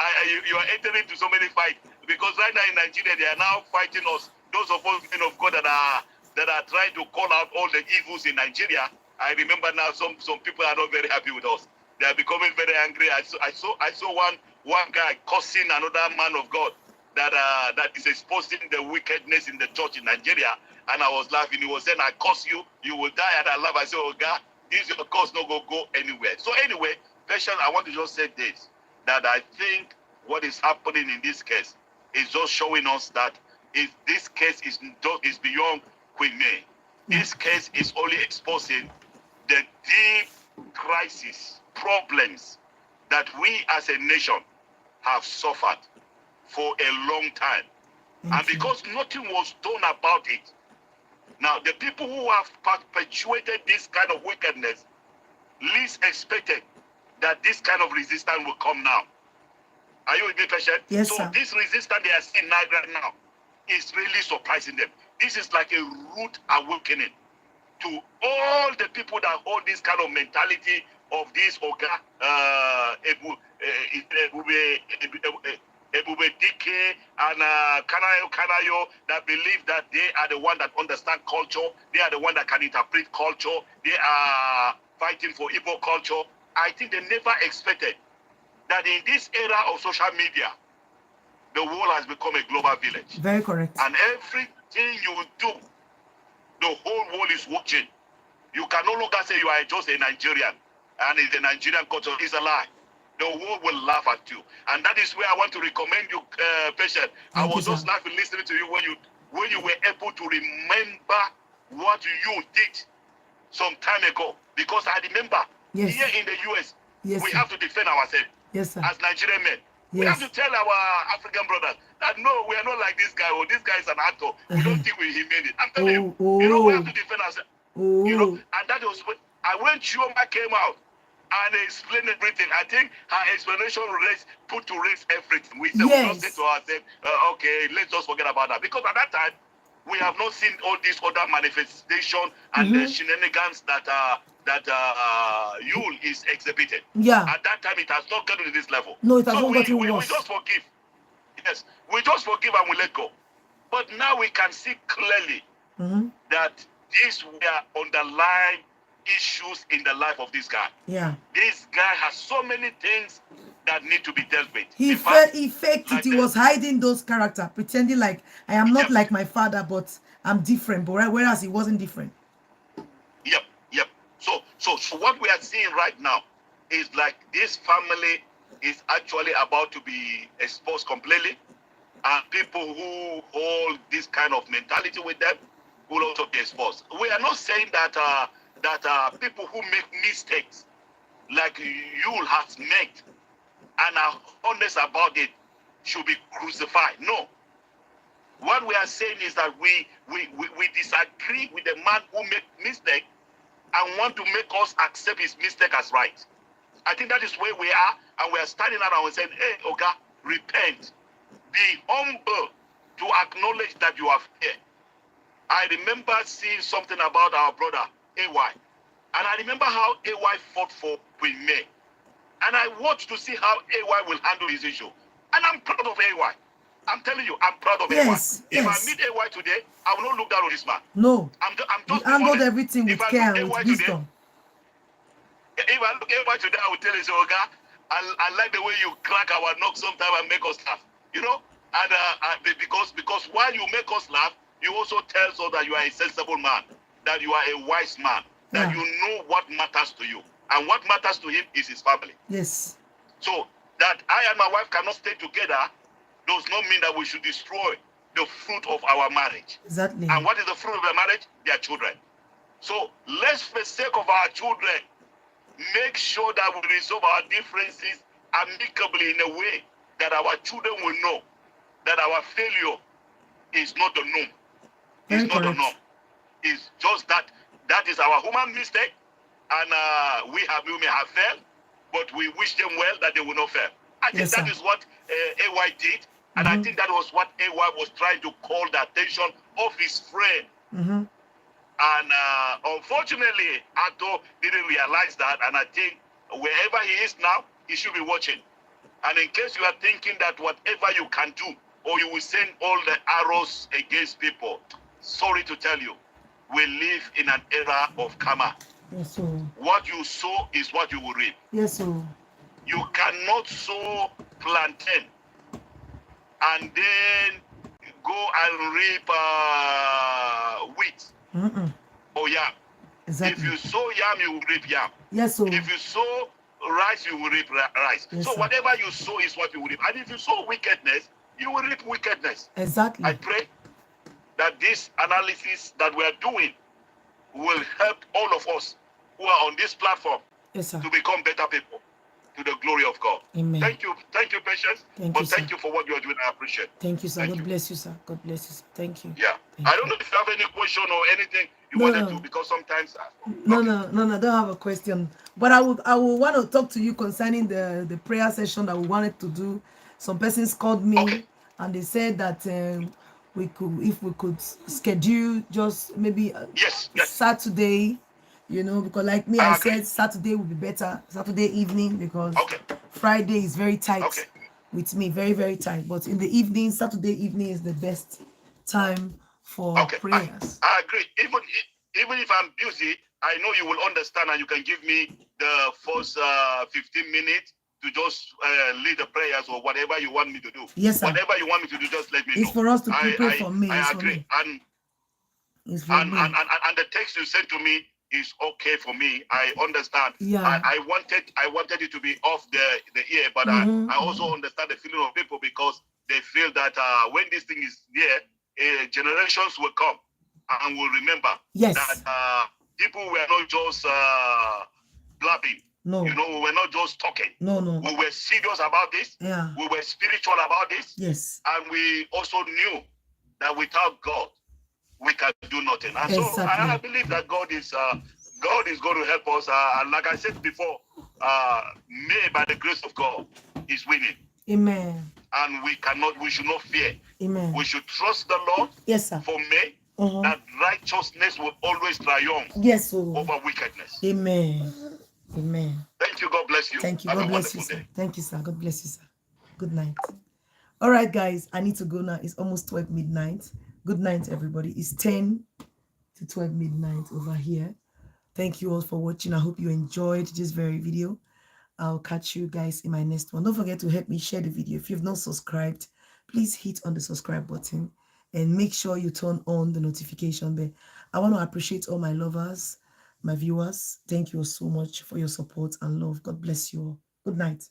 you are entering into so many fights because right now in Nigeria they are now fighting us. Those of us men of God that are trying to call out all the evils in Nigeria. I remember now some people are not very happy with us. They are becoming very angry. I saw one guy cursing another man of God that is exposing the wickedness in the church in Nigeria. And I was laughing. He was saying, I curse you, you will die. And I laugh. I said, oh God, this your curse not go anywhere. So anyway, patient, I want to just say this, that I think what is happening in this case is just showing us that if this case is beyond Queen May. This case is only exposing the deep crisis, problems that we as a nation have suffered for a long time. And because nothing was done about it, now the people who have perpetuated this kind of wickedness least expected that this kind of resistance will come now. Are you with me, patient? Yes, so sir. This resistance they are seeing right now is really surprising them. This is like a root awakening to all the people that hold this kind of mentality of this Oga Ebube Dike and Kanayo that believe that they are the one that understand culture, they are the one that can interpret culture, they are fighting for Igbo culture. I think they never expected that in this era of social media, the world has become a global village. Very correct. And everything you do, the whole world is watching. You can no longer say you are just a Nigerian and it's the Nigerian culture. It's a lie. The world will laugh at you. And that is where I want to recommend you, patient. I was just laughing listening to you when you were able to remember what you did some time ago, because I remember Yes. here in the US, Yes, we sir. have to defend ourselves Yes, sir. as Nigerian men. We have Yes. to tell our African brothers that no, we are not like this guy, or this guy is an actor. We don't think he made it. I'm telling you, we have to defend ourselves. And that was when Chioma came out and explained everything. I think her explanation put to rest everything. We just say to ourselves, okay, let's just forget about that. Because at that time, we have not seen all these other manifestations and the shenanigans that Yul is exhibiting. Yeah. At that time, it has not gotten to this level. No, it has so not gotten worse. We just forgive. Yes, we just forgive and we let go. But now we can see clearly that these were underlying issues in the life of this guy. Yeah. This guy has so many things that need to be dealt with. He faked it. He was hiding those characters, pretending like I am not like my father, but I'm different. But whereas he wasn't different. Yep. So what we are seeing right now is like this family is actually about to be exposed completely, and people who hold this kind of mentality with them will also be exposed. We are not saying that people who make mistakes like Yul has made and are honest about it should be crucified. No. What we are saying is that we disagree with the man who made mistake and want to make us accept his mistake as right. I think that is where we are, and we are standing out and we're saying, hey, Oga, repent. Be humble to acknowledge that you have failed. I remember seeing something about our brother, AY. And I remember how AY fought for Queen May. And I watched to see how AY will handle his issue. And I'm proud of AY. I'm telling you, I'm proud of AY. If I meet AY today, I will not look down on this man. No. I'm just handled everything with care and with wisdom. If I look AY today, I will tell you, Oga, I like the way you crack our knock sometimes and make us laugh. You know? And because while you make us laugh, you also tell us that you are a sensible man, that you are a wise man, that you know what matters to you. And what matters to him is his family. Yes. So that I and my wife cannot stay together does not mean that we should destroy the fruit of our marriage. Exactly. And what is the fruit of the marriage? Their children. So let's, for the sake of our children, make sure that we resolve our differences amicably in a way that our children will know that our failure is not the norm. It's not the norm. It's just that is our human mistake, and we may have failed, but we wish them well that they will not fail. I think that is what AY did, and I think that was what AY was trying to call the attention of his friend. And unfortunately, Ato didn't realize that, and I think wherever he is now, he should be watching. And in case you are thinking that whatever you can do, or you will send all the arrows against people, sorry to tell you, we live in an era of karma. Yes, sir. What you sow is what you will reap. Yes, sir. You cannot sow plantain and then go and reap wheat or yam. Exactly. If you sow yam, you will reap yam. Yes, sir. If you sow rice, you will reap rice. Yes, so sir. whatever you sow is what you will reap. And if you sow wickedness, you will reap wickedness. Exactly. I pray that this analysis that we are doing will help all of us who are on this platform to become better people to the glory of God. Amen. Thank you, Patience. Thank you for what you are doing. I appreciate it. Thank you, sir. God bless you, sir. God bless you, sir. Thank you. Yeah. I don't know if you have any question or anything you wanted to, because sometimes no, I don't have a question. But I would want to talk to you concerning the prayer session that we wanted to do. Some persons called me and they said that if we could schedule just maybe Saturday, because like me, I said Saturday would be better, Saturday evening, because Friday is very tight with me, very, very tight. But in the evening, Saturday evening is the best time for prayers. I agree. Even if I'm busy, I know you will understand, and you can give me the first 15 minutes to just lead the prayers or whatever you want me to do. Yes, sir. Whatever you want me to do, just let me know. It's for us to prepare for me. I agree. And the text you sent to me is okay for me. I understand. Yeah. I wanted it to be off the ear, but I also understand the feeling of people, because they feel that when this thing is there, generations will come and will remember that people were not just blabbing. No. You know, we were not just talking. No. We were serious about this. Yeah. We were spiritual about this. Yes. And we also knew that without God, we can do nothing. And Exactly. so I believe that God is going to help us. And like I said before, May, by the grace of God, is winning. Amen. And we should not fear. Amen. We should trust the Lord. Yes, sir. For May, that righteousness will always triumph. Yes, sir. Over wickedness. Amen. Amen. Thank you. God bless you. Thank you. Have God a bless you, wonderful sir. day. Thank you, sir. God bless you, sir. Good night. All right, guys. I need to go now. It's almost 12 midnight. Good night, everybody. It's 10 to 12 midnight over here. Thank you all for watching. I hope you enjoyed this very video. I'll catch you guys in my next one. Don't forget to help me share the video. If you've not subscribed, please hit on the subscribe button and make sure you turn on the notification bell. I want to appreciate all my lovers, my viewers. Thank you so much for your support and love. God bless you all. Good night.